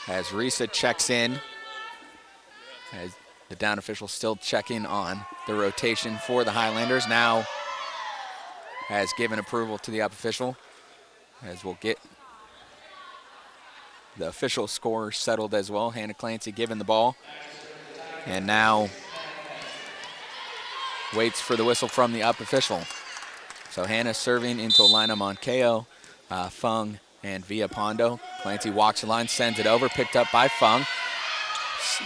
as Risa checks in. As the down official still checking on the rotation for the Highlanders. Now has given approval to the up official, as we'll get the official score settled as well. Hannah Clancy given the ball, and now waits for the whistle from the up official. So Hannah serving into Elena Moncayo, Fung, and Villapando. Clancy walks the line, sends it over, picked up by Fung.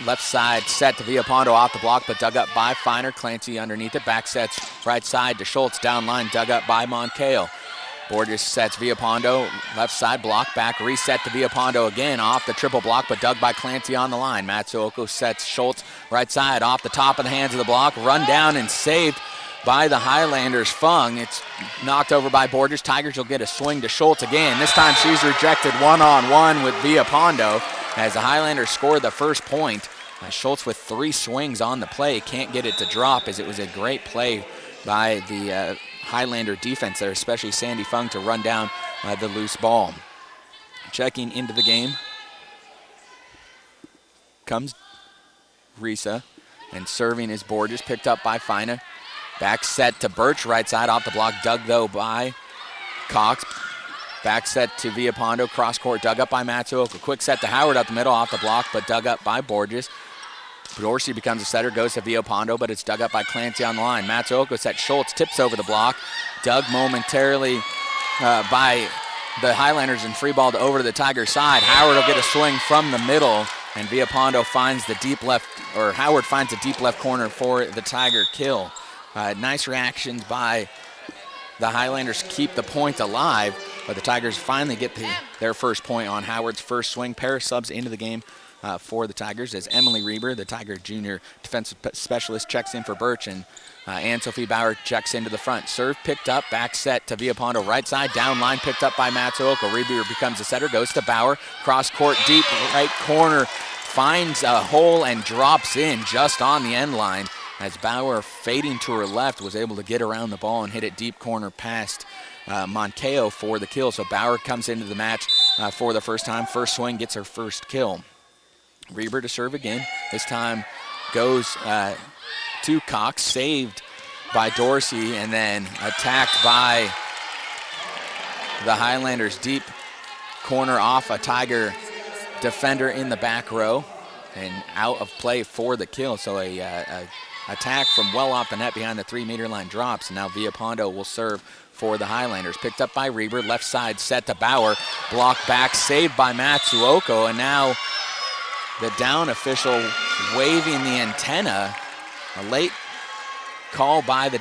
Left side set to Villapando off the block, but dug up by Feiner. Clancy underneath it, back sets right side to Schultz, down line, dug up by Moncayo. Borges sets Villapando, left side block, back reset to Villapando again, off the triple block, but dug by Clancy on the line. Matsuoko sets Schultz, right side, off the top of the hands of the block, run down and saved by the Highlanders. Fung, it's knocked over by Borges. Tigers will get a swing to Schultz again. This time she's rejected one-on-one with Villapando as the Highlanders scored the first point. Schultz with 3 swings on the play, can't get it to drop, as it was a great play by the Highlander defense there, especially Sandy Fung, to run down the loose ball. Checking into the game comes Risa, and serving is Borges, picked up by Feina. Back set to Birch, right side off the block, dug though by Cox. Back set to Villapando, cross court, dug up by Matsuoka. Quick set to Howard up the middle, off the block, but dug up by Borges. Dorsey becomes a setter, goes to Villapando, but it's dug up by Clancy on the line. Matsuoka set Schultz, tips over the block, dug momentarily by the Highlanders and free balled over to the Tiger side. Howard will get a swing from the middle, and Villapando finds the deep left, or Howard finds the deep left corner for the Tiger kill. Nice reactions by the Highlanders, keep the point alive, but the Tigers finally get their first point on Howard's first swing. Pair of subs into the game for the Tigers as Emily Reber, the Tiger junior defensive specialist, checks in for Birch, and Anne-Sophie Bauer checks into the front. Serve picked up, back set to Villapando, right side, down line, picked up by Matsuoka. Reber becomes a setter, goes to Bauer, cross court, deep right corner, finds a hole and drops in just on the end line, as Bauer, fading to her left, was able to get around the ball and hit it deep corner past Moncayo for the kill. So Bauer comes into the match for the first time. First swing, gets her first kill. Reber to serve again. This time goes to Cox, saved by Dorsey, and then attacked by the Highlanders. Deep corner off a Tiger defender in the back row, and out of play for the kill. So a attack from well off the net behind the 3-meter line drops, and now Villapando will serve for the Highlanders. Picked up by Reber, left side set to Bauer, blocked back, saved by Matsuoko, and now the down official waving the antenna. A late call by the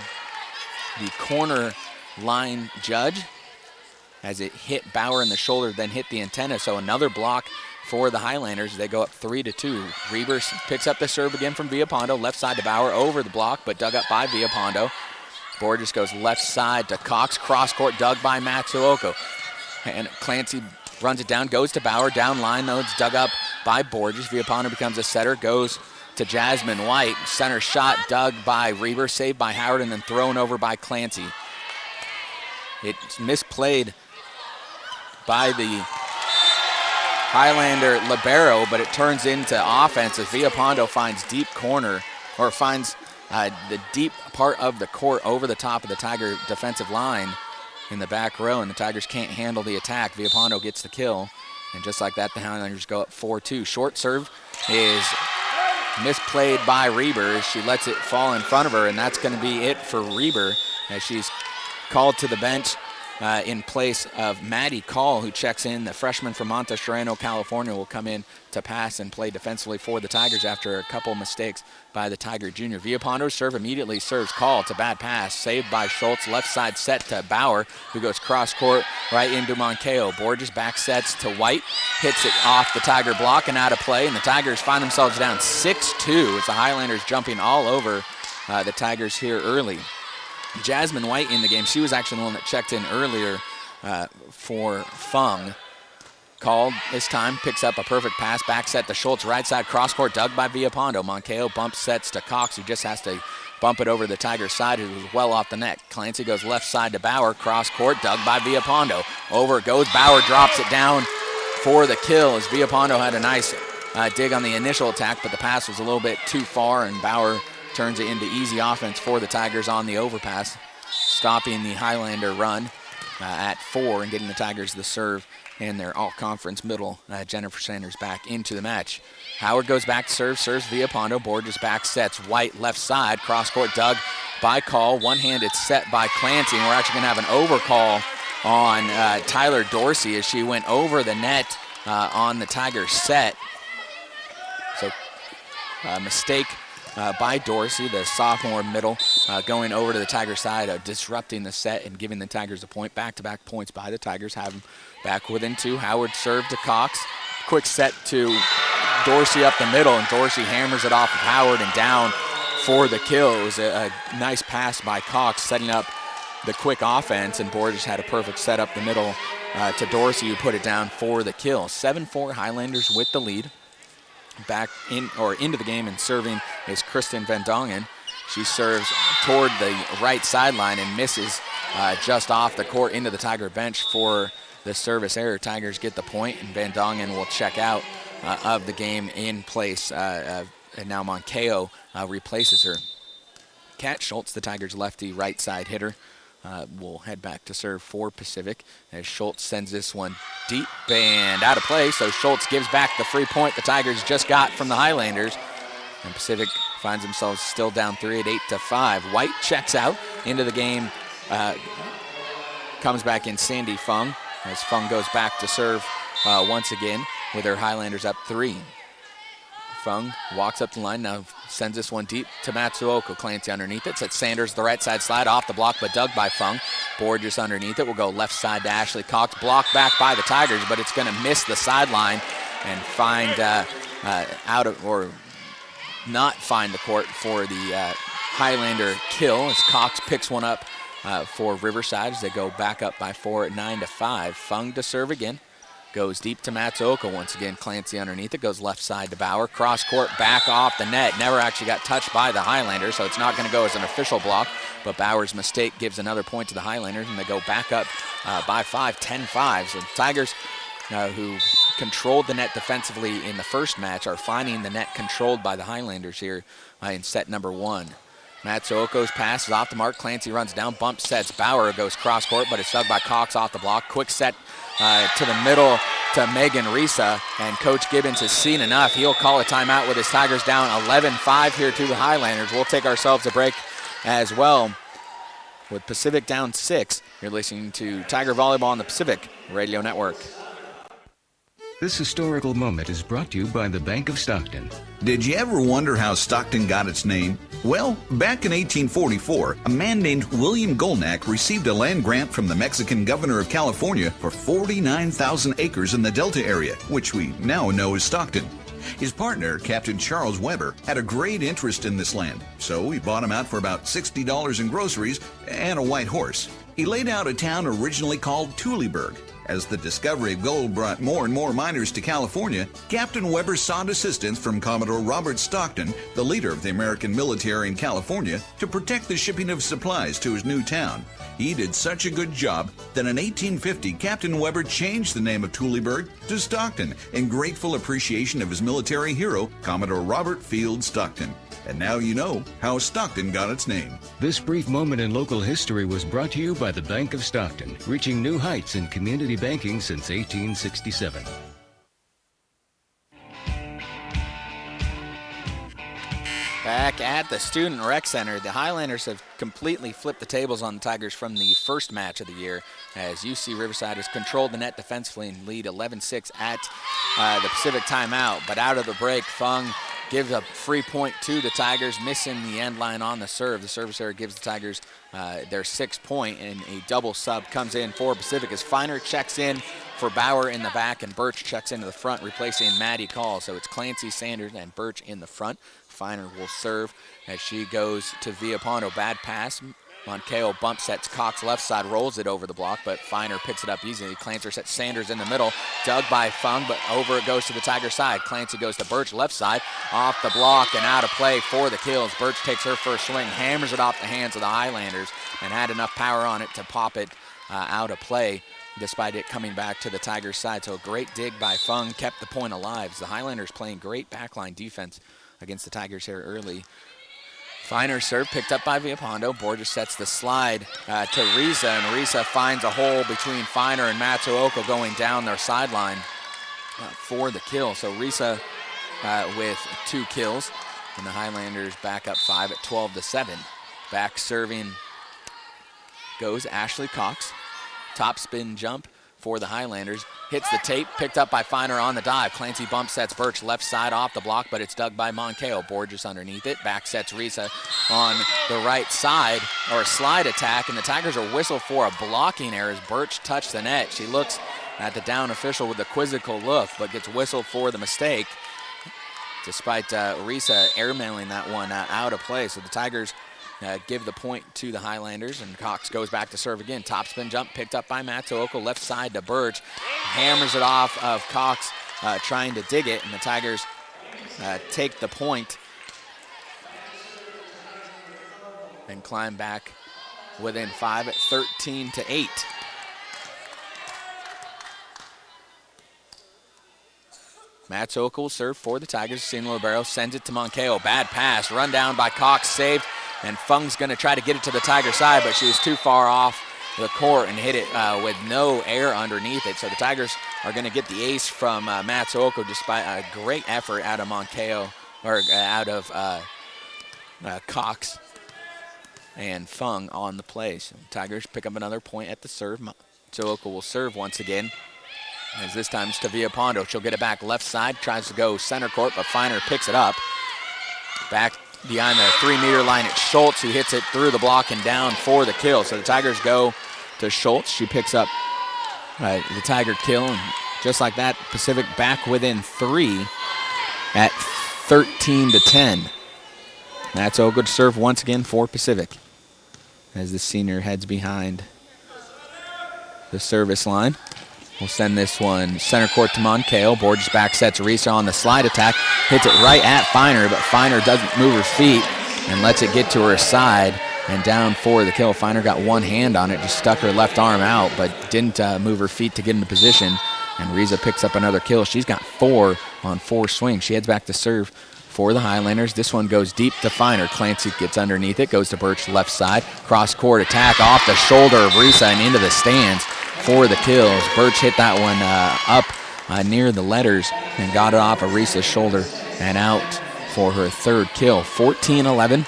corner line judge as it hit Bauer in the shoulder, then hit the antenna. So another block for the Highlanders. They go up 3-2. Reber picks up the serve again from Villapando, left side to Bauer, over the block, but dug up by Villapando. Borges goes left side to Cox, cross court, dug by Matsuoko. And Clancy runs it down, goes to Bauer, down line though, it's dug up by Borges. Villapando becomes a setter, goes to Jasmine White. Center shot dug by Reber, saved by Howard, and then thrown over by Clancy. It's misplayed by the Highlander libero, but it turns into offense as Villapando finds deep corner, or finds the deep part of the court over the top of the Tiger defensive line in the back row, and the Tigers can't handle the attack. Villapando gets the kill, and just like that, the Highlanders go up 4-2. Short serve is misplayed by Reber as she lets it fall in front of her, and that's going to be it for Reber as she's called to the bench in place of Maddie Call, who checks in. The freshman from Monte Sereno, California, will come in to pass and play defensively for the Tigers after a couple mistakes by the Tiger junior. Villapando serve immediately serves Call. It's a bad pass, saved by Schultz. Left side set to Bauer, who goes cross court right into Moncayo. Borges back sets to White, hits it off the Tiger block and out of play, and the Tigers find themselves down 6-2 as the Highlanders jumping all over the Tigers here early. Jasmine White in the game. She was actually the one that checked in earlier for Fung. Called this time, picks up a perfect pass, back set to Schultz, right side cross court, dug by Villapando. Moncayo bump sets to Cox, who just has to bump it over the Tigers side, who was well off the net. Clancy goes left side to Bauer, cross court, dug by Villapando. Over it goes, Bauer drops it down for the kill as Villapondo had a nice dig on the initial attack, but the pass was a little bit too far, and Bauer turns it into easy offense for the Tigers on the overpass, stopping the Highlander run at 4 and getting the Tigers the serve and their all-conference middle, Jennifer Sanders, back into the match. Howard goes back to serve, serves Villapondo. Borges back sets White left side, cross-court dug by Call, one-handed set by Clancy, and we're actually going to have an overcall on Tyler Dorsey as she went over the net on the Tigers set. So mistake by Dorsey, the sophomore middle, going over to the Tigers side, disrupting the set and giving the Tigers a point. Back-to-back points by the Tigers, have them back within 2. Howard served to Cox. Quick set to Dorsey up the middle, and Dorsey hammers it off of Howard and down for the kill. It was a nice pass by Cox, setting up the quick offense, and Borges had a perfect set up the middle to Dorsey, who put it down for the kill. 7-4 Highlanders with the lead. Back in or into the game and serving is Kristen Van Dongen. She serves toward the right sideline and misses just off the court into the Tiger bench for the service error. Tigers get the point, and Van Dongen will check out of the game in place. And now Moncayo replaces her. Kat Schultz, the Tigers' lefty right side hitter, will head back to serve for Pacific as Schultz sends this one deep and out of play. So Schultz gives back the free point the Tigers just got from the Highlanders. And Pacific finds themselves still down 3 at 8-5. White checks out into the game. Comes back in Sandy Fung as Fung goes back to serve once again with her Highlanders up 3. Fung walks up the line, now sends this one deep to Matsuoka. Clancy underneath it. Sets Sanders the right side slide off the block, but dug by Fung. Borges underneath it. Will go left side to Ashley Cox. Blocked back by the Tigers, but it's going to miss the sideline and find out of, or not find the court for the Highlander kill as Cox picks one up for Riverside as they go back up by 4 at 9-5. Fung to serve again. Goes deep to Matsuoka once again. Clancy underneath it. Goes left side to Bauer. Cross court back off the net. Never actually got touched by the Highlanders, so it's not going to go as an official block. But Bauer's mistake gives another point to the Highlanders, and they go back up by 5, 10-5. So the Tigers, who controlled the net defensively in the first match, are finding the net controlled by the Highlanders here in set number 1. Matsuoka's pass is off the mark. Clancy runs down, bump sets. Bauer goes cross court, but it's dug by Cox off the block. Quick set to the middle to Megan Risa, and Coach Gibbons has seen enough. He'll call a timeout with his Tigers down 11-5 here to the Highlanders. We'll take ourselves a break as well with Pacific down 6. You're listening to Tiger Volleyball on the Pacific Radio Network. This historical moment is brought to you by the Bank of Stockton. Did you ever wonder how Stockton got its name? Well, back in 1844, a man named William Golnack received a land grant from the Mexican governor of California for 49,000 acres in the Delta area, which we now know as Stockton. His partner, Captain Charles Weber, had a great interest in this land, so he bought him out for about $60 in groceries and a white horse. He laid out a town originally called Tuliburg. As the discovery of gold brought more and more miners to California, Captain Weber sought assistance from Commodore Robert Stockton, the leader of the American military in California, to protect the shipping of supplies to his new town. He did such a good job that in 1850, Captain Weber changed the name of Tuliburg to Stockton in grateful appreciation of his military hero, Commodore Robert Field Stockton. And now you know how Stockton got its name. This brief moment in local history was brought to you by the Bank of Stockton, reaching new heights in community banking since 1867. Back at the Student Rec Center, the Highlanders have completely flipped the tables on the Tigers from the first match of the year as UC Riverside has controlled the net defensively and lead 11-6 at the Pacific timeout. But out of the break, Fung gives a free point to the Tigers, missing the end line on the serve. The service error gives the Tigers their 6th point, and a double sub comes in for Pacific as Feiner checks in for Bauer in the back and Birch checks into the front, replacing Maddie Call. So it's Clancy, Sanders, and Birch in the front. Feiner will serve as she goes to Villapondo. Bad pass. Moncayo bump sets Cox left side, rolls it over the block, but Feiner picks it up easily. Clancy sets Sanders in the middle, dug by Fung, but over it goes to the Tiger side. Clancy goes to Birch left side, off the block and out of play for the kills. Birch takes her first swing, hammers it off the hands of the Highlanders, and had enough power on it to pop it out of play despite it coming back to the Tigers' side. So a great dig by Fung kept the point alive. The Highlanders playing great backline defense against the Tigers here early. Finer serve picked up by Villapando. Borges sets the slide to Riza, and Riza finds a hole between Finer and Matsuoka going down their sideline for the kill. So Riza with 2 kills, and the Highlanders back up 5 at 12-7. Back serving goes Ashley Cox. Top spin jump for the Highlanders. Hits the tape, picked up by Finer on the dive. Clancy bump sets Birch left side off the block, but it's dug by Monkeo. Borges underneath it. Back sets Riza on the right side, or a slide attack, and the Tigers are whistled for a blocking error as Birch touched the net. She looks at the down official with a quizzical look, but gets whistled for the mistake, despite Riza airmailing that one out of play. So the Tigers give the point to the Highlanders, and Cox goes back to serve again. Top spin jump picked up by Matsuoka, left side to Birch. Hammers it off of Cox trying to dig it, and the Tigers take the point and climb back within 5 at 13-8. Matsuoka will serve for the Tigers. Cena Libero sends it to Monkeo. Bad pass, run down by Cox, saved. And Fung's going to try to get it to the Tiger side, but she was too far off the court and hit it with no air underneath it. So the Tigers are going to get the ace from Matsuoka despite a great effort out of Monkeo, or out of Cox and Fung on the play. So Tigers pick up another point at the serve. Matsuoka will serve once again, as this time it's to Villapando. She'll get it back left side, tries to go center court, but Finer picks it up. Back behind the 3-meter line, it's Schultz who hits it through the block and down for the kill. So the Tigers go to Schultz. She picks up the Tiger kill, and just like that, Pacific back within 3 at 13-10. That's a good serve once again for Pacific as the senior heads behind the service line. We'll send this one center court to Monkeo. Borges back sets Risa on the slide attack. Hits it right at Finer, but Finer doesn't move her feet and lets it get to her side and down for the kill. Finer got one hand on it, just stuck her left arm out, but didn't move her feet to get into position. And Riza picks up another kill. She's got 4 on 4 swings. She heads back to serve for the Highlanders. This one goes deep to Finer. Clancy gets underneath it, goes to Birch left side. Cross court attack off the shoulder of Riza and into the stands for the kills. Birch hit that one up near the letters and got it off of Riza's shoulder and out for her 3rd kill. 14-11.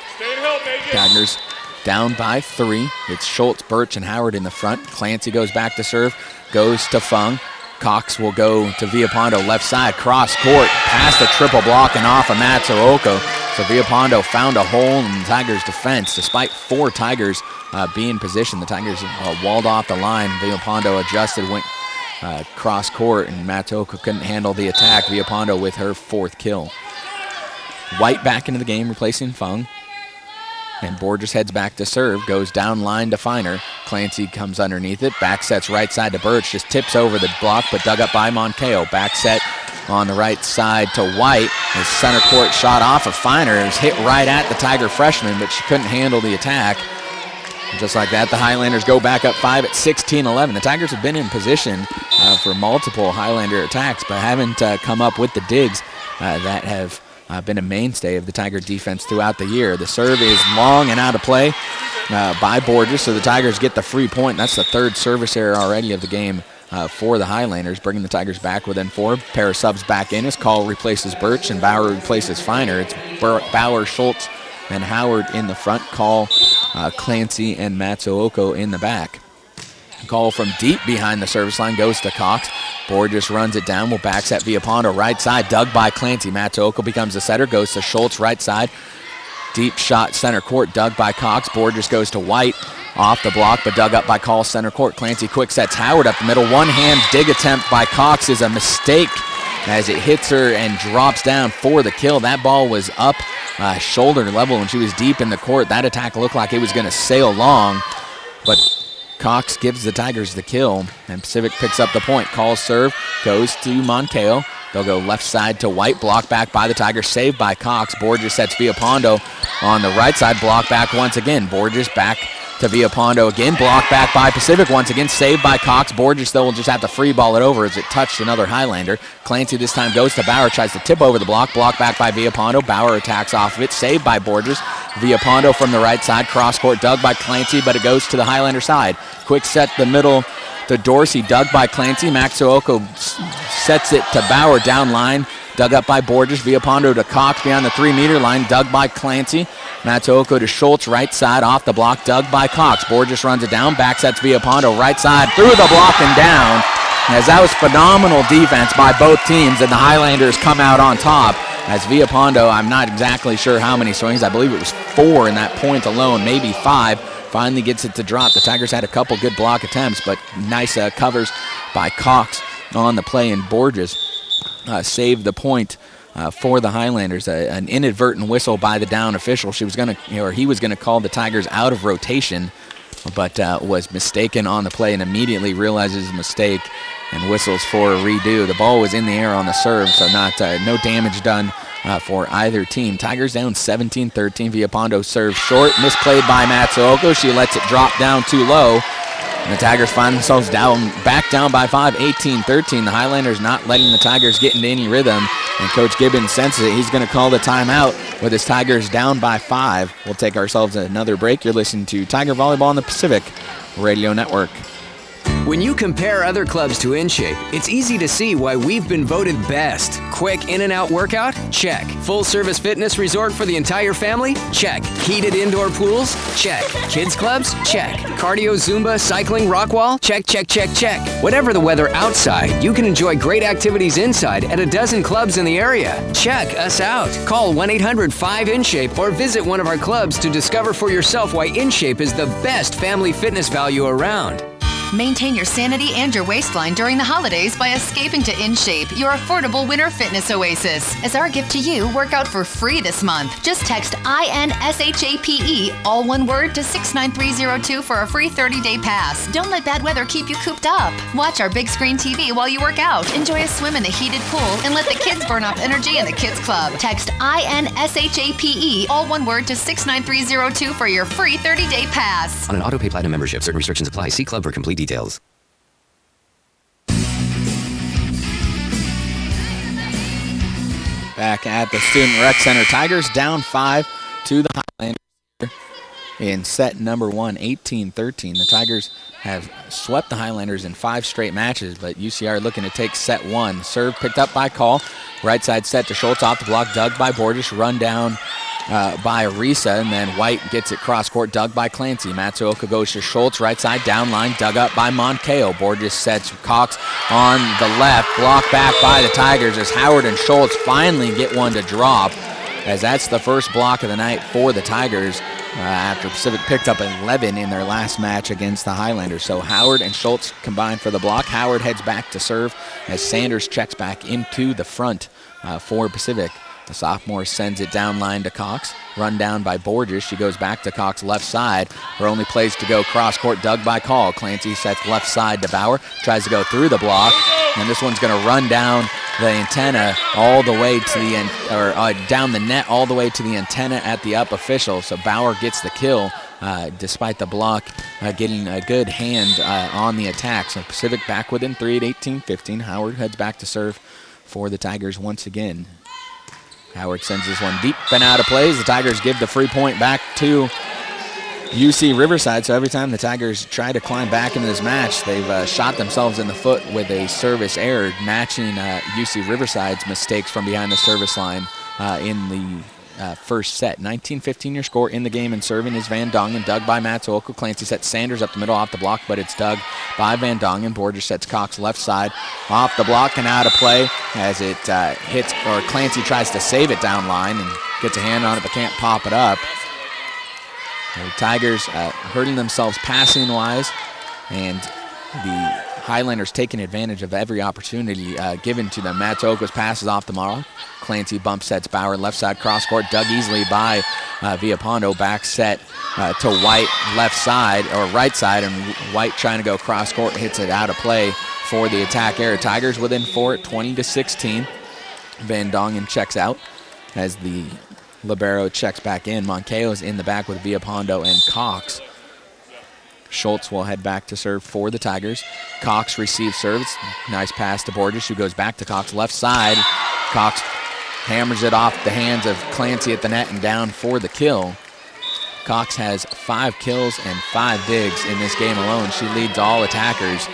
Tigers down by 3. It's Schultz, Birch, and Howard in the front. Clancy goes back to serve, goes to Fung. Cox will go to Villapando left side, cross court, past the triple block and off of Matsuoka. So Villapando found a hole in the Tigers' defense. Despite 4 Tigers being positioned, the Tigers walled off the line. Villapando adjusted, went cross court, and Matsuoka couldn't handle the attack. Villapando with her 4th kill. White back into the game, replacing Fung. And Borges heads back to serve, goes down line to Finer. Clancy comes underneath it, back sets right side to Birch, just tips over the block, but dug up by Monkeo. Back set on the right side to White. His center court shot off of Finer. It was hit right at the Tiger freshman, but she couldn't handle the attack. And just like that, the Highlanders go back up 5 at 16-11. The Tigers have been in position for multiple Highlander attacks, but haven't come up with the digs that have been a mainstay of the Tiger defense throughout the year. The serve is long and out of play by Borges, so the Tigers get the free point. That's the 3rd service error already of the game for the Highlanders, bringing the Tigers back within 4. Pair of subs back in as Call replaces Birch and Bauer replaces Finer. It's Bauer, Schultz, and Howard in the front. Call, Clancy, and Matsuoka in the back. Call from deep behind the service line goes to Cox. Borges runs it down, will back set Villapando right side, dug by Clancy. Matsuoka becomes the setter, goes to Schultz right side. Deep shot center court, dug by Cox. Borges goes to White, off the block, but dug up by Call center court. Clancy quick sets Howard up the middle. One hand dig attempt by Cox is a mistake as it hits her and drops down for the kill. That ball was up shoulder level and she was deep in the court. That attack looked like it was going to sail long, but Cox gives the Tigers the kill, and Pacific picks up the point. Call's serve goes to Monkeo. They'll go left side to White, block back by the Tigers, saved by Cox. Borges sets Villapando on the right side, block back once again. Borges back to Villapando again. Blocked back by Pacific once again. Saved by Cox. Borges, though, will just have to free ball it over as it touched another Highlander. Clancy this time goes to Bauer. Tries to tip over the block. Blocked back by Villapando. Bauer attacks off of it. Saved by Borges. Villapando from the right side. Cross court dug by Clancy, but it goes to the Highlander side. Quick set the middle to Dorsey. Dug by Clancy. Matsuoka sets it to Bauer down line. Dug up by Borges. Villapando to Cox beyond the 3-meter line. Dug by Clancy. Matsuoka to Schultz, right side, off the block. Dug by Cox. Borges runs it down. Back sets Villapando, right side, through the block and down. As that was phenomenal defense by both teams, and the Highlanders come out on top. As Villapando, I'm not exactly sure how many swings. I believe it was 4 in that point alone, maybe 5. Finally gets it to drop. The Tigers had a couple good block attempts, but nice covers by Cox on the play, and Borges saved the point for the Highlanders. An inadvertent whistle by the down official. He was going to call the Tigers out of rotation, but was mistaken on the play and immediately realizes his mistake and whistles for a redo. The ball was in the air on the serve, so no damage done for either team. Tigers down 17-13. Villapando serves short, misplayed by Matsuoka. She lets it drop down too low. And the Tigers find themselves back down by 5, 18-13. The Highlanders not letting the Tigers get into any rhythm. And Coach Gibbons senses it. He's going to call the timeout with his Tigers down by 5. We'll take ourselves another break. You're listening to Tiger Volleyball on the Pacific Radio Network. When you compare other clubs to InShape, it's easy to see why we've been voted best. Quick in and out workout? Check. Full service fitness resort for the entire family? Check. Heated indoor pools? Check. Kids clubs? Check. Cardio, Zumba, cycling, rock wall? Check, check, check, check. Whatever the weather outside, you can enjoy great activities inside at a dozen clubs in the area. Check us out. Call 1-800-5InShape or visit one of our clubs to discover for yourself why InShape is the best family fitness value around. Maintain your sanity and your waistline during the holidays by escaping to InShape, your affordable winter fitness oasis. As our gift to you, work out for free this month. Just text INSHAPE, all one word, to 69302 for a free 30-day pass. Don't let bad weather keep you cooped up. Watch our big screen TV while you work out. Enjoy a swim in the heated pool and let the kids burn off energy in the kids club. Text INSHAPE, all one word, to 69302 for your free 30-day pass. On an auto-pay platinum membership, certain restrictions apply. See club for complete details. Back at the Student Rec Center, Tigers down 5 to the Highlanders in set number 1, 18-13. The Tigers have swept the Highlanders in 5 straight matches, but UCR looking to take set 1. Serve picked up by Call. Right side set to Schultz, off the block, dug by Borges, run down by Risa, and then White gets it cross court, dug by Clancy. Matsuoka goes to Schultz, right side down line, dug up by Monkeo. Borges sets Cox on the left, blocked back by the Tigers as Howard and Schultz finally get one to drop, as that's the first block of the night for the Tigers after Pacific picked up 11 in their last match against the Highlanders. So Howard and Schultz combined for the block. Howard heads back to serve as Sanders checks back into the front for Pacific. The sophomore sends it down line to Cox. Run down by Borges. She goes back to Cox left side. Her only place to go cross court, dug by Call. Clancy sets left side to Bauer. Tries to go through the block. And this one's going to run down the antenna all the way to the down the net all the way to the antenna at the up official. So Bauer gets the kill despite the block getting a good hand on the attack. So Pacific back within 3 at 18-15. Howard heads back to serve for the Tigers once again. Howard sends this one deep and out of plays. The Tigers give the free point back to UC Riverside. So every time the Tigers try to climb back into this match, they've shot themselves in the foot with a service error, matching UC Riverside's mistakes from behind the service line in the first set. 19-15 your score in the game, and serving is Van Dongen, dug by Matsuoka. Clancy sets Sanders up the middle off the block, but it's dug by Van Dongen. Borges sets Cox left side off the block and out of play as it hits, or Clancy tries to save it down line and gets a hand on it but can't pop it up. The Tigers hurting themselves passing wise, and the Highlanders taking advantage of every opportunity given to them. Matsuoka's passes off the mark. Clancy bump sets Bauer left side cross court, dug easily by Villapando. Back set to White left side or right side, and White trying to go cross court, hits it out of play for the attack error. Tigers within 4 at 20-16. Van Dongen checks out as the libero checks back in. Monkeo's in the back with Villapando and Cox. Schultz will head back to serve for the Tigers. Cox receives serves. Nice pass to Borges, who goes back to Cox left side. Cox hammers it off the hands of Clancy at the net and down for the kill. Cox has 5 kills and 5 digs in this game alone. She leads all attackers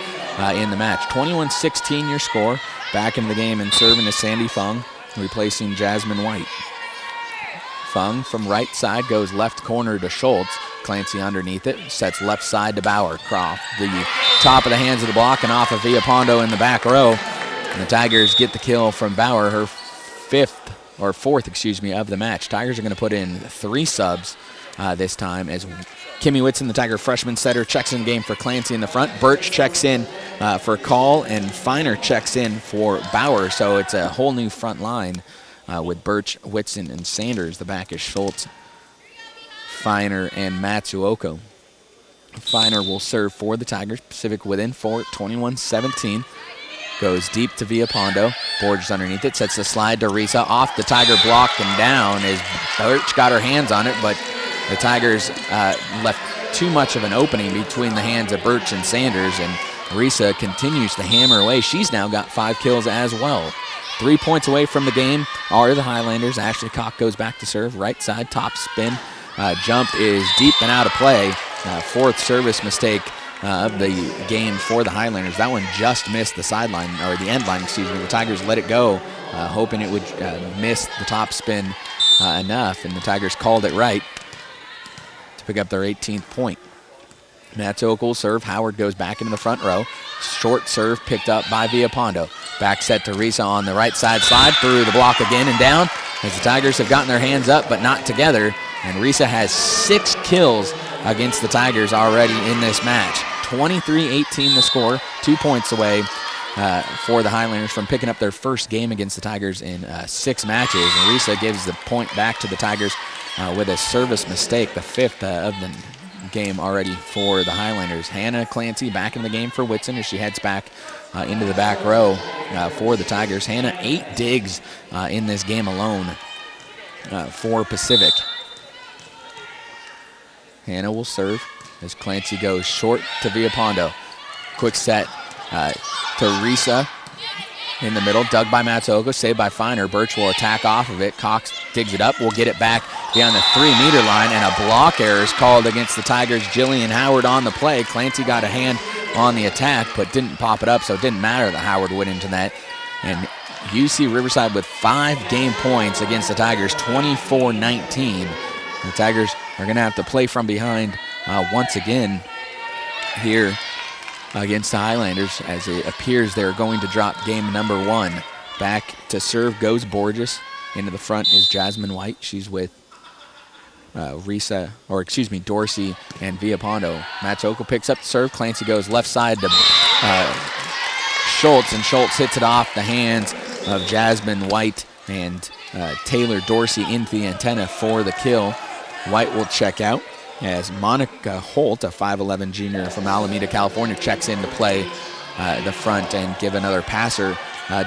in the match. 21-16 your score. Back into the game and serving is Sandy Fung, replacing Jasmine White. Fung from right side goes left corner to Schultz. Clancy underneath it, sets left side to Bauer. Croft, the top of the hands of the block and off of Villapando in the back row. And the Tigers get the kill from Bauer, her fourth of the match. Tigers are going to put in 3 subs this time as Kimmy Whitson, the Tiger freshman setter, checks in the game for Clancy in the front. Birch checks in for Call, and Feiner checks in for Bauer. So it's a whole new front line with Birch, Whitson, and Sanders. The back is Schultz, Feiner, and Matsuoko. Feiner will serve for the Tigers. Pacific within 4, 21-17. Goes deep to Villapando. Borges underneath it. Sets the slide to Risa. Off the Tiger block and down as Birch got her hands on it, but the Tigers left too much of an opening between the hands of Birch and Sanders, and Risa continues to hammer away. She's now got 5 kills as well. 3 points away from the game are the Highlanders. Ashley Koch goes back to serve. Right side, top spin. Jump is deep and out of play. 4th service mistake of the game for the Highlanders. That one just missed the sideline, or the end line, excuse me. The Tigers let it go, hoping it would miss the top spin enough, and the Tigers called it right to pick up their 18th point. Matsuoko will serve. Howard goes back into the front row. Short serve picked up by Villapando. Back set to Risa on the right side slide. Through the block again and down as the Tigers have gotten their hands up but not together. And Risa has 6 kills against the Tigers already in this match. 23-18 the score. 2 points away for the Highlanders from picking up their first game against the Tigers in 6 matches. And Risa gives the point back to the Tigers with a service mistake, the 5th of the game already for the Highlanders. Hannah Clancy back in the game for Whitson as she heads back into the back row for the Tigers. Hannah 8 digs in this game alone for Pacific. Hannah will serve as Clancy goes short to Villapando. Quick set to Risa in the middle, dug by Matsuoko, saved by Feiner. Birch will attack off of it. Cox digs it up, will get it back beyond the 3-meter line, and a block error is called against the Tigers. Jillian Howard on the play. Clancy got a hand on the attack, but didn't pop it up, so it didn't matter that Howard went into that. And UC Riverside with 5 game points against the Tigers, 24-19. The Tigers are going to have to play from behind once again here against the Highlanders, as it appears they're going to drop game number 1. Back to serve goes Borges. Into the front is Jasmine White. She's with Dorsey and Villapando. Matsuoko picks up the serve. Clancy goes left side to Schultz, and Schultz hits it off the hands of Jasmine White, and Taylor Dorsey into the antenna for the kill. White will check out as Monica Holt, a 5'11 junior from Alameda, California, checks in to play the front and give another passer.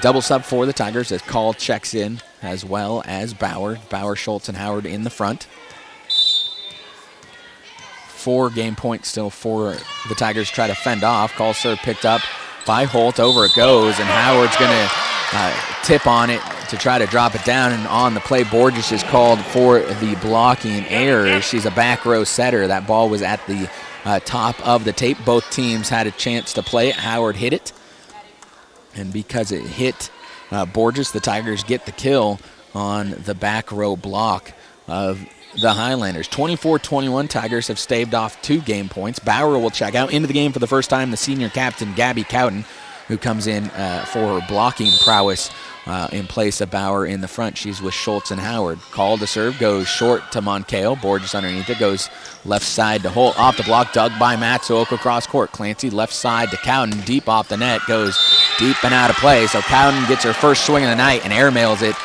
Double sub for the Tigers as Call checks in, as well as Bauer. Bauer, Schultz, and Howard in the front. 4 game points still for the Tigers try to fend off. Call serve picked up by Holt. Over it goes, and Howard's going to tip on it to try to drop it down, and on the play, Borges is called for the blocking error. She's a back row setter. That ball was at the top of the tape. Both teams had a chance to play it. Howard hit it, and because it hit Borges, the Tigers get the kill on the back row block of the Highlanders. 24-21, Tigers have staved off 2 game points. Bauer will check out. Into the game for the first time, the senior captain, Gabby Cowden, who comes in for her blocking prowess in place of Bauer in the front. She's with Schultz and Howard. Call to serve goes short to Moncale. Borges underneath it, goes left side to Holt. Off the block, dug by Matsuoko cross court. Clancy left side to Cowden, deep off the net, goes deep and out of play. So Cowden gets her first swing of the night and airmails it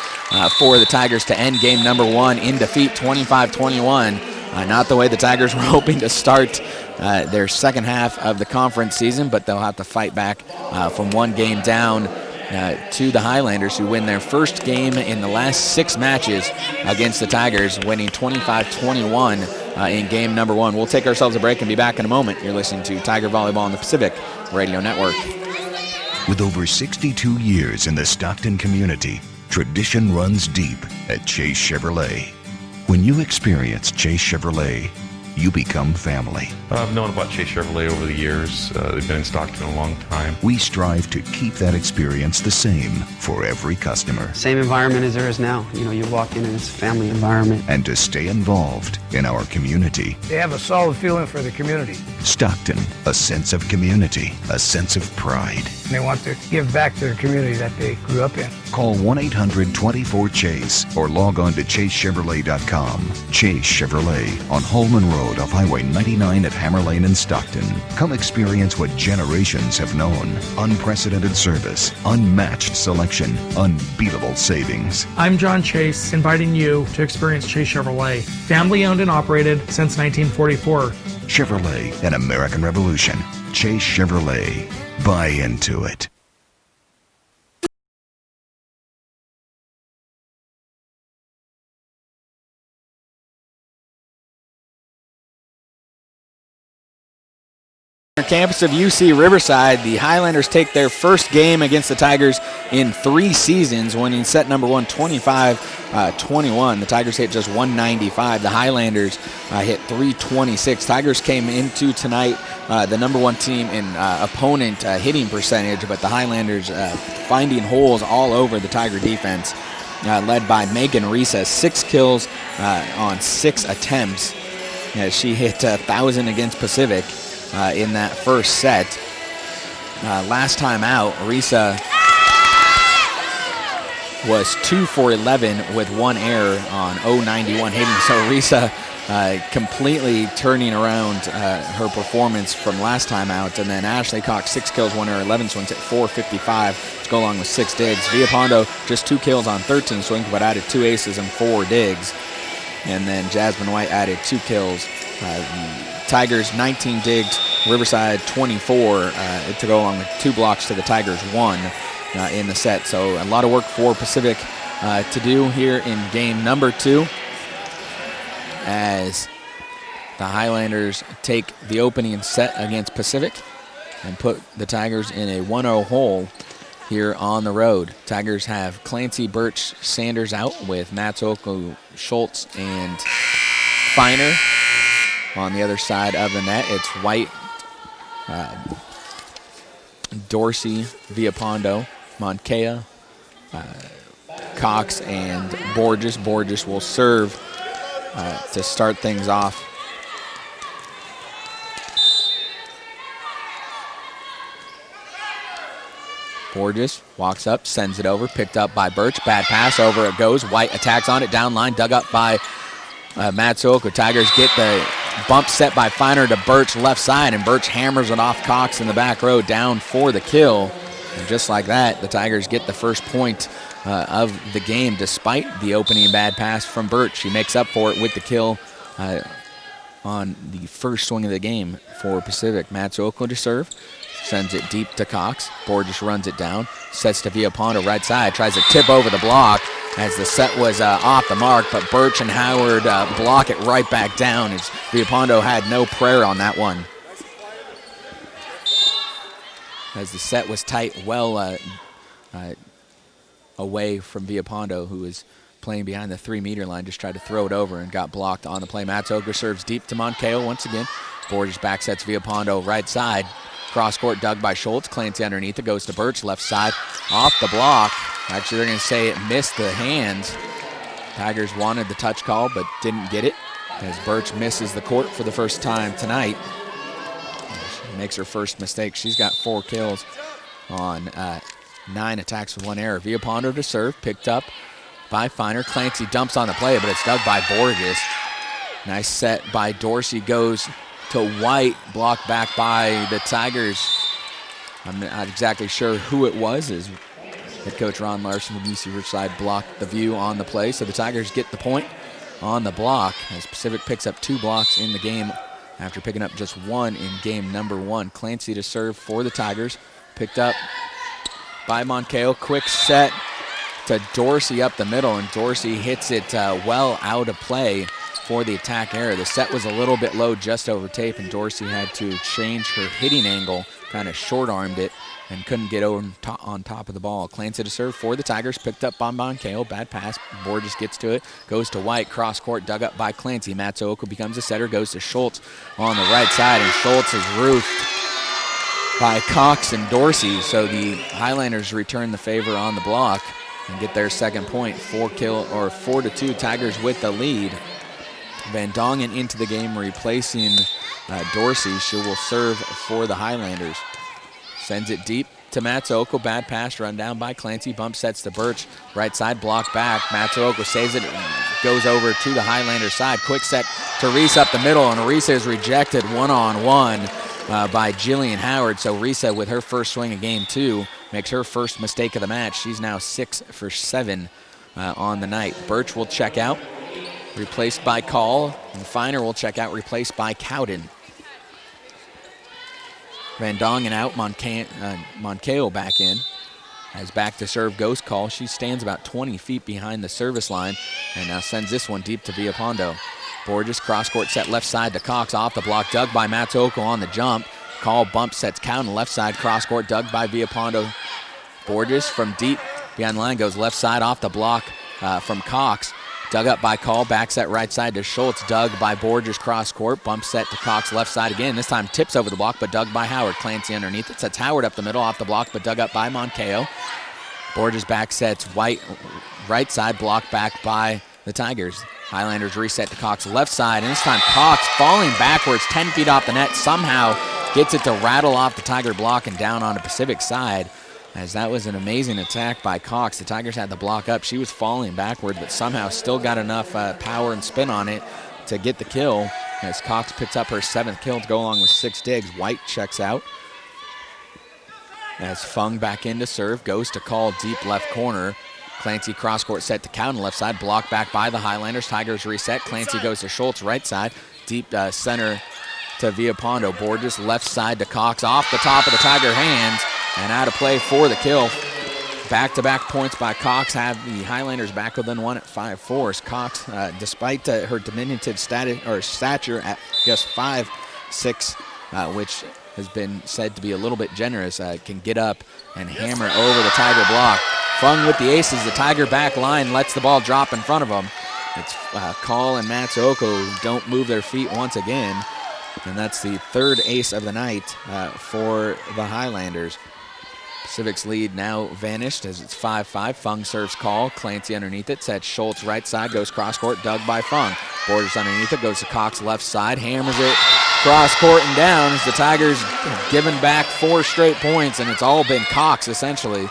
for the Tigers to end game number 1 in defeat, 25-21. Not the way the Tigers were hoping to start their second half of the conference season, but they'll have to fight back from 1 game down to the Highlanders, who win their first game in the last 6 matches against the Tigers, winning 25-21 in game number 1. We'll take ourselves a break and be back in a moment. You're listening to Tiger Volleyball on the Pacific Radio Network. With over 62 years in the Stockton community, tradition runs deep at Chase Chevrolet. When you experience Chase Chevrolet, you become family. I've known about Chase Chevrolet over the years. They've been in Stockton a long time. We strive to keep that experience the same for every customer. Same environment as there is now. You walk in and it's a family environment. And to stay involved in our community. They have a solid feeling for the community. Stockton, a sense of community, a sense of pride. And they want to give back to the community that they grew up in. Call 1-800-24-CHASE or log on to ChaseChevrolet.com. Chase Chevrolet on Holman Road off Highway 99 at Hammer Lane in Stockton. Come experience what generations have known. Unprecedented service, unmatched selection, unbeatable savings. I'm John Chase, inviting you to experience Chase Chevrolet. Family owned and operated since 1944. Chevrolet, an American revolution. Chase Chevrolet. Buy into it. Campus of UC Riverside, the Highlanders take their first game against the Tigers in 3 seasons, winning set number 1 25-21. The Tigers hit just 195. The Highlanders hit 326. Tigers came into tonight the number 1 team in opponent hitting percentage, but the Highlanders finding holes all over the Tiger defense, led by Megan Risa, 6 kills on 6 attempts. She hit 1,000 against Pacific in that first set. Last time out, Risa was 2 for 11 with 1 error on 091 hitting. So Risa completely turning around her performance from last time out. And then Ashley Cox, 6 kills, 1 error, 11 swings at 455 to go along with 6 digs. Villapondo, just 2 kills on 13 swings, but added 2 aces and 4 digs. And then Jasmine White added 2 kills. Tigers 19 digs, Riverside 24 to go along with 2 blocks to the Tigers 1 in the set. So a lot of work for Pacific to do here in game number 2, as the Highlanders take the opening set against Pacific and put the Tigers in a 1-0 hole here on the road. Tigers have Clancy, Birch, Sanders out with Matsoko, Schultz, and Feiner. On the other side of the net, it's White, Dorsey, Villapondo, Monkea, Cox, and Borges. Borges will serve to start things off. Borges walks up, sends it over, picked up by Birch. Bad pass, over it goes. White attacks on it, down line, dug up by Matsuoka. Tigers get the bump set by Feiner to Birch left side, and Birch hammers it off Cox in the back row, down for the kill. And just like that, the Tigers get the first point of the game, despite the opening bad pass from Birch. She makes up for it with the kill on the first swing of the game for Pacific. Matsuoka to serve, sends it deep to Cox. Borges runs it down, sets to Villapondo right side, tries to tip over the block as the set was off the mark, but Birch and Howard block it right back down as Villapondo had no prayer on that one. As the set was tight, well away from Villapondo, who was playing behind the 3-meter line, just tried to throw it over and got blocked on the play. Matsuoka serves deep to Monkeo once again. Borges back sets Villapondo right side. Cross court dug by Schultz. Clancy underneath it, goes to Birch left side. Off the block. Actually, they're going to say it missed the hands. Tigers wanted the touch call but didn't get it, as Birch misses the court for the first time tonight. She makes her first mistake. She's got 4 kills on 9 attacks with 1 error. Villapondo to serve, picked up by Feiner. Clancy dumps on the play, but it's dug by Borges. Nice set by Dorsey, goes to White, blocked back by the Tigers. I'm not exactly sure who it was, as head coach Ron Larson from UC Riverside blocked the view on the play. So the Tigers get the point on the block, as Pacific picks up 2 blocks in the game after picking up just 1 in game number 1. Clancy to serve for the Tigers, picked up by Moncayo. Quick set to Dorsey up the middle, and Dorsey hits it well out of play for the attack error. The set was a little bit low just over tape, and Dorsey had to change her hitting angle, kind of short-armed it, and couldn't get over on top of the ball. Clancy to serve for the Tigers, picked up by Moncayo. Bad pass. Borges gets to it, goes to White, cross court, dug up by Clancy. Matsuoka becomes a setter, goes to Schultz on the right side, and Schultz is roofed by Cox and Dorsey. So the Highlanders return the favor on the block and get their second point. 4-2 Tigers with the lead. Van Dongen into the game, replacing Dorsey. She will serve for the Highlanders. Sends it deep to Matsuoka. Bad pass run down by Clancy. Bump sets to Birch. Right side block back. Matsuoka saves it. Goes over to the Highlander side. Quick set to Reese up the middle, and Reese is rejected one-on-one by Jillian Howard. So Reese with her first swing of game 2 makes her first mistake of the match. She's now 6 for 7 on the night. Birch will check out, replaced by Call, and Feiner will check out, replaced by Cowden. Van Dongen out, Moncayo back in. As back to serve goes Call. She stands about 20 feet behind the service line and now sends this one deep to Villapondo. Borges cross court set left side to Cox, off the block, dug by Matsuoka on the jump. Call bump sets Cowden left side, cross court, dug by Villapondo. Borges from deep behind the line goes left side off the block from Cox. Dug up by Call, back set right side to Schultz, dug by Borges cross court, bump set to Cox left side again. This time tips over the block, but dug by Howard. Clancy underneath it, sets Howard up the middle, off the block, but dug up by Moncayo. Borges back sets White right side, blocked back by the Tigers. Highlanders reset to Cox left side, and this time Cox falling backwards 10 feet off the net, somehow gets it to rattle off the Tiger block and down on the Pacific side. As that was an amazing attack by Cox. The Tigers had the block up. She was falling backwards, but somehow still got enough power and spin on it to get the kill. As Cox picks up her 7th kill to go along with 6 digs. White checks out. As Fung back in to serve, goes to Call deep left corner. Clancy cross court set to Cowden left side, blocked back by the Highlanders. Tigers reset. Clancy goes to Schultz right side, deep center to Villapondo. Borges left side to Cox, off the top of the Tiger hands. And out of play for the kill. Back-to-back points by Cox have the Highlanders back within one at 5-4. Cox, despite her diminutive stature at just 5'6", which has been said to be a little bit generous, can get up and hammer over the Tiger block. Fung with the aces. The Tiger back line lets the ball drop in front of them. It's Call and Matsuoka who don't move their feet once again. And that's the 3rd ace of the night for the Highlanders. Pacific's lead now vanished as it's 5-5. Fung serves Call. Clancy underneath it. Sets Schultz right side. Goes cross court. Dug by Fung. Borges underneath it. Goes to Cox left side. Hammers it cross court and down as the Tigers have given back 4 straight points, and it's all been Cox essentially.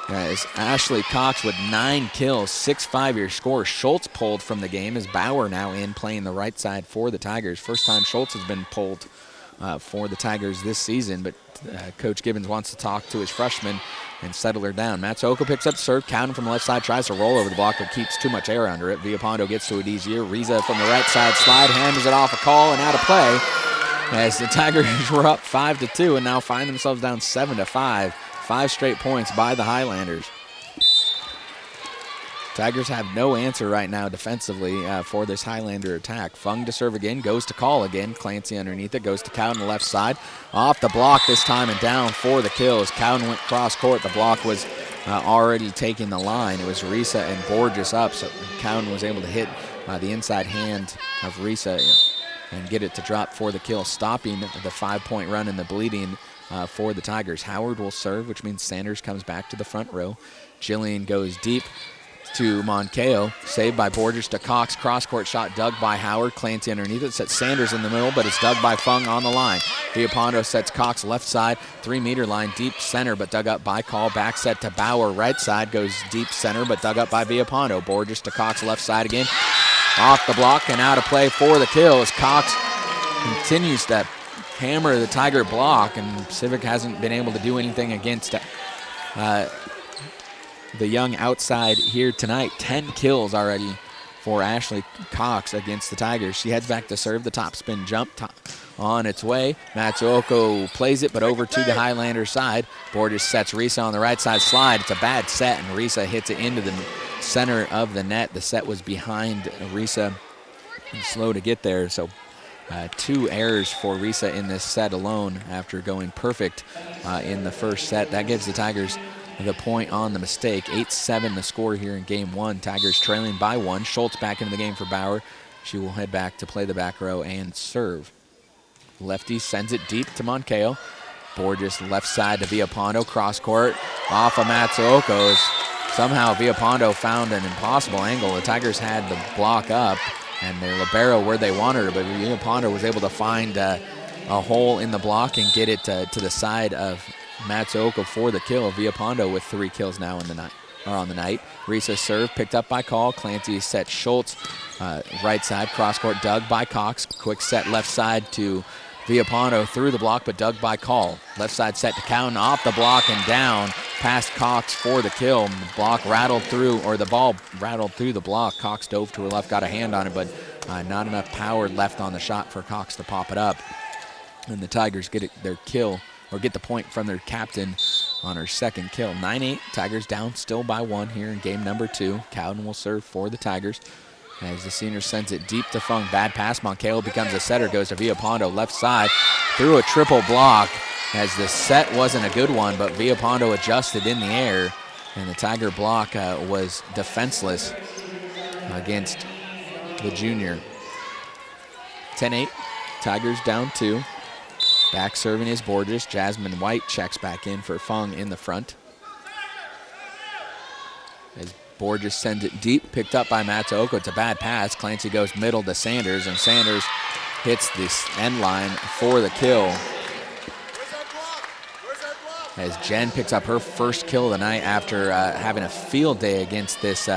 As Ashley Cox with 9 kills, 6-5 your score. Schultz pulled from the game as Bauer now in playing the right side for the Tigers. First time Schultz has been pulled for the Tigers this season, but Coach Gibbons wants to talk to his freshman and settle her down. Matsuoka picks up serve. Cowden from the left side tries to roll over the block, but keeps too much air under it. Villapondo gets to it easier. Riza from the right side slide, hammers it off a call and out of play as the Tigers were up 5-2 and now find themselves down 7-5. 5 straight points by the Highlanders. Tigers have no answer right now defensively for this Highlander attack. Fung to serve again, goes to Call again. Clancy underneath it, goes to Cowden left side. Off the block this time and down for the kills. Cowden went cross court. The block was already taking the line. It was Risa and Borges up, so Cowden was able to hit the inside hand of Risa and get it to drop for the kill, stopping the 5-point run in the bleeding for the Tigers. Howard will serve, which means Sanders comes back to the front row. Jillian goes deep to Moncayo, saved by Borges to Cox. Cross-court shot dug by Howard. Clancy underneath it, sets Sanders in the middle, but it's dug by Fung on the line. Villapondo sets Cox left side, 3-meter line, deep center, but dug up by Call. Back set to Bauer, right side, goes deep center, but dug up by Villapondo. Borges to Cox left side again. Off the block and out of play for the kill as Cox continues to hammer the Tiger block, and Pacific hasn't been able to do anything against the young outside here tonight. 10 kills already for Ashley Cox against the Tigers. She heads back to serve the top spin jump. on its way. Matsuoko plays it, but over to the Highlander side. Borges sets Risa on the right side slide. It's a bad set, and Risa hits it into the center of the net. The set was behind Risa, slow to get there, so 2 errors for Risa in this set alone after going perfect in the first set. That gives the Tigers the point on the mistake. 8-7 the score here in game 1. Tigers trailing by 1. Schultz back into the game for Bauer. She will head back to play the back row and serve. Lefty sends it deep to Moncayo. Borges left side to Villapando, cross court off of Matsuoko. Somehow Villapando found an impossible angle. The Tigers had the block up and their libero where they wanted her, but Villapando was able to find a hole in the block and get it to the side of Matsuoko for the kill. Villapando with 3 kills now in the night, or on the night. Risa serve picked up by Call. Clancy set Schultz right side, cross court dug by Cox. Quick set left side to Villapando through the block, but dug by Call. Left side set to Cowden, off the block and down past Cox for the kill. The block rattled through, or the ball rattled through the block. Cox dove to her left, got a hand on it, but not enough power left on the shot for Cox to pop it up. And the Tigers get their kill, or get the point from their captain on her second kill. 9-8, Tigers down still by 1 here in game number 2. Cowden will serve for the Tigers as the senior sends it deep to Fung. Bad pass, Moncayo becomes a setter, goes to Villapando left side through a triple block as the set wasn't a good one, but Villapando adjusted in the air, and the Tiger block was defenseless against the junior. 10-8, Tigers down 2. Back serving is Borges. Jasmine White checks back in for Fung in the front. As Borges sends it deep, picked up by Matsuoko. It's a bad pass. Clancy goes middle to Sanders, and Sanders hits this end line for the kill. As Jen picks up her first kill of the night after having a field day against this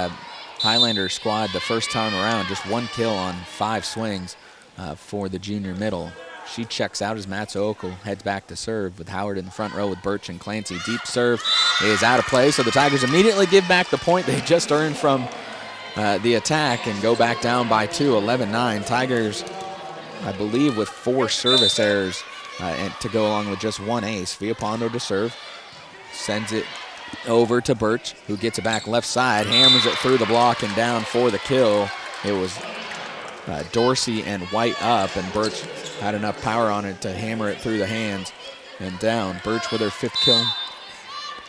Highlander squad the first time around. Just 1 kill on 5 swings for the junior middle. She checks out as Matsuoko heads back to serve with Howard in the front row with Birch and Clancy. Deep serve is out of play, so the Tigers immediately give back the point they just earned from the attack and go back down by 2, 11-9. Tigers, I believe, with 4 service errors and to go along with just 1 ace. Villapando to serve, sends it over to Birch, who gets it back left side, hammers it through the block and down for the kill. It was Dorsey and White up, and Birch had enough power on it to hammer it through the hands and down. Birch with her 5th kill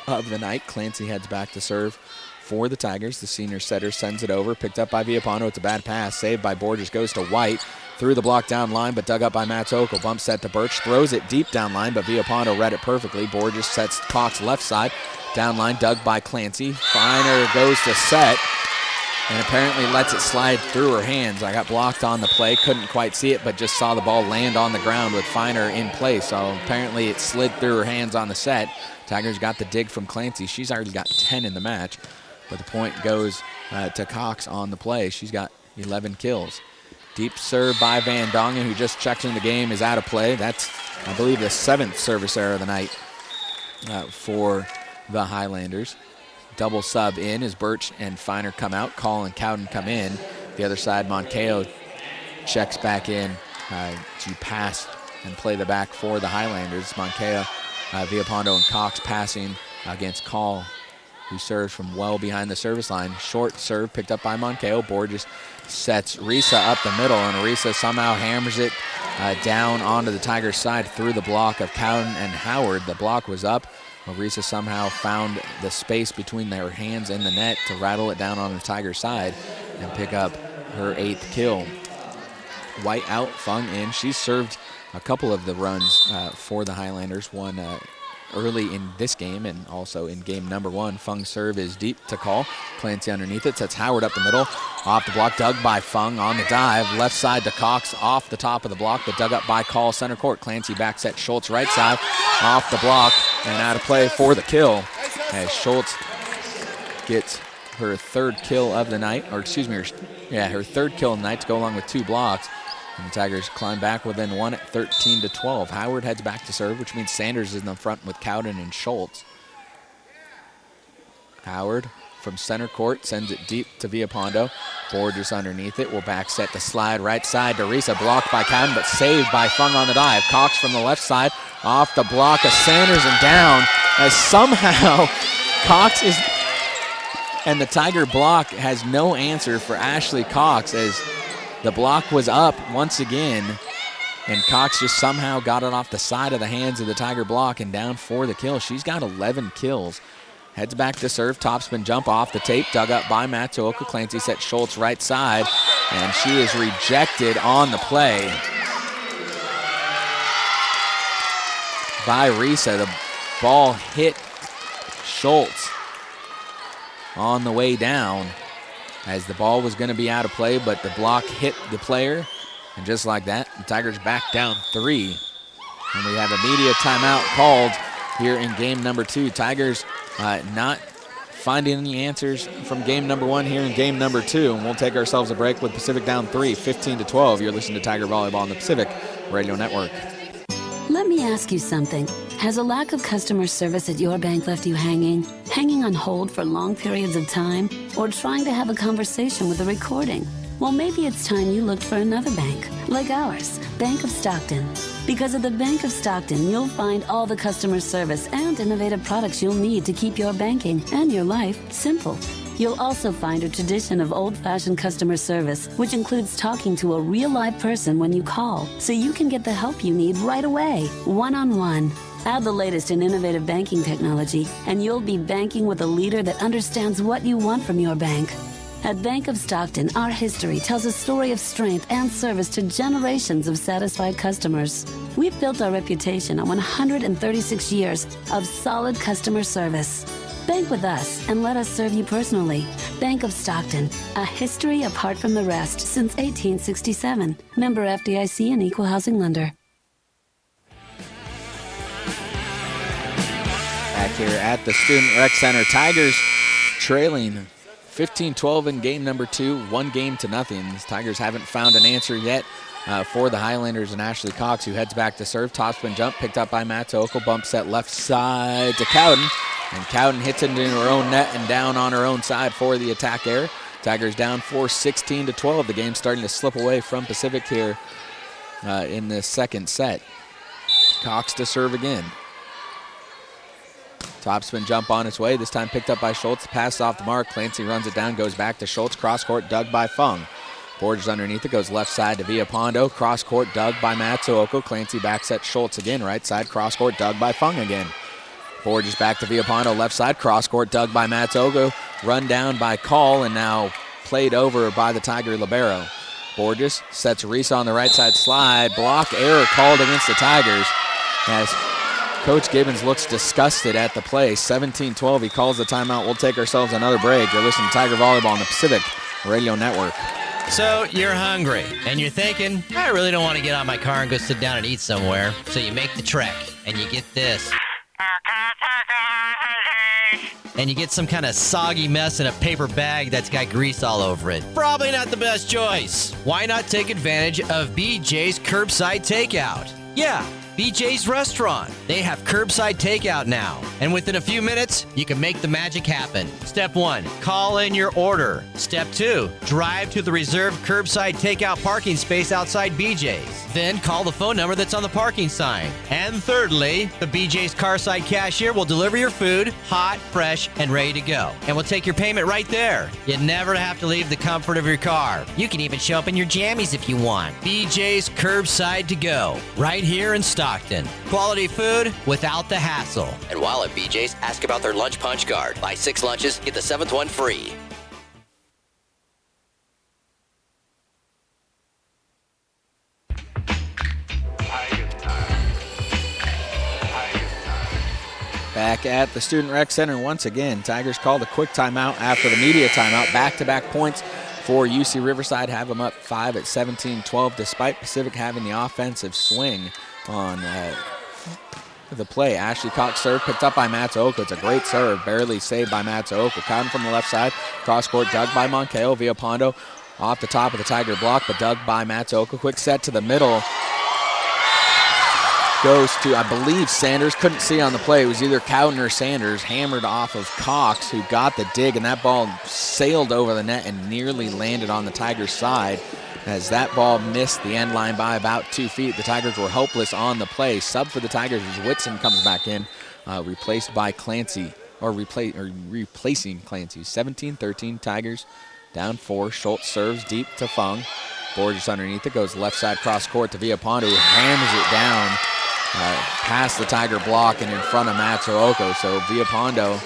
of the night. Clancy heads back to serve for the Tigers. The senior setter sends it over, picked up by Villapando. It's a bad pass, saved by Borges, goes to White. Through the block down line, but dug up by Matsuoko. Bump set to Birch, throws it deep down line, but Villapando read it perfectly. Borges sets Cox left side. Down line, dug by Clancy. Feiner goes to set, and apparently lets it slide through her hands. I got blocked on the play, couldn't quite see it, but just saw the ball land on the ground with Feiner in play. So apparently it slid through her hands on the set. Tigers got the dig from Clancy. She's already got 10 in the match, but the point goes to Cox on the play. She's got 11 kills. Deep serve by Van Dongen, who just checked in the game, is out of play. That's, I believe, the 7th service error of the night for the Highlanders. Double sub in as Birch and Feiner come out. Call and Cowden come in. The other side, Moncayo checks back in to pass and play the back for the Highlanders. Moncayo, Villapando, and Cox passing against Call, who serves from well behind the service line. Short serve picked up by Moncayo. Borges sets Risa up the middle, and Risa somehow hammers it down onto the Tigers' side through the block of Cowden and Howard. The block was up. Risa somehow found the space between their hands and the net to rattle it down on the Tigers' side and pick up her 8th kill. White out, Fung in. She served a couple of the runs for the Highlanders, one early in this game and also in game number 1. Fung's serve is deep to Call. Clancy underneath it, sets Howard up the middle. Off the block, dug by Fung on the dive. Left side to Cox, off the top of the block, but dug up by Call center court. Clancy back set Schultz right side, off the block and out of play for the kill. As Schultz gets her 3rd kill of the night, or excuse me, her 3rd kill of the night to go along with 2 blocks. And the Tigers climb back within 1 at 13-12. Howard heads back to serve, which means Sanders is in the front with Cowden and Schultz. Howard from center court, sends it deep to Villapondo. Borges underneath it, will back set the slide right side to Risa, blocked by Cowden, but saved by Fung on the dive. Cox from the left side, off the block of Sanders and down, as somehow Cox is, and the Tiger block has no answer for Ashley Cox, as the block was up once again, and Cox just somehow got it off the side of the hands of the Tiger block and down for the kill. She's got 11 kills. Heads back to serve, topspin jump off the tape, dug up by Matsuoka. Clancy set Schultz right side, and she is rejected on the play by Risa. The ball hit Schultz on the way down, as the ball was going to be out of play, but the block hit the player, and just like that, the Tigers back down 3. And we have a media timeout called here in game number 2. Tigers not finding any answers from game number 1 here in game number 2. And we'll take ourselves a break with Pacific down 3, 15-12. You're listening to Tiger Volleyball on the Pacific Radio Network. Let me ask you something. Has a lack of customer service at your bank left you hanging? Hanging on hold for long periods of time? Or trying to have a conversation with a recording? Well, maybe it's time you looked for another bank, like ours, Bank of Stockton. Because at the Bank of Stockton, you'll find all the customer service and innovative products you'll need to keep your banking and your life simple. You'll also find a tradition of old-fashioned customer service, which includes talking to a real live person when you call, so you can get the help you need right away, one-on-one. Add the latest in innovative banking technology, and you'll be banking with a leader that understands what you want from your bank. At Bank of Stockton, our history tells a story of strength and service to generations of satisfied customers. We've built our reputation on 136 years of solid customer service. Bank with us and let us serve you personally. Bank of Stockton, a history apart from the rest since 1867. Member FDIC and equal housing lender. Back here at the Student Rec Center, Tigers trailing 15-12 in game number 2, 1-0. The Tigers haven't found an answer yet for the Highlanders and Ashley Cox, who heads back to serve. Topspin jump picked up by Matsuoka. Bump set left side to Cowden. And Cowden hits it into her own net and down on her own side for the attack error. Tigers down 4, 16-12. The game's starting to slip away from Pacific here in the second set. Cox to serve again. Topspin jump on its way, this time picked up by Schultz. Pass off the mark. Clancy runs it down, goes back to Schultz. Cross court dug by Fung. Borges underneath it, goes left side to Villapondo. Cross court dug by Matsuoka. Clancy back set Schultz again. Right side cross court dug by Fung again. Borges back to Villapondo. Left side cross court dug by Matsuoka. Run down by Call and now played over by the Tiger libero. Borges sets Risa on the right side slide. Block error called against the Tigers as Coach Gibbons looks disgusted at the play. 17-12, he calls the timeout. We'll take ourselves another break. You're listening to Tiger Volleyball on the Pacific Radio Network. So you're hungry, and you're thinking, I really don't want to get out of my car and go sit down and eat somewhere. So you make the trek, and you get this. And you get some kind of soggy mess in a paper bag that's got grease all over it. Probably not the best choice. Why not take advantage of BJ's Curbside Takeout? Yeah, BJ's Restaurant. They have curbside takeout now. And within a few minutes, you can make the magic happen. Step 1, call in your order. Step 2, drive to the reserved curbside takeout parking space outside BJ's. Then call the phone number that's on the parking sign. And thirdly, the BJ's Carside cashier will deliver your food hot, fresh, and ready to go. And we'll take your payment right there. You never have to leave the comfort of your car. You can even show up in your jammies if you want. BJ's Curbside to Go, right here in Stockton. Quality food without the hassle. And while at BJ's, ask about their lunch punch card. Buy 6 lunches, get the 7th one free. Back at the Student Rec Center once again. Tigers called a quick timeout after the media timeout. Back-to-back points for UC Riverside. Have them up 5 at 17-12, despite Pacific having the offensive swing on the play. Ashley Cox serve picked up by Matsuoka. It's a great serve, barely saved by Matsuoka. Cotton from the left side. Cross court dug by Monkeo. Villapondo off the top of the Tiger block, but dug by Matsuoka. Quick set to the middle. goes to, I believe, Sanders. Couldn't see on the play. It was either Cowden or Sanders. Hammered off of Cox, who got the dig, and that ball sailed over the net and nearly landed on the Tigers' side. As that ball missed the end line by about 2 feet, the Tigers were helpless on the play. Sub for the Tigers as Whitson comes back in, replaced by Clancy, or replacing Clancy. 17-13, Tigers down 4. Schultz serves deep to Fung. Borges underneath it, goes left side cross court to Villapondo, who hammers it down past the Tiger block and in front of Matsuoka. So Villapondo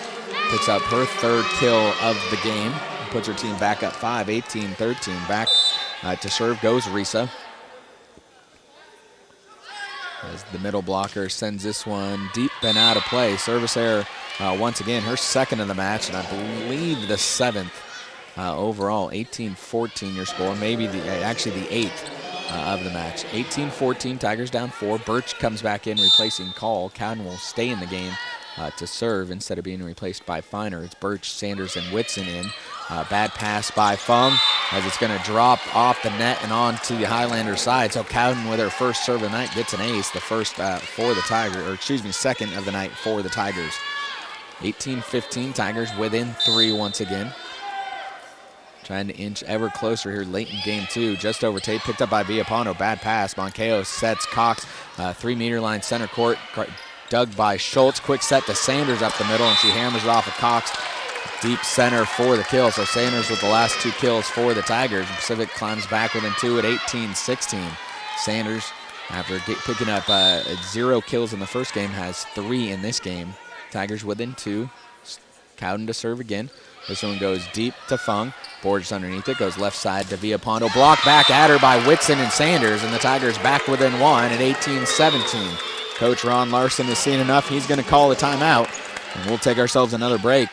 picks up her 3rd kill of the game, puts her team back up 5, 18-13. Back to serve goes Risa. As the middle blocker sends this one deep and out of play. Service error once again, her 2nd of the match, and I believe the 7th overall. 18-14 your score, maybe actually the 8th of the match. 18-14, Tigers down 4. Birch comes back in replacing Call. Cowden will stay in the game to serve instead of being replaced by Feiner. It's Birch, Sanders, and Whitson in. Bad pass by Fung as it's going to drop off the net and onto the Highlander side. So Cowden with her first serve of the night gets an ace, the first for the Tigers, or excuse me, 2nd of the night for the Tigers. 18-15, Tigers within 3 once again. Trying to inch ever closer here late in game 2. Just over tape, picked up by Villapondo. Bad pass. Moncayo sets Cox. 3-meter line center court. Dug by Schultz. Quick set to Sanders up the middle, and she hammers it off of Cox. Deep center for the kill. So Sanders with the last 2 kills for the Tigers. Pacific climbs back within 2 at 18-16. Sanders, after picking up 0 kills in the first game, has 3 in this game. Tigers within 2. Cowden to serve again. This one goes deep to Fung. Borges underneath it, goes left side to Villapondo. Blocked back at her by Whitson and Sanders, and the Tigers back within 1 at 18-17. Coach Ron Larson has seen enough. He's going to call a timeout, and we'll take ourselves another break.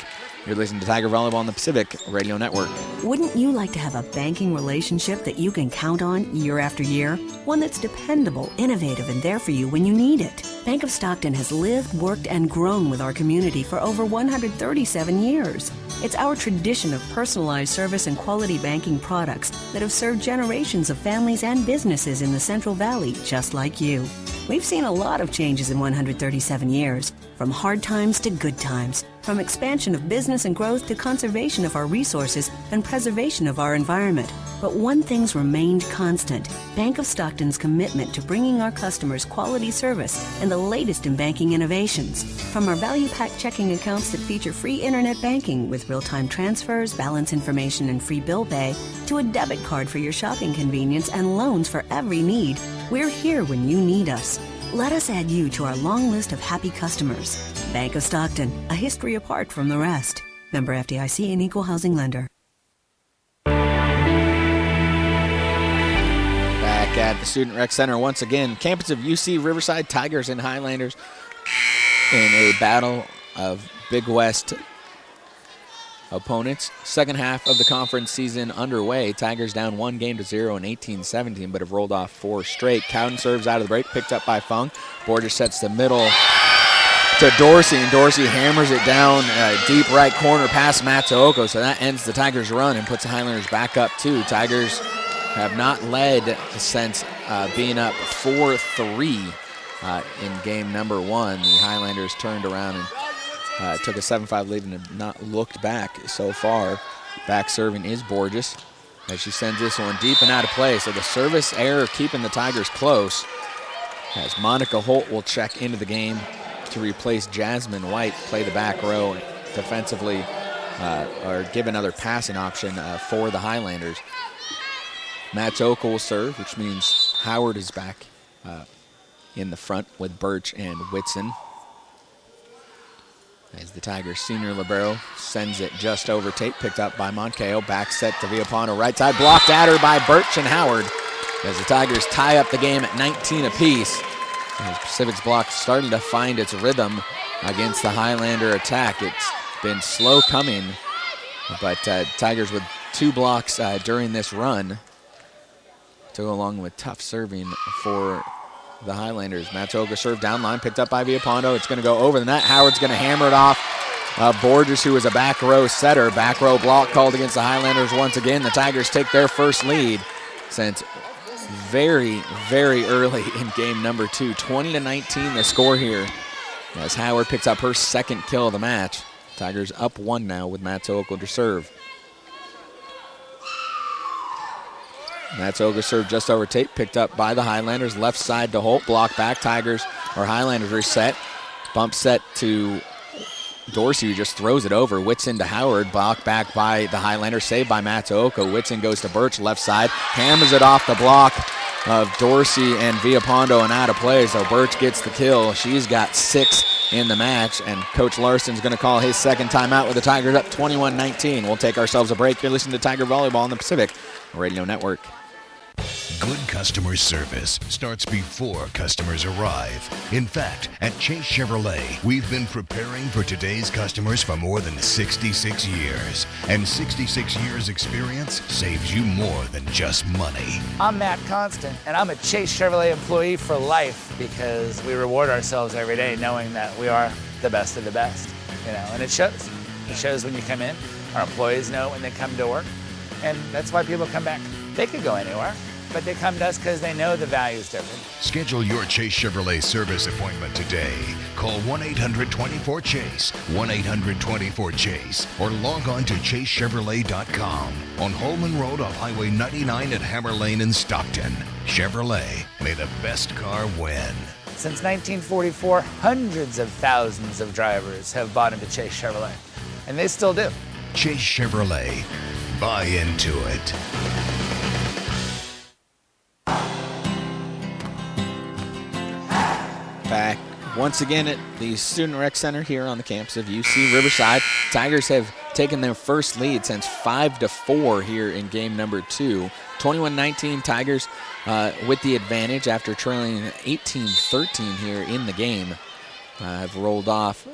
You're listening to Tiger Volleyball on the Pacific Radio Network. Wouldn't you like to have a banking relationship that you can count on year after year? One that's dependable, innovative, and there for you when you need it. Bank of Stockton has lived, worked, and grown with our community for over 137 years. It's our tradition of personalized service and quality banking products that have served generations of families and businesses in the Central Valley just like you. We've seen a lot of changes in 137 years, from hard times to good times, from expansion of business and growth to conservation of our resources and preservation of our environment. But one thing's remained constant: Bank of Stockton's commitment to bringing our customers quality service and the latest in banking innovations. From our value-packed checking accounts that feature free internet banking with real-time transfers, balance information, and free bill pay, to a debit card for your shopping convenience and loans for every need, we're here when you need us. Let us add you to our long list of happy customers. Bank of Stockton, a history apart from the rest. Member FDIC and equal housing lender. Back at the Student Rec Center once again. Campus of UC Riverside Tigers and Highlanders in a battle of Big West opponents. Second half of the conference season underway. Tigers down 1-0 in 18-17, but have rolled off 4 straight. Cowden serves out of the break, picked up by Fung. Borges sets the middle to Dorsey, and Dorsey hammers it down deep right corner past Matsuoka, so that ends the Tigers' run and puts the Highlanders back up 2. Tigers have not led since being up 4-3 in game number 1. The Highlanders turned around and took a 7-5 lead and have not looked back so far. Back serving is Borges as she sends this one deep and out of play. So the service error keeping the Tigers close, as Monica Holt will check into the game to replace Jasmine White, play the back row defensively, or give another passing option for the Highlanders. Matsuoka will serve, which means Howard is back in the front with Birch and Whitson. As the Tigers' senior libero sends it just over tape, picked up by Moncayo. Back set to Villapondo, right side, blocked at her by Birch and Howard. As the Tigers tie up the game at 19 apiece. As Pacific's block starting to find its rhythm against the Highlander attack. It's been slow coming, but Tigers with 2 blocks during this run to go along with tough serving for the Highlanders. Matsuoka serve down line, picked up by Villapondo. It's going to go over the net. Howard's going to hammer it off. Borges, who was a back row setter. Back row block called against the Highlanders once again. The Tigers take their first lead since very, very early in game number 2. 20-19 the score here as Howard picks up her second kill of the match. Tigers up 1 now with Matsuoka to serve. Matsuoka serve just over Tate, picked up by the Highlanders. Left side to Holt, block back. Tigers or Highlanders reset. Bump set to Dorsey, who just throws it over. Whitson to Howard, blocked back by the Highlanders, saved by Matsuoka. Whitson goes to Birch, left side, hammers it off the block of Dorsey and Villapondo and out of play, so Birch gets the kill. She's got 6 in the match, and Coach Larson's going to call his second timeout with the Tigers up 21-19. We'll take ourselves a break. You're listening to Tiger Volleyball on the Pacific Radio Network. Good customer service starts before customers arrive. In fact, at Chase Chevrolet, we've been preparing for today's customers for more than 66 years. And 66 years experience saves you more than just money. I'm Matt Constant, and I'm a Chase Chevrolet employee for life because we reward ourselves every day knowing that we are the best of the best. And it shows. It shows when you come in. Our employees know when they come to work, and that's why people come back. They could go anywhere, but they come to us because they know the value is different. Schedule your Chase Chevrolet service appointment today. Call 1-800-24-CHASE, 1-800-24-CHASE, or log on to ChaseChevrolet.com on Holman Road off Highway 99 at Hammer Lane in Stockton. Chevrolet, may the best car win. Since 1944, hundreds of thousands of drivers have bought into Chase Chevrolet, and they still do. Chase Chevrolet, buy into it. Back once again at the Student Rec Center here on the campus of UC Riverside. Tigers have taken their first lead since 5-4 here in game number 2. 21-19 Tigers with the advantage after trailing 18-13 here in the game. Have rolled off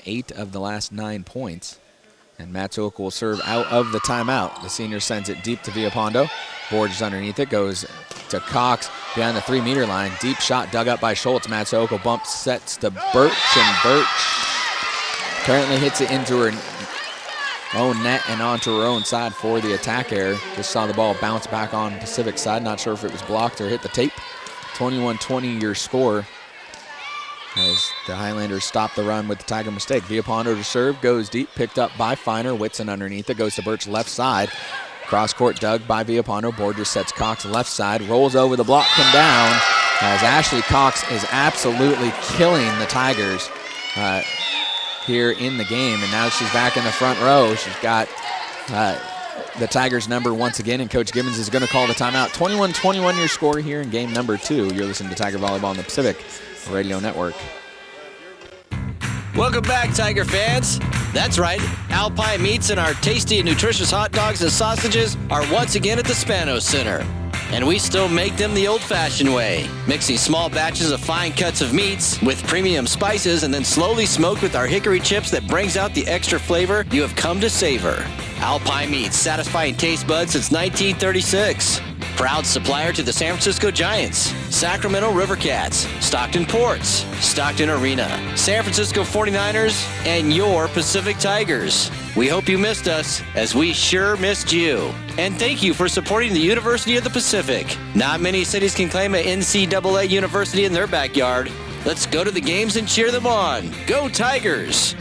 8 of the last 9 points. And Matsuoka will serve out of the timeout. The senior sends it deep to Villapondo. Borges underneath it, goes to Cox behind the 3-meter line. Deep shot dug up by Schultz. Matsuoka bump sets to Birch, and Birch currently hits it into her own net and onto her own side for the attack error. Just saw the ball bounce back on Pacific side. Not sure if it was blocked or hit the tape. 21-20 your score as the Highlanders stop the run with the Tiger mistake. Villapondo to serve, goes deep, picked up by Feiner. Whitson underneath it, goes to Birch left side. Cross court dug by Villapondo. Borges sets Cox left side, rolls over the block and down as Ashley Cox is absolutely killing the Tigers here in the game. And now she's back in the front row. She's got the Tigers number once again, and Coach Gibbons is going to call the timeout. 21-21 your score here in game number 2. You're listening to Tiger Volleyball on the Pacific Radio Network. Welcome back, Tiger fans. That's right, Alpine Meats and our tasty and nutritious hot dogs and sausages are once again at the Spanos Center. And we still make them the old-fashioned way, mixing small batches of fine cuts of meats with premium spices and then slowly smoked with our hickory chips that brings out the extra flavor you have come to savor. Alpine Meats, satisfying taste buds since 1936. Proud supplier to the San Francisco Giants, Sacramento River Cats, Stockton Ports, Stockton Arena, San Francisco 49ers, and your Pacific Tigers. We hope you missed us, as we sure missed you. And thank you for supporting the University of the Pacific. Not many cities can claim an NCAA university in their backyard. Let's go to the games and cheer them on. Go Tigers!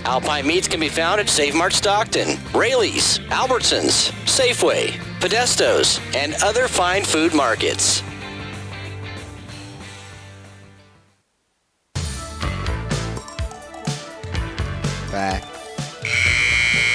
Alpine Meats can be found at Save Mart Stockton, Rayleigh's, Albertsons, Safeway, Podestos, and other fine food markets. Back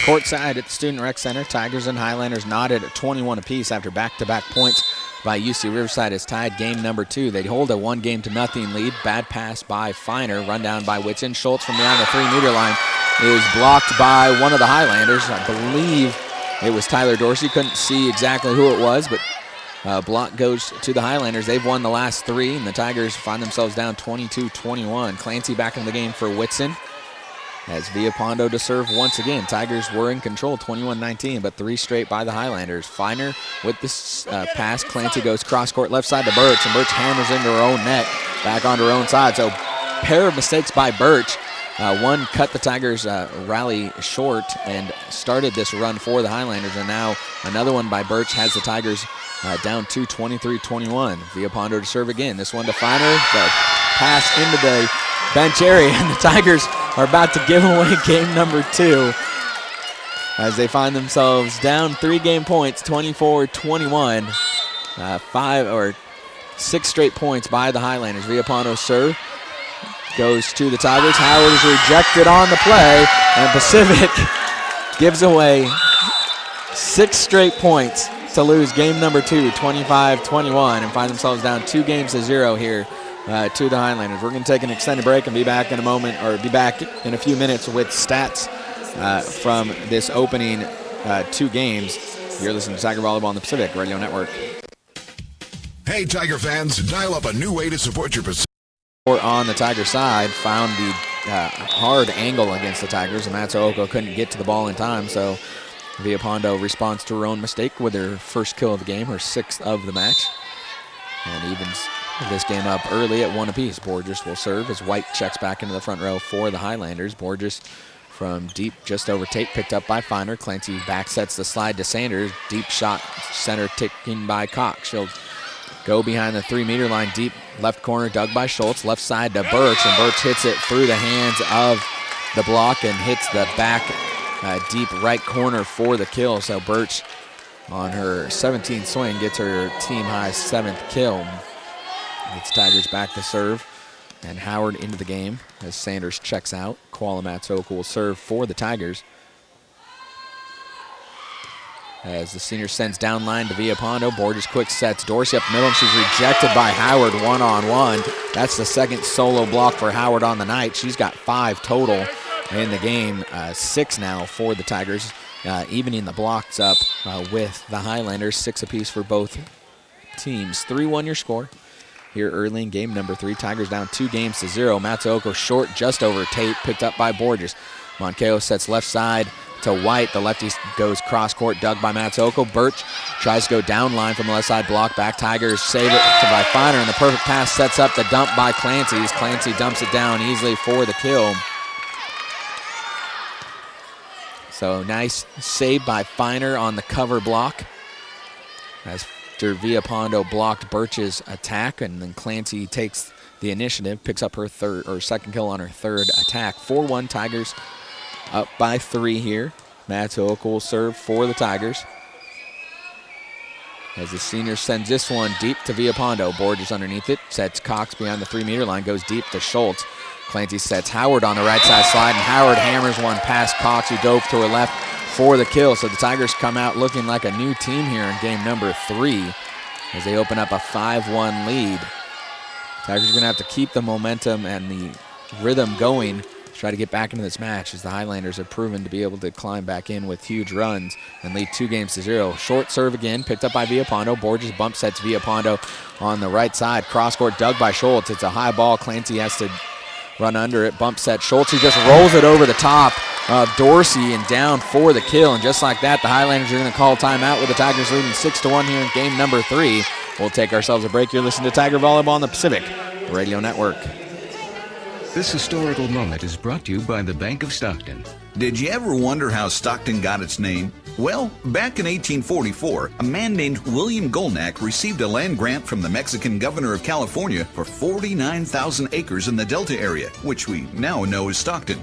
courtside at the Student Rec Center, Tigers and Highlanders knotted at 21 apiece after back-to-back points by UC Riverside is tied game number 2. They hold a 1-0 lead. Bad pass by Feiner, run down by Whitson. Schultz from beyond the 3-meter line is blocked by one of the Highlanders. I believe it was Tyler Dorsey. Couldn't see exactly who it was, but block goes to the Highlanders. They've won the last 3, and the Tigers find themselves down 22-21. Clancy back in the game for Whitson. As Villapondo to serve once again. Tigers were in control, 21-19, but 3 straight by the Highlanders. Feiner with this pass. Clancy goes cross-court left side to Birch, and Birch hammers into her own net, back onto her own side. So pair of mistakes by Birch One cut the Tigers' rally short and started this run for the Highlanders, and now another one by Birch has the Tigers down to 23-21. Villalpando to serve again. This one to Feiner. The pass into the bench area, and the Tigers are about to give away game number 2 as they find themselves down 3 game points, 24-21. 6 straight points by the Highlanders. Villalpando serve. Goes to the Tigers. Howard is rejected on the play, and Pacific gives away 6 straight points to lose game number 2, 25-21, and find themselves down 2-0 here to the Highlanders. We're going to take an extended break and be back in a moment, or be back in a few minutes with stats from this opening 2 games. You're listening to Tiger Volleyball on the Pacific Radio Network. Hey, Tiger fans, dial up a new way to support your Pacific. On the Tiger side, found the hard angle against the Tigers, and Matsuoka couldn't get to the ball in time, so Villalpando responds to her own mistake with her first kill of the game, her 6th of the match, and evens this game up early at 1 apiece. Borges will serve as White checks back into the front row for the Highlanders. Borges from deep just over Tate, picked up by Feiner. Clancy back sets the slide to Sanders. Deep shot center ticking by Cox. She'll go behind the 3-meter line, deep left corner, dug by Schultz. Left side to Birch, and Birch hits it through the hands of the block and hits the back deep right corner for the kill. So Birch on her 17th swing gets her team-high 7th kill. Gets Tigers back to serve, and Howard into the game as Sanders checks out. Koala Matsuoka will serve for the Tigers. As the senior sends down line to Villalpando. Borges quick sets Dorsey up middle, and she's rejected by Howard one-on-one. That's the 2nd solo block for Howard on the night. She's got 5 total in the game, 6 now for the Tigers, evening the blocks up with the Highlanders, 6 apiece for both teams. 3-1 your score here early in game number 3. Tigers down 2-0. Matsuoka short just over Tate, picked up by Borges. Moncayo sets left side to White. The lefty goes cross court, dug by Matsuoka. Birch tries to go down line from the left side, block back. Tigers save it by Feiner, and the perfect pass sets up the dump by Clancy. Clancy dumps it down easily for the kill. So nice save by Feiner on the cover block as Villalpando blocked Birch's attack, and then Clancy takes the initiative, picks up her 2nd kill on her 3rd attack. 4-1 Tigers. Up by 3 here. Matsuoka will serve for the Tigers. As the senior sends this one deep to Villalpando. Borges underneath it. Sets Cox behind the 3-meter line. Goes deep to Schultz. Clancy sets Howard on the right side slide, and Howard hammers one past Cox, who dove to her left for the kill. So the Tigers come out looking like a new team here in game number 3 as they open up a 5-1 lead. Tigers are going to have to keep the momentum and the rhythm going, try to get back into this match, as the Highlanders have proven to be able to climb back in with huge runs and lead 2-0. Short serve again, picked up by Villalpando. Borges bump sets Villalpando on the right side. Cross court dug by Schultz. It's a high ball. Clancy has to run under it. Bump set Schultz, who just rolls it over the top of Dorsey and down for the kill. And just like that, the Highlanders are going to call timeout with the Tigers leading 6-1 here in game number 3. We'll take ourselves a break. You're listening to Tiger Volleyball on the Pacific Radio Network. This historical moment is brought to you by the Bank of Stockton. Did you ever wonder how Stockton got its name? Well, back in 1844, a man named William Golnack received a land grant from the Mexican governor of California for 49,000 acres in the Delta area, which we now know as Stockton.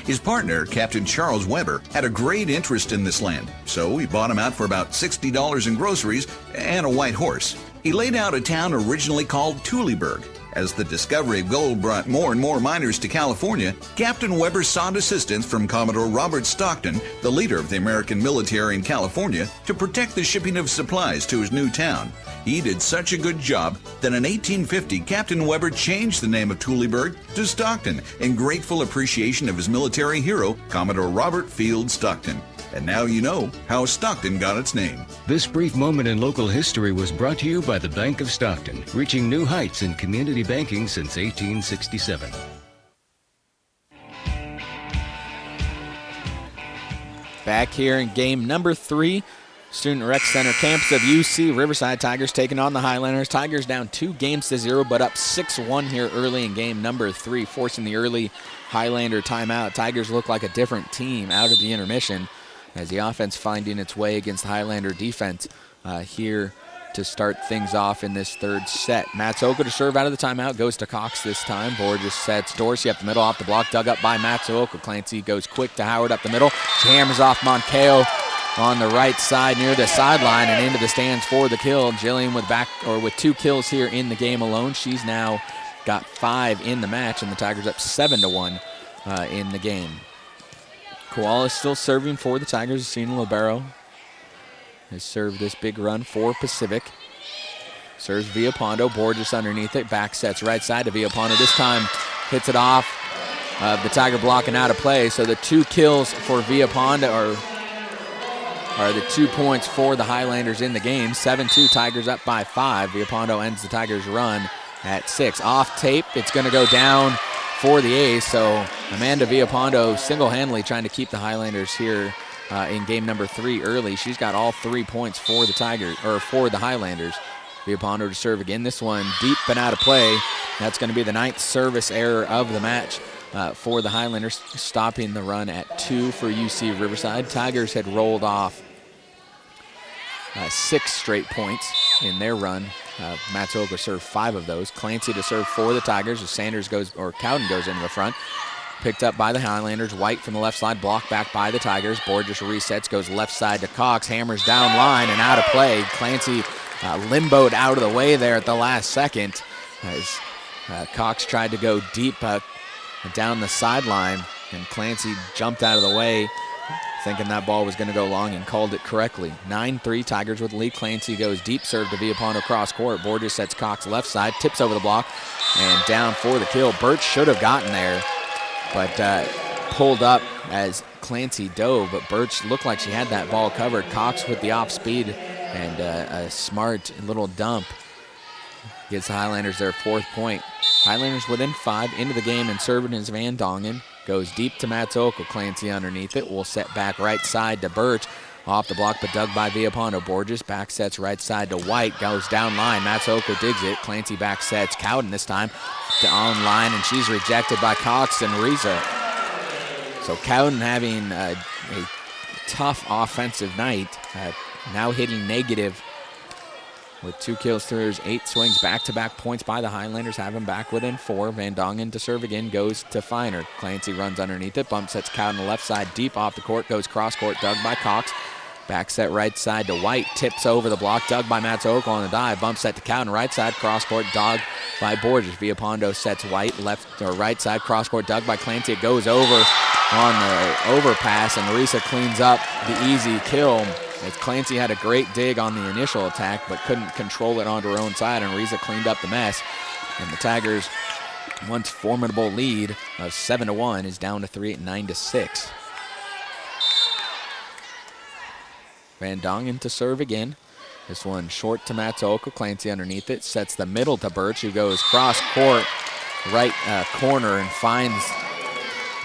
His partner, Captain Charles Weber, had a great interest in this land, so he bought him out for about $60 in groceries and a white horse. He laid out a town originally called Tuliburg. As the discovery of gold brought more and more miners to California, Captain Weber sought assistance from Commodore Robert Stockton, the leader of the American military in California, to protect the shipping of supplies to his new town. He did such a good job that in 1850, Captain Weber changed the name of Tuliburg to Stockton in grateful appreciation of his military hero, Commodore Robert Field Stockton. And now you know how Stockton got its name. This brief moment in local history was brought to you by the Bank of Stockton, reaching new heights in community banking since 1867. Back here in game number 3 Student Rec Center campus of UC Riverside. Tigers taking on the Highlanders. Tigers down 2-0, but up 6-1 here early in game number 3, forcing the early Highlander timeout. Tigers look like a different team out of the intermission as the offense finding its way against the Highlander defense here to start things off in this third set. Matsuoka to serve out of the timeout, goes to Cox this time. Borges sets Dorsey up the middle, off the block, dug up by Matsuoka. Clancy goes quick to Howard up the middle. She hammers off Moncayo on the right side near the sideline and into the stands for the kill. Jillian with 2 kills here in the game alone. She's now got 5 in the match, and the Tigers up 7-1 in the game. Koala still serving for the Tigers. Cena Libero has served this big run for Pacific. Serves Villapando. Borges underneath it. Back sets right side to Villapando. This time hits it off the Tiger blocking out of play. So the 2 kills for Villapando are the 2 points for the Highlanders in the game. 7-2, Tigers up by 5. Villapando ends the Tigers' run at 6. Off tape, it's going to go down for the ace. So Amanda Villapando single-handedly trying to keep the Highlanders here in game number 3 early. She's got all 3 points for the for the Highlanders. Villapando to serve again. This one deep and out of play. That's going to be the 9th service error of the match for the Highlanders, stopping the run at 2 for UC Riverside. Tigers had rolled off 6 straight points in their run. Matsuoka served 5 of those. Clancy to serve for the Tigers as Cowden goes into the front. Picked up by the Highlanders. White from the left side, blocked back by the Tigers. Borges resets, goes left side to Cox, hammers down line and out of play. Clancy limboed out of the way there at the last second as Cox tried to go deep down the sideline, and Clancy jumped out of the way thinking that ball was going to go long and called it correctly. 9-3, Tigers with the lead. Clancy goes deep serve to Villapando cross court. Borges sets Cox left side, tips over the block, and down for the kill. Birch should have gotten there, but pulled up as Clancy dove, but Birch looked like she had that ball covered. Cox with the off speed and a smart little dump gives the Highlanders their 4th point. Highlanders within 5 into the game, and serving is Van Dongen. Goes deep to Matsuoka. Clancy underneath it. Will set back right side to Birch. Off the block, but dug by Villapando. Borges back sets right side to White. Goes down line. Matsuoka digs it. Clancy back sets. Cowden this time on line, and she's rejected by Cox and Riza. So Cowden having a tough offensive night. Now hitting negative with 2 kills through his 8 swings. Back-to-back points by the Highlanders. Have him back within 4. Van Dongen to serve again. Goes to Feiner. Clancy runs underneath it. Bump sets Cowden left side deep off the court. Goes cross-court. Dug by Cox. Back set right side to White. Tips over the block. Dug by Matsuoka on the dive. Bump set to Cowden right side. Cross-court. Dug by Borges. Villapando sets White left or right side. Cross-court. Dug by Clancy. It goes over on the overpass, and Risa cleans up the easy kill. As Clancy had a great dig on the initial attack, but couldn't control it onto her own side, and Riza cleaned up the mess. And the Tigers' once formidable lead of 7-1 is down to 3 at 9-6. Van Dongen to serve again. This one short to Matsuoka. Clancy underneath it. Sets the middle to Birch, who goes cross court, right corner, and finds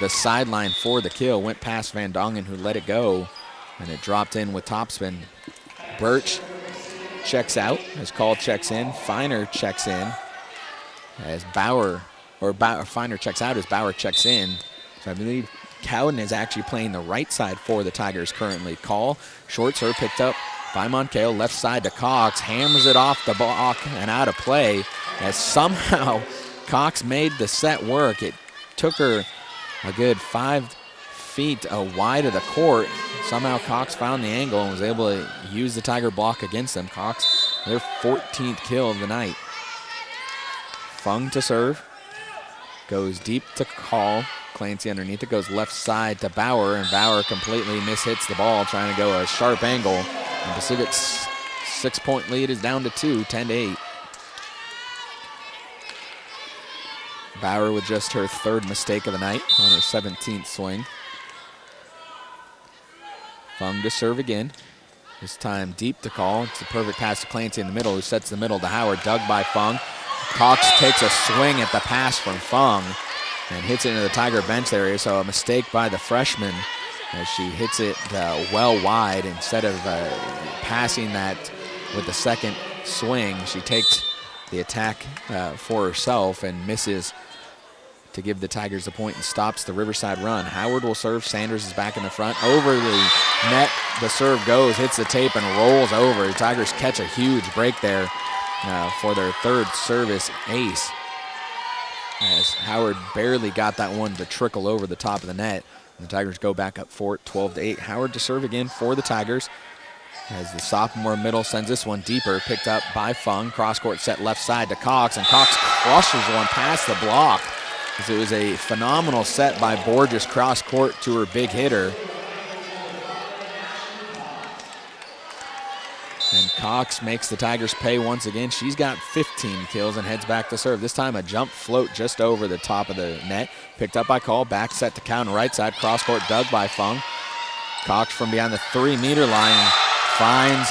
the sideline for the kill. Went past Van Dongen, who let it go, and it dropped in with topspin. Birch checks out as Call checks in. Feiner checks in as Feiner checks out as Bauer checks in. So I believe Cowden is actually playing the right side for the Tigers currently. Call, short serve picked up by Moncayo, left side to Cox, hammers it off the block and out of play as somehow Cox made the set work. It took her a good 5 feet wide of the court. Somehow Cox found the angle and was able to use the Tiger block against them. Cox, their 14th kill of the night. Fung to serve. Goes deep to Call. Clancy underneath it. Goes left side to Bauer, and Bauer completely mishits the ball, trying to go a sharp angle. And Pacific's 6-point lead is down to 2, 10-8. Bauer with just her 3rd mistake of the night on her 17th swing. Fung to serve again. This time deep to Call. It's a perfect pass to Clancy in the middle, who sets the middle to Howard. Dug by Fung. Cox takes a swing at the pass from Fung and hits it into the Tiger bench area. So a mistake by the freshman as she hits it well wide. Instead of passing that with the second swing, she takes the attack for herself and misses to give the Tigers the point and stops the Riverside run. Howard will serve. Sanders is back in the front. Over the net, the serve goes, hits the tape, and rolls over. The Tigers catch a huge break there for their third service ace, as Howard barely got that one to trickle over the top of the net. And the Tigers go back up for it, 12-8. Howard to serve again for the Tigers, as the sophomore middle sends this one deeper, picked up by Fung. Cross-court set left side to Cox, and Cox crushes one past the block. It was a phenomenal set by Borges cross-court to her big hitter. And Cox makes the Tigers pay once again. She's got 15 kills and heads back to serve. This time a jump float just over the top of the net. Picked up by Call, back set to Cowan, right side, cross-court dug by Fung. Cox from beyond the 3-meter line finds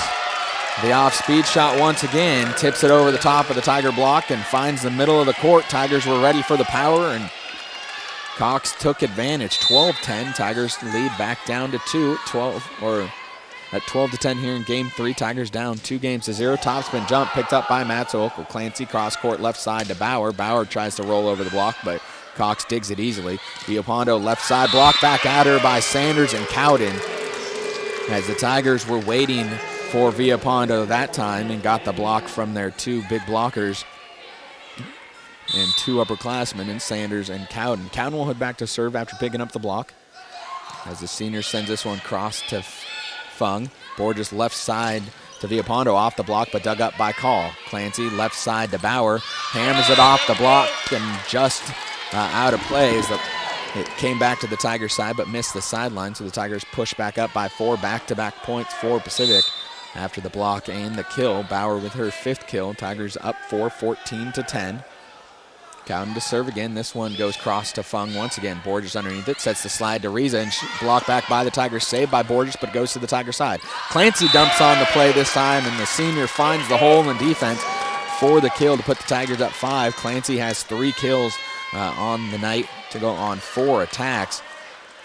the off-speed shot once again, tips it over the top of the Tiger block and finds the middle of the court. Tigers were ready for the power, and Cox took advantage. 12-10, Tigers lead back down to 2 at 12-10 here in game 3. Tigers down 2-0. Topspin jump picked up by Matsuoka. Clancy cross-court left side to Bauer. Bauer tries to roll over the block, but Cox digs it easily. Villalpando left side block back at her by Sanders and Cowden, as the Tigers were waiting for Villalpando that time and got the block from their two big blockers and two upperclassmen in Sanders and Cowden. Cowden will head back to serve after picking up the block, as the senior sends this one cross to Fung. Borges left side to Villalpando, off the block but dug up by Call. Clancy left side to Bauer, hammers it off the block and just out of play as it came back to the Tigers side but missed the sideline, so the Tigers push back up by 4. Back-to-back points for Pacific after the block and the kill. Bauer with her 5th kill. Tigers up 4, 14-10. Cowden to serve again. This one goes cross to Fung once again. Borges underneath it, sets the slide to Riza, and blocked back by the Tigers. Saved by Borges, but goes to the Tiger side. Clancy dumps on the play this time, and the senior finds the hole in defense for the kill to put the Tigers up 5. Clancy has 3 kills on the night to go on 4 attacks,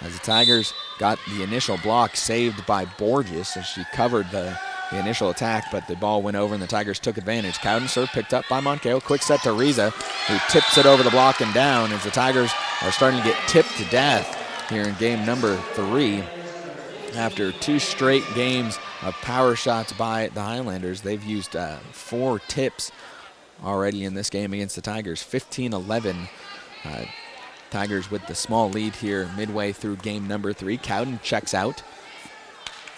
as the Tigers got the initial block saved by Borges as she covered the initial attack, but the ball went over and the Tigers took advantage. Cowden serve picked up by Moncayo. Quick set to Riza, who tips it over the block and down, as the Tigers are starting to get tipped to death here in game number 3. After 2 straight games of power shots by the Highlanders, they've used 4 tips already in this game against the Tigers. 15-11. Tigers with the small lead here midway through game number 3. Cowden checks out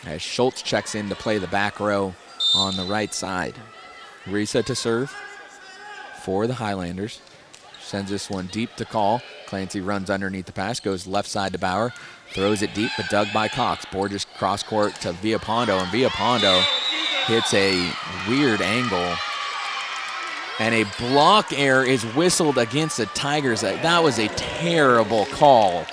as Schultz checks in to play the back row on the right side. Risa to serve for the Highlanders. Sends this one deep to Call. Clancy runs underneath the pass, goes left side to Bauer. Throws it deep, but dug by Cox. Borges cross court to Villalpando, and Villalpando hits a weird angle. And a block error is whistled against the Tigers. That was a terrible call,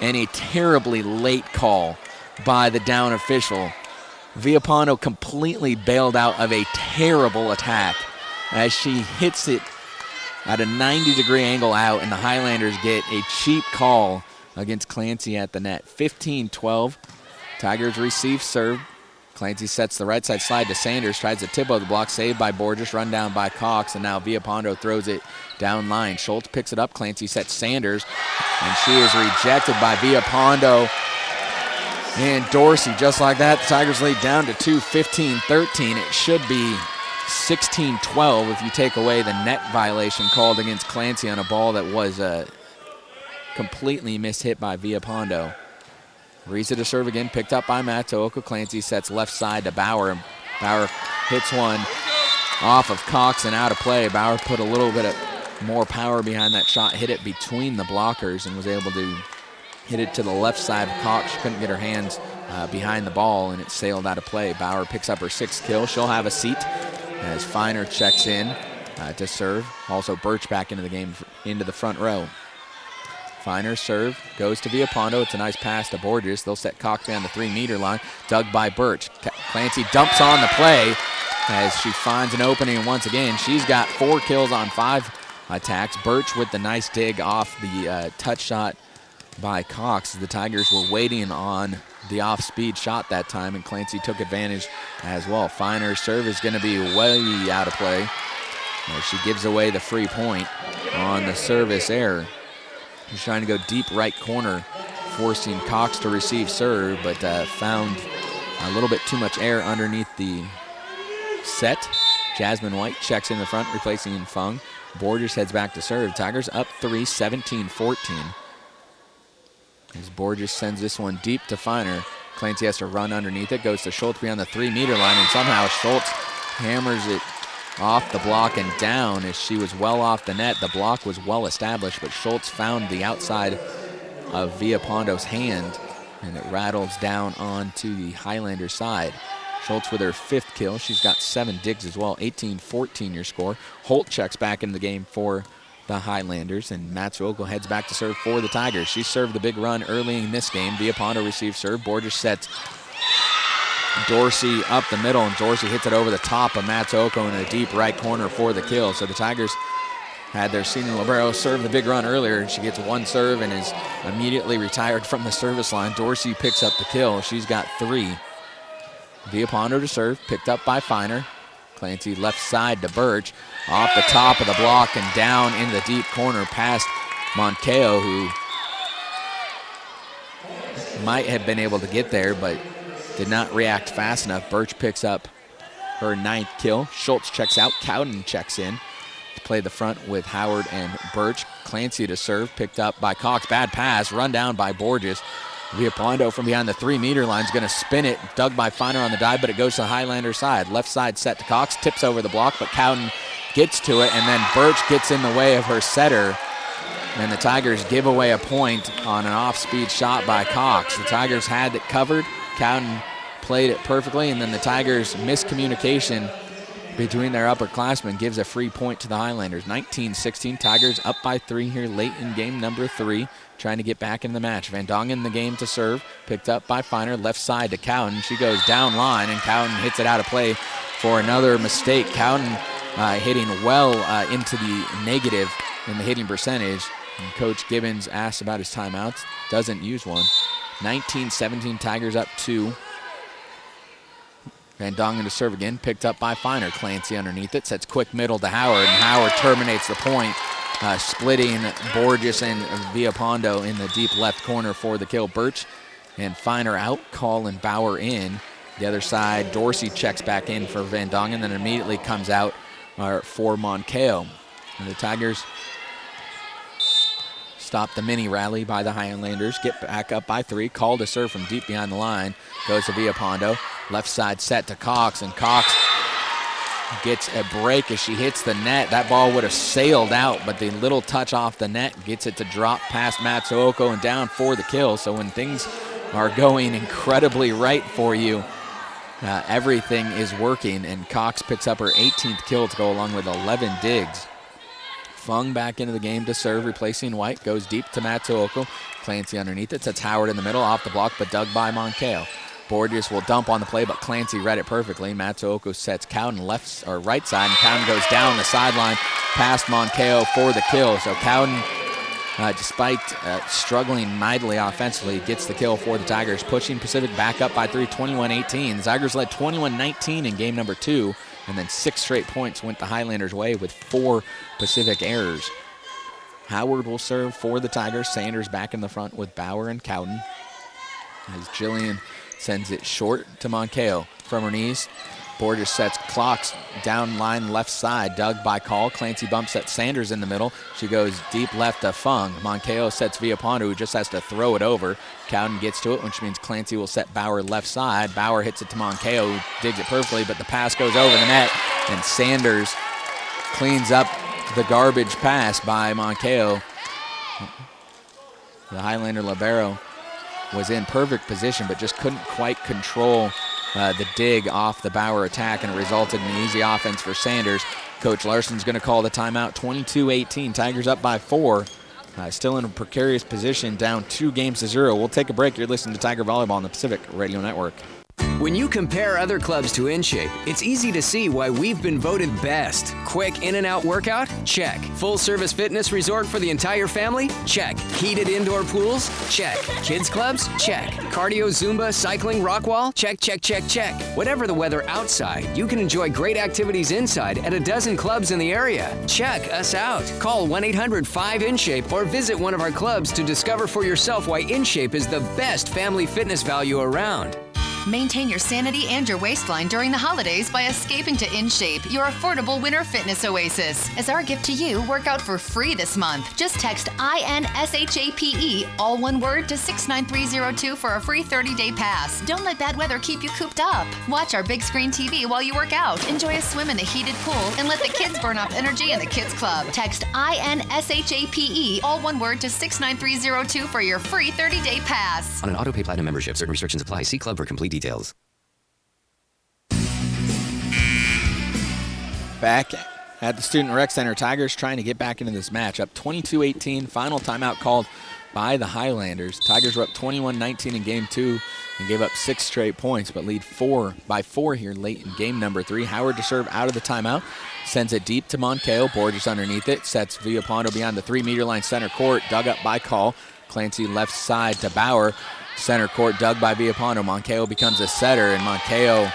and a terribly late call by the down official. Villalpando completely bailed out of a terrible attack as she hits it at a 90-degree angle out, and the Highlanders get a cheap call against Clancy at the net. 15-12. Tigers receive serve. Clancy sets the right side slide to Sanders, tries to tip over the block, saved by Borges, run down by Cox, and now Villalpando throws it down line. Schultz picks it up. Clancy sets Sanders, and she is rejected by Villalpando and Dorsey. Just like that, the Tigers lead down to 2, 15-13. It should be 16-12 if you take away the net violation called against Clancy on a ball that was completely mishit by Villalpando. Risa to serve again, picked up by Matooka. Clancy sets left side to Bauer. Bauer hits one off of Cox and out of play. Bauer put a little bit of more power behind that shot, hit it between the blockers, and was able to hit it to the left side of Cox. She couldn't get her hands behind the ball, and it sailed out of play. Bauer picks up her 6th kill. She'll have a seat as Feiner checks in to serve. Also Birch back into the game, into the front row. Feiner serve goes to Villalpando. It's a nice pass to Borges. They'll set Cox down the 3-meter line. Dug by Birch. Clancy dumps on the play as she finds an opening once again. She's got 4 kills on 5 attacks. Birch with the nice dig off the touch shot by Cox. The Tigers were waiting on the off-speed shot that time, and Clancy took advantage as well. Finer's serve is going to be way out of play. She gives away the free point on the service error. She's trying to go deep right corner, forcing Cox to receive serve, but found a little bit too much air underneath the set. Jasmine White checks in the front, replacing Fung. Borges heads back to serve. Tigers up 3, 17-14. As Borges sends this one deep to Finer. Clancy has to run underneath it, goes to Schultz beyond the 3-meter line, and somehow Schultz hammers it off the block and down as she was well off the net. The block was well established, but Schultz found the outside of Villapondo's hand, and it rattles down onto the Highlander side. Schultz with her 5th kill. She's got 7 digs as well. 18-14 your score. Holt checks back in the game for the Highlanders, and Matsuoko heads back to serve for the Tigers. She served the big run early in this game. Villapondo receives serve. Borges sets Dorsey up the middle, and Dorsey hits it over the top of Matsuoko in a deep right corner for the kill. So the Tigers had their senior libero serve the big run earlier, and she gets 1 serve and is immediately retired from the service line. Dorsey picks up the kill. She's got 3. Villapondo to serve, picked up by Finer. Clancy left side to Birch, off the top of the block and down into the deep corner past Moncayo, who might have been able to get there but did not react fast enough. Birch picks up her 9th kill. Schultz checks out. Cowden checks in to play the front with Howard and Birch. Clancy to serve, picked up by Cox. Bad pass, run down by Borges. Villapondo from behind the 3-meter line is going to spin it. Dug by Finer on the dive, but it goes to the Highlander side. Left side set to Cox, tips over the block, but Cowden gets to it, and then Birch gets in the way of her setter. And the Tigers give away a point on an off-speed shot by Cox. The Tigers had it covered. Cowden played it perfectly, and then the Tigers' miscommunication between their upperclassmen gives a free point to the Highlanders. 19-16, Tigers up by 3 here late in game number 3, trying to get back in the match. Van Dongen in the game to serve, picked up by Finer, left side to Cowden. She goes down line, and Cowden hits it out of play for another mistake. Cowden hitting well into the negative in the hitting percentage. And Coach Gibbons asks about his timeouts, doesn't use one. 19-17, Tigers up 2. Van Dongen to serve again, picked up by Finer. Clancy underneath it, sets quick middle to Howard, and Howard terminates the point, splitting Borges and Villapondo in the deep left corner for the kill. Birch and Finer out, Call and Bauer in. The other side, Dorsey checks back in for Van Dongen, then immediately comes out for Moncayo. And the Tigers stop the mini rally by the Highlanders, get back up by 3. Call to serve from deep behind the line, goes to Villapondo. Left side set to Cox, and Cox gets a break as she hits the net. That ball would have sailed out, but the little touch off the net gets it to drop past Matsuoko and down for the kill. So when things are going incredibly right for you, everything is working, and Cox picks up her 18th kill to go along with 11 digs. Fung back into the game to serve, replacing White, goes deep to Matsuoko. Clancy underneath it, sets Howard in the middle, off the block, but dug by Moncayo. Borges will dump on the play, but Clancy read it perfectly. Matsuoko sets Cowden left or right side, and Cowden goes down the sideline past Moncayo for the kill. So Cowden, despite struggling mightily offensively, gets the kill for the Tigers, pushing Pacific back up by 3, 21-18. The Tigers led 21-19 in game number 2, and then 6 straight points went the Highlanders' way with 4 Pacific errors. Howard will serve for the Tigers. Sanders back in the front with Bauer and Cowden. As Jillian sends it short to Moncayo from her knees. Borges sets Clocks down line left side, dug by Call. Clancy bumps at Sanders in the middle. She goes deep left to Fung. Moncayo sets Villapondo, who just has to throw it over. Cowden gets to it, which means Clancy will set Bauer left side. Bauer hits it to Moncayo, who digs it perfectly, but the pass goes over the net, and Sanders cleans up the garbage pass by Moncayo. The Highlander libero was in perfect position, but just couldn't quite control the dig off the Bauer attack, and it resulted in an easy offense for Sanders. Coach Larson's going to call the timeout. 22-18, Tigers up by 4. Still in a precarious position, down 2-0. We'll take a break. You're listening to Tiger Volleyball on the Pacific Radio Network. When you compare other clubs to InShape, it's easy to see why we've been voted best. Quick in and out workout? Check. Full service fitness resort for the entire family? Check. Heated indoor pools? Check. Kids clubs? Check. Cardio, Zumba, cycling, rock wall? Check, check, check, check. Whatever the weather outside, you can enjoy great activities inside at a dozen clubs in the area. Check us out. Call 1-800-5InShape or visit one of our clubs to discover for yourself why InShape is the best family fitness value around. Maintain your sanity and your waistline during the holidays by escaping to InShape, your affordable winter fitness oasis. As our gift to you, work out for free this month. Just text INSHAPE, all one word, to 69302 for a free 30-day pass. Don't let bad weather keep you cooped up. Watch our big screen TV while you work out. Enjoy a swim in the heated pool and let the kids burn off energy in the kids club. Text INSHAPE, all one word, to 69302 for your free 30-day pass. On an auto-pay platinum membership, certain restrictions apply. See club for complete details. Back at the Student Rec Center, Tigers trying to get back into this match. Up 22-18, final timeout called by the Highlanders. Tigers were up 21-19 in game 2 and gave up 6 straight points, but lead 4 here late in game number 3. Howard to serve out of the timeout, sends it deep to Moncao. Borges underneath it, sets Villapando beyond the 3-meter line center court, dug up by Call. Clancy left side to Bauer. Center court dug by Villapando. Moncao becomes a setter, and Moncao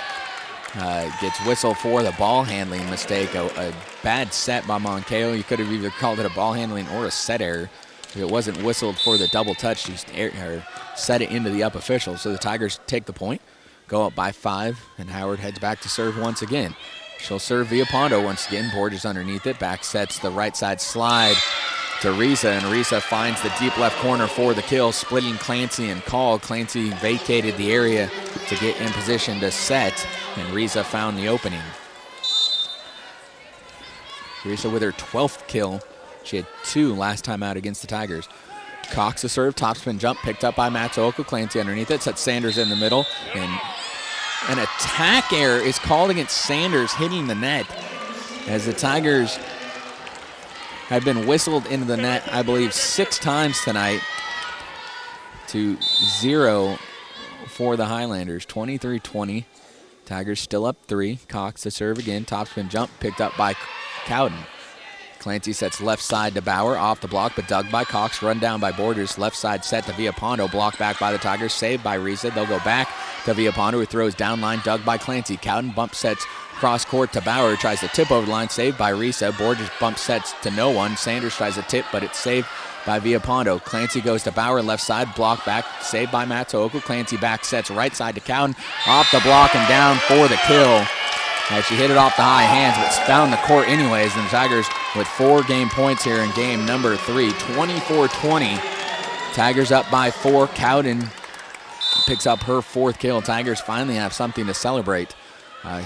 gets whistled for the ball handling mistake. A bad set by Moncao. You could have either called it a ball handling or a set error. If it wasn't whistled for the double touch, he set it into the up official. So the Tigers take the point, go up by 5, and Howard heads back to serve once again. She'll serve Villapando once again. Borges underneath it. Back sets the right side slide to Risa, and Risa finds the deep left corner for the kill, splitting Clancy and Call. Clancy vacated the area to get in position to set, and Risa found the opening. Risa with her 12th kill. She had 2 last time out against the Tigers. Cox to serve, topspin jump picked up by Matsuoka. Clancy underneath it, sets Sanders in the middle, and an attack error is called against Sanders hitting the net, as the Tigers have been whistled into the net, I believe, 6 times tonight to 0 for the Highlanders. 23-20. Tigers still up 3. Cox to serve again. Topspin jump picked up by Cowden. Clancy sets left side to Bauer, off the block, but dug by Cox, run down by Borders. Left side set to Villapando, blocked back by the Tigers, saved by Risa. They'll go back to Villapando, who throws down line, dug by Clancy. Cowden bump sets cross court to Bauer, tries to tip over the line, saved by Risa. Borges bump sets to no one. Sanders tries to tip, but it's saved by Villapando. Clancy goes to Bauer, left side, block back, saved by Matsuoka. Clancy back sets right side to Cowden, off the block and down for the kill. As she hit it off the high hands, but found the court anyways. And the Tigers with 4 game points here in game number 3, 24-20. Tigers up by 4. Cowden picks up her 4th kill. Tigers finally have something to celebrate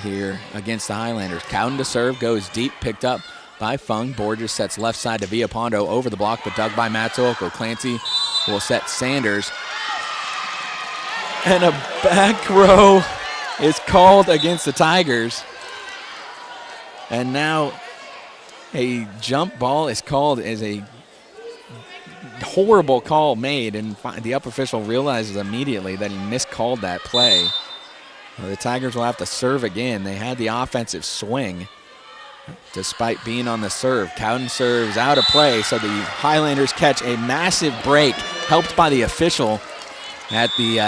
here against the Highlanders. Cowden to serve, goes deep, picked up by Fung. Borges sets left side to Villapando, over the block, but dug by Matsuoka. Clancy will set Sanders. And a back row is called against the Tigers. And now a jump ball is called as a horrible call made, and the up official realizes immediately that he miscalled that play. The Tigers will have to serve again. They had the offensive swing despite being on the serve. Cowden serves out of play, so the Highlanders catch a massive break, helped by the official at the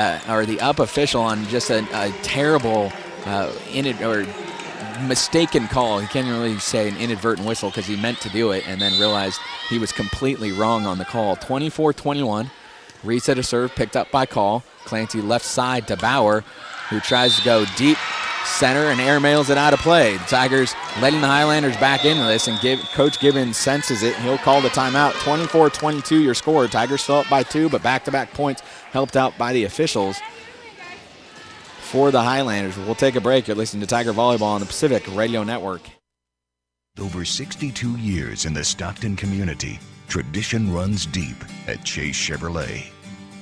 up official on just a terrible mistaken call. He can't really say an inadvertent whistle because he meant to do it and then realized he was completely wrong on the call. 24-21. Risa to serve, picked up by Call. Clancy left side to Bauer, who tries to go deep center and airmails it out of play. The Tigers letting the Highlanders back into this, and Coach Gibbons senses it, and he'll call the timeout. 24-22 your score. Tigers still up by 2, but back-to-back points helped out by the officials for the Highlanders. We'll take a break. You're listening to Tiger Volleyball on the Pacific Radio Network. Over 62 years in the Stockton community, tradition runs deep at Chase Chevrolet.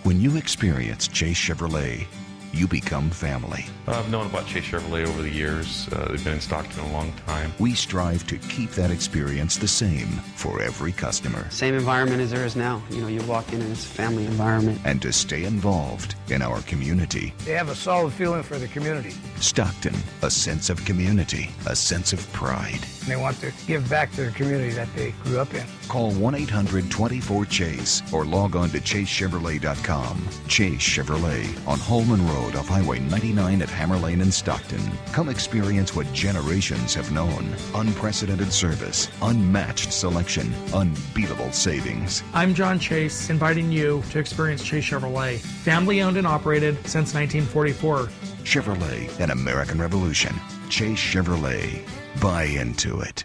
When you experience Chase Chevrolet, you become family. I've known about Chase Chevrolet over the years. They've been in Stockton a long time. We strive to keep that experience the same for every customer. Same environment as there is now. You walk in and it's a family environment. And to stay involved in our community. They have a solid feeling for the community. Stockton, a sense of community, a sense of pride. And they want to give back to the community that they grew up in. Call 1-800-24-CHASE or log on to ChaseChevrolet.com. Chase Chevrolet on Holman Road off Highway 99 at Hammer Lane in Stockton. Come experience what generations have known. Unprecedented service, unmatched selection, unbeatable savings. I'm John Chase, inviting you to experience Chase Chevrolet. Family owned and operated since 1944. Chevrolet, an American revolution. Chase Chevrolet. Buy into it.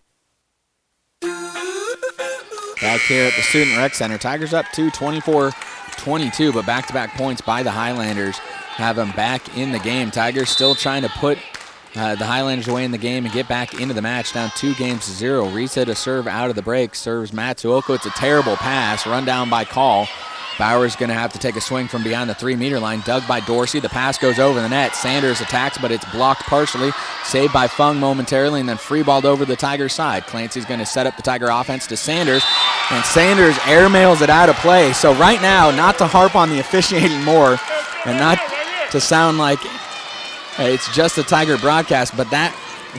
Back here at the Student Rec Center, Tigers up to 24-22, but back-to-back points by the Highlanders have them back in the game. Tigers still trying to put the Highlanders away in the game and get back into the match, down 2-0. Risa to serve out of the break, serves Matsuoko. It's a terrible pass, run down by Call. Bauer's going to have to take a swing from beyond the 3-meter line. Dug by Dorsey. The pass goes over the net. Sanders attacks, but it's blocked partially. Saved by Fung momentarily, and then free-balled over the Tigers' side. Clancy's going to set up the Tiger offense to Sanders, and Sanders airmails it out of play. So right now, not to harp on the officiating more and not to sound like it's just a Tiger broadcast, but that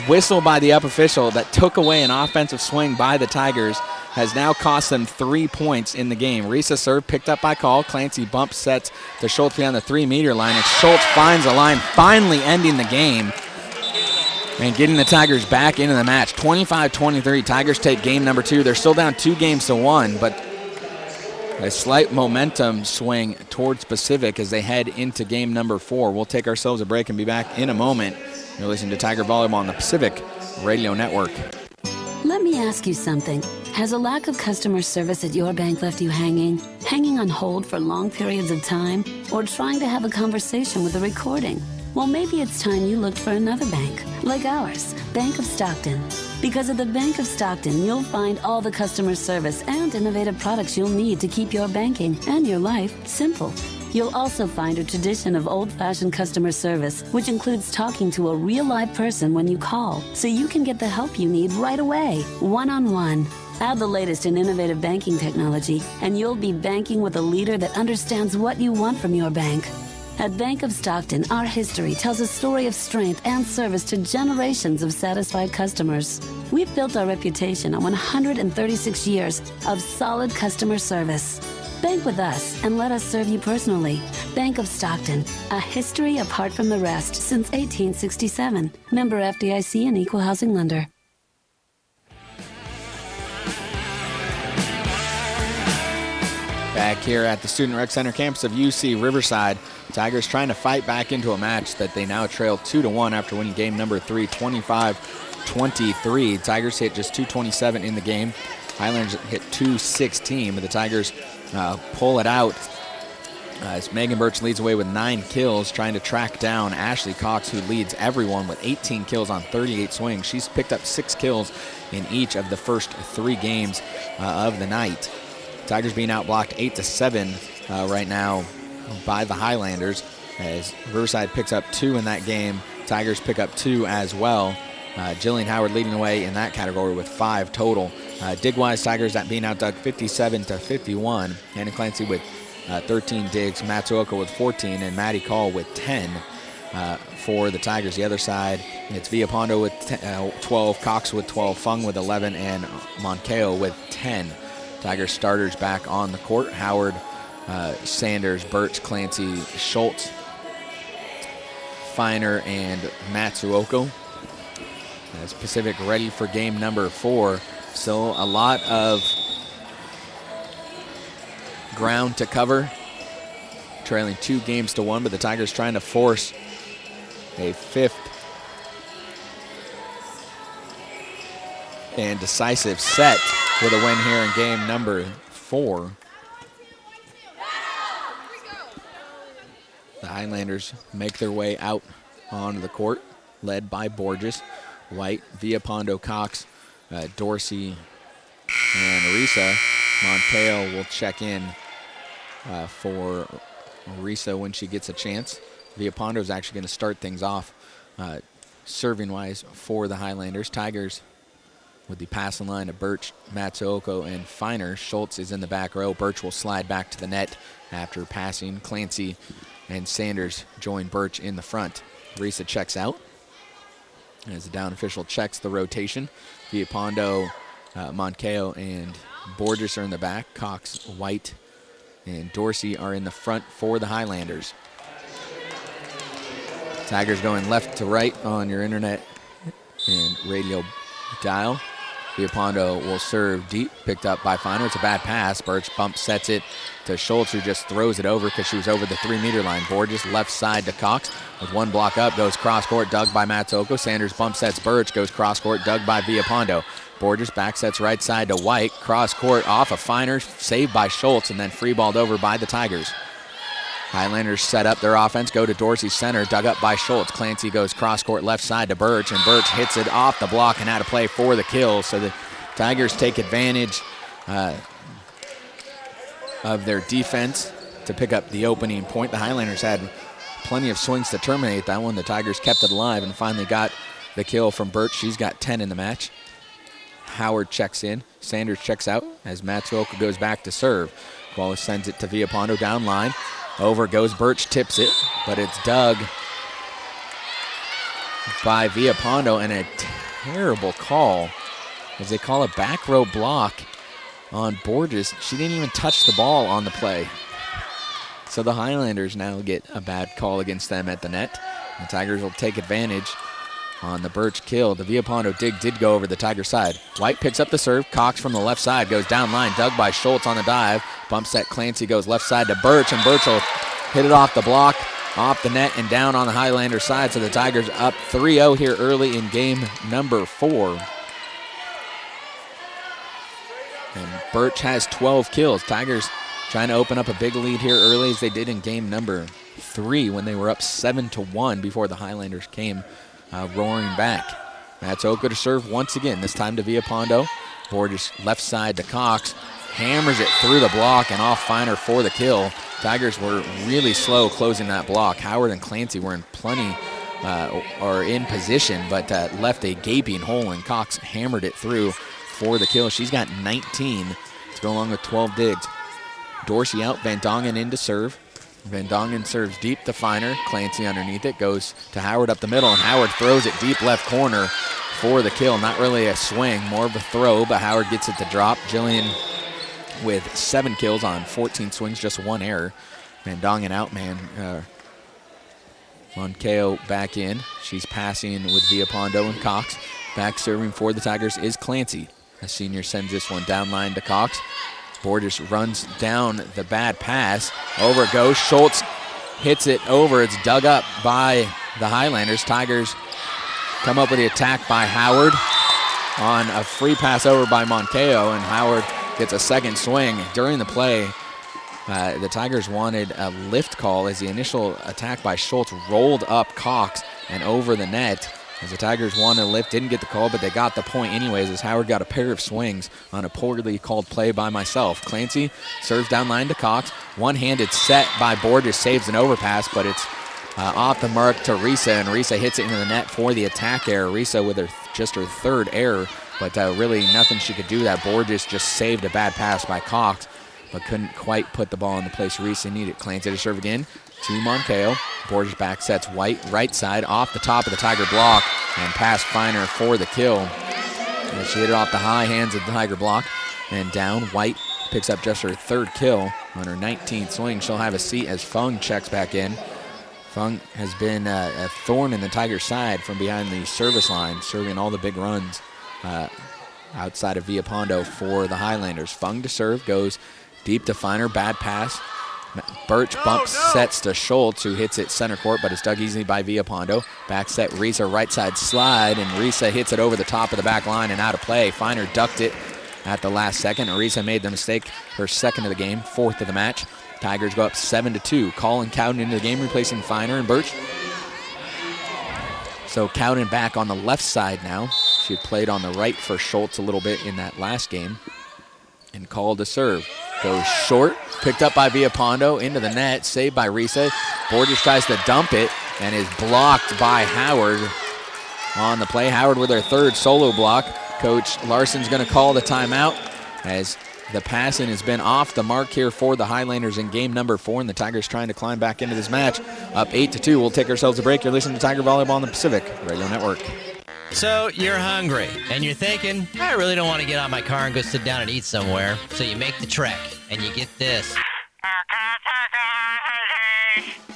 whistle by the up official that took away an offensive swing by the Tigers has now cost them 3 points in the game. Risa serve picked up by Call. Clancy bump sets to Schultz beyond the 3-meter line, and Schultz finds a line, finally ending the game and getting the Tigers back into the match. 25-23, Tigers take game number 2. They're still down 2-1, but a slight momentum swing towards Pacific as they head into game number 4. We'll take ourselves a break and be back in a moment. You're listening to Tiger Volleyball on the Pacific Radio Network. Let me ask you something. Has a lack of customer service at your bank left you hanging on hold for long periods of time, or trying to have a conversation with a recording? Well, maybe it's time you looked for another bank, like ours, Bank of Stockton. Because at the Bank of Stockton, you'll find all the customer service and innovative products you'll need to keep your banking and your life simple. You'll also find a tradition of old-fashioned customer service, which includes talking to a real live person when you call, so you can get the help you need right away, one-on-one. Add the latest in innovative banking technology, and you'll be banking with a leader that understands what you want from your bank. At Bank of Stockton, our history tells a story of strength and service to generations of satisfied customers. We've built our reputation on 136 years of solid customer service. Bank with us and let us serve you personally. Bank of Stockton, a history apart from the rest since 1867. Member FDIC and Equal Housing Lender. Back here at the Student Rec Center campus of UC Riverside, Tigers trying to fight back into a match that they now trail 2-1 after winning game number 3, 25-23. Tigers hit just 227 in the game. Highlanders hit 216, but the Tigers pull it out as Megan Birch leads away with 9 kills, trying to track down Ashley Cox, who leads everyone with 18 kills on 38 swings. She's picked up 6 kills in each of the first 3 games of the night. Tigers being outblocked 8-7 right now by the Highlanders, as Riverside picks up 2 in that game. Tigers pick up 2 as well. Jillian Howard leading the way in that category with 5 total. Dig-wise, Tigers being outdug 57-51. Hannah Clancy with 13 digs, Matsuoka with 14, and Maddie Call with 10 for the Tigers. The other side, it's Villapondo with 12, Cox with 12, Fung with 11, and Moncao with 10. Tigers starters back on the court. Howard, Sanders, Birch, Clancy, Schultz, Feiner, and Matsuoko. As Pacific ready for game number 4. Still a lot of ground to cover. Trailing 2-1, but the Tigers trying to force a 5th and decisive set with a win here in game number 4. The Highlanders make their way out onto the court, led by Borges, White, Villapondo, Cox, Dorsey, and Risa. Monteo will check in for Risa when she gets a chance. Villapondo is actually going to start things off serving-wise for the Highlanders. Tigers with the passing line of Birch, Matsuoko, and Feiner. Schultz is in the back row. Birch will slide back to the net after passing. Clancy and Sanders join Birch in the front. Risa checks out as the down official checks the rotation. Villapondo, Moncayo, and Borges are in the back. Cox, White, and Dorsey are in the front for the Highlanders. Tigers going left to right on your internet and radio dial. Villapondo will serve deep, picked up by Feiner. It's a bad pass. Birch bump sets it to Schultz, who just throws it over because she was over the 3-meter line. Borges left side to Cox with one block up, goes cross court, dug by Matsuoko. Sanders bump sets Birch, goes cross court, dug by Villapondo. Borges back sets right side to White, cross court off of Feiner, saved by Schultz, and then free balled over by the Tigers. Highlanders set up their offense, go to Dorsey's center, dug up by Schultz. Clancy goes cross-court left side to Birch, and Birch hits it off the block and out of play for the kill. So the Tigers take advantage of their defense to pick up the opening point. The Highlanders had plenty of swings to terminate that one. The Tigers kept it alive and finally got the kill from Birch. She's got 10 in the match. Howard checks in. Sanders checks out as Matsuoka goes back to serve. Wallace sends it to Villapondo down line. Over goes Birch, tips it, but it's dug by Villapondo, and a terrible call as they call a back row block on Borges. She didn't even touch the ball on the play. So the Highlanders now get a bad call against them at the net. The Tigers will take advantage on the Birch kill. The Villapondo dig did go over the Tiger side. White picks up the serve. Cox from the left side goes down line. Dug by Schultz on the dive. Bump set Clancy goes left side to Birch, and Birch will hit it off the block, off the net, and down on the Highlander side. So the Tigers up 3-0 here early in game number 4. And Birch has 12 kills. Tigers trying to open up a big lead here early as they did in game number 3 when they were up 7-1 before the Highlanders came roaring back. Matsuoka to serve once again, this time to Villapondo. Borges left side to Cox. Hammers it through the block and off Feiner for the kill. Tigers were really slow closing that block. Howard and Clancy were in in position, but left a gaping hole, and Cox hammered it through for the kill. She's got 19 to go along with 12 digs. Dorsey out, Van Dongen in to serve. Van Dongen serves deep to Feiner. Clancy underneath it, goes to Howard up the middle, and Howard throws it deep left corner for the kill. Not really a swing, more of a throw, but Howard gets it to drop. Jillian with 7 kills on 14 swings, just 1 error. Van Dongen out, man. Moncayo back in. She's passing with Villapondo and Cox. Back serving for the Tigers is Clancy. A senior sends this one down line to Cox. Borges runs down the bad pass. Over it goes. Schultz hits it over. It's dug up by the Highlanders. Tigers come up with the attack by Howard on a free pass over by Moncayo, and Howard gets a second swing. During the play, the Tigers wanted a lift call as the initial attack by Schultz rolled up Cox and over the net. As the Tigers wanted a lift, didn't get the call, but they got the point anyways as Howard got a pair of swings on a poorly called play by myself. Clancy serves down line to Cox. One-handed set by Borges, saves an overpass, but it's off the mark to Risa, and Risa hits it into the net for the attack error. Risa with just her 3rd error, but really nothing she could do. That Borges just saved a bad pass by Cox, but couldn't quite put the ball in the place Risa needed. Clancy to serve again to Moncayo. Borges back sets White right side off the top of the Tiger block and past Feiner for the kill. And she hit it off the high hands of the Tiger block and down. White picks up just her 3rd kill on her 19th swing. She'll have a seat as Fung checks back in. Fung has been a thorn in the Tigers' side from behind the service line, serving all the big runs outside of Villapondo for the Highlanders. Fung to serve, goes deep to Feiner, bad pass. Birch bumps sets to Schultz, who hits it center court, but it's dug easily by Villapondo. Back set Risa, right side slide, and Risa hits it over the top of the back line and out of play. Feiner ducked it at the last second. Risa made the mistake, her 2nd of the game, 4th of the match. Tigers go up 7-2. Colin Cowden into the game, replacing Feiner and Birch. So Cowden back on the left side now. She had played on the right for Schultz a little bit in that last game. And called to serve. Goes short, picked up by Villapondo, into the net, saved by Risa. Borges tries to dump it and is blocked by Howard on the play. Howard with her third solo block. Coach Larson's going to call the timeout as the passing has been off the mark here for the Highlanders in game number 4, and the Tigers trying to climb back into this match. Up 8-2. We'll take ourselves a break. You're listening to Tiger Volleyball on the Pacific Radio Network. So you're hungry, and you're thinking, I really don't want to get out of my car and go sit down and eat somewhere. So you make the trek, and you get this.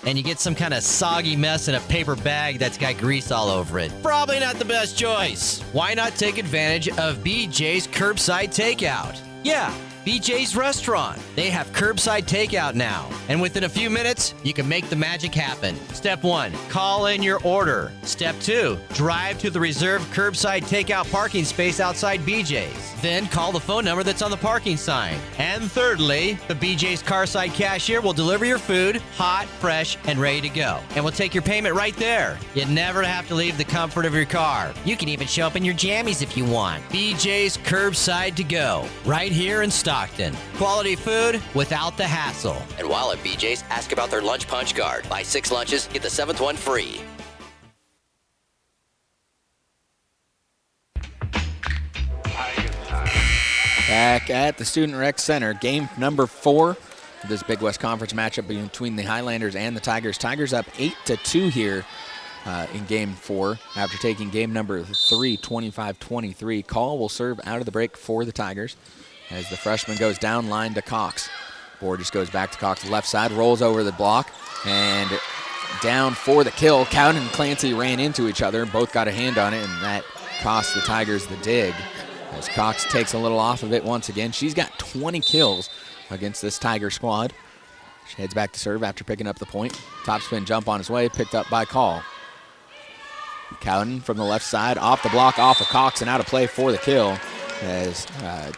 And you get some kind of soggy mess in a paper bag that's got grease all over it. Probably not the best choice. Why not take advantage of BJ's Curbside Takeout? Yeah, BJ's Restaurant. They have curbside takeout now. And within a few minutes, you can make the magic happen. Step 1, call in your order. Step 2, drive to the reserved curbside takeout parking space outside BJ's. Then call the phone number that's on the parking sign. And thirdly, the BJ's Carside cashier will deliver your food hot, fresh, and ready to go. And we'll take your payment right there. You never have to leave the comfort of your car. You can even show up in your jammies if you want. BJ's Curbside to Go, right here in Stockton. Quality food without the hassle. And while at BJ's, ask about their lunch punch card. Buy 6 lunches, get the 7th one free. Back at the Student Rec Center, game number 4 of this Big West Conference matchup between the Highlanders and the Tigers. Tigers up 8-2 here in game 4 after taking game number 3, 25-23. Call will serve out of the break for the Tigers as the freshman goes down line to Cox. Borges goes back to Cox left side, rolls over the block, and down for the kill. Cowden and Clancy ran into each other, both got a hand on it, and that cost the Tigers the dig. As Cox takes a little off of it once again. She's got 20 kills against this Tiger squad. She heads back to serve after picking up the point. Topspin jump on his way, picked up by Call. Cowden from the left side, off the block, off of Cox, and out of play for the kill. As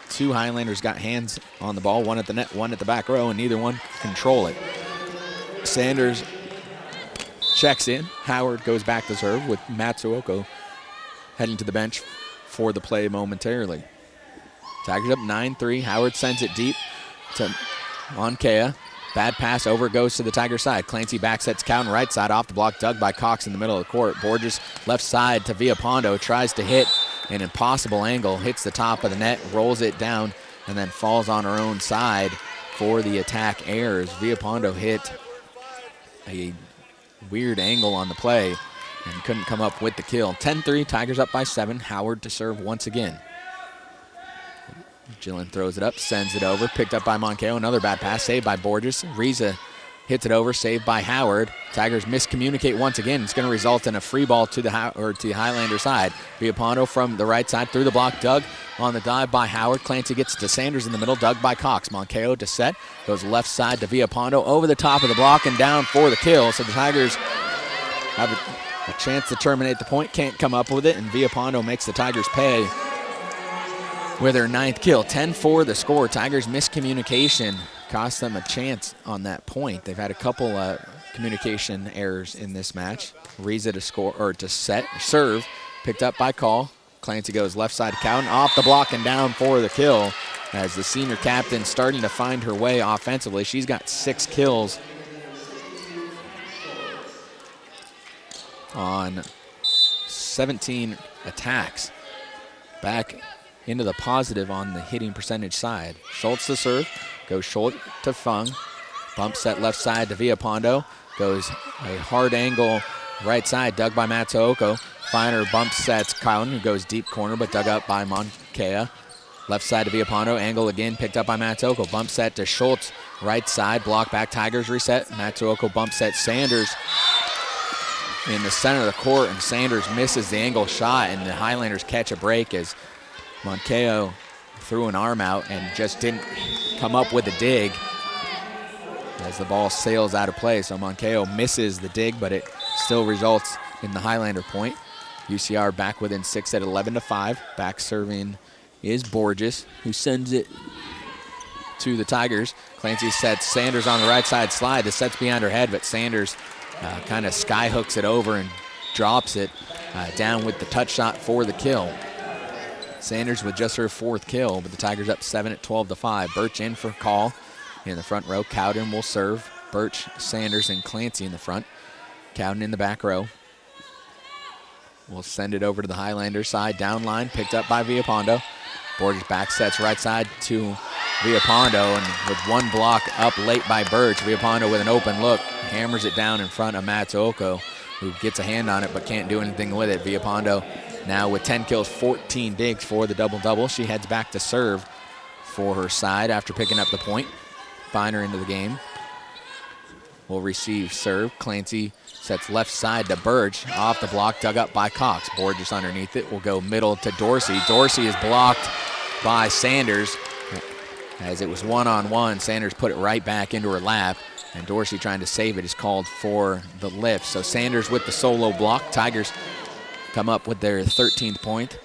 2 Highlanders got hands on the ball, one at the net, one at the back row, and neither one control it. Sanders checks in. Howard goes back to serve with Matsuoko heading to the bench for the play momentarily. Tigers up 9-3. Howard sends it deep to Monkea. Bad pass over, goes to the Tiger side. Clancy back sets Cowden right side, off the block, dug by Cox in the middle of the court. Borges left side to Villapondo, tries to hit an impossible angle, hits the top of the net, rolls it down, and then falls on her own side for the attack errors. Villapondo hit a weird angle on the play and couldn't come up with the kill. 10-3, Tigers up by 7. Howard to serve once again. Gillen throws it up, sends it over, picked up by Monkeo. Another bad pass, saved by Borges. Riza hits it over, saved by Howard. Tigers miscommunicate once again. It's going to result in a free ball to the Highlander side. Villapondo from the right side through the block, dug on the dive by Howard. Clancy gets to Sanders in the middle, dug by Cox. Monkeo to set, goes left side to Villapondo, over the top of the block and down for the kill. So the Tigers have a chance to terminate the point, can't come up with it, and Villapondo makes the Tigers pay with her 9th kill. 10-4 the score. Tigers miscommunication cost them a chance on that point. They've had a couple communication errors in this match. Riza to score, or to serve, picked up by Call. Clancy goes left side to Cowden, off the block and down for the kill as the senior captain starting to find her way offensively. She's got 6 kills on 17 attacks. Back into the positive on the hitting percentage side. Schultz to serve, goes Schultz to Fung. Bump set left side to Villapondo. Goes a hard angle right side, dug by Matsuoko. Finer bump sets Cowden, who goes deep corner, but dug up by Monkea. Left side to Villapondo, angle again, picked up by Matsuoko. Bump set to Schultz, right side, block back, Tigers reset. Matsuoko bump set Sanders in the center of the court, and Sanders misses the angle shot, and the Highlanders catch a break as Monkeo threw an arm out and just didn't come up with a dig as the ball sails out of play. So Monkeo misses the dig, but it still results in the Highlander point. UCR back within 6 at 11-5. Back serving is Borges, who sends it to the Tigers. Clancy sets Sanders on the right side slide. The set's behind her head, but Sanders kind of sky hooks it over and drops it down with the touch shot for the kill. Sanders with just her 4th kill, but the Tigers up 7 at 12-5. Birch in for Call in the front row. Cowden will serve. Birch, Sanders, and Clancy in the front. Cowden in the back row. We'll send it over to the Highlanders side. Down line, picked up by Villapando. Borges back sets right side to Villapando, and with one block up late by Birch, Villapando with an open look, hammers it down in front of Matsuoko, who gets a hand on it but can't do anything with it. Villapando now with 10 kills, 14 digs for the double-double. She heads back to serve for her side after picking up the point. Finer into the game. Will receive serve. Clancy sets left side to Birch. Off the block, dug up by Cox. Borges underneath it. Will go middle to Dorsey. Dorsey is blocked by Sanders. As it was one-on-one, Sanders put it right back into her lap, and Dorsey trying to save it is called for the lift. So Sanders with the solo block. Tigers come up with their 13th point.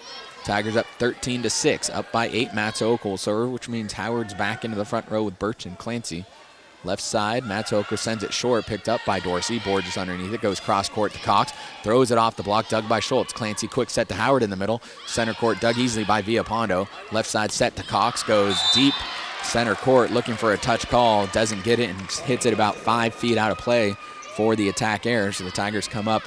Tigers up 13-6, up by 8. Matsuoko will serve, which means Howard's back into the front row with Birch and Clancy. Left side, Matsuoko sends it short, picked up by Dorsey. Borges underneath it, goes cross court to Cox, throws it off the block, dug by Schultz. Clancy quick set to Howard in the middle. Center court dug easily by Villapando. Left side set to Cox, goes deep center court looking for a touch call, doesn't get it and hits it about 5 feet out of play for the attack error. So the Tigers come up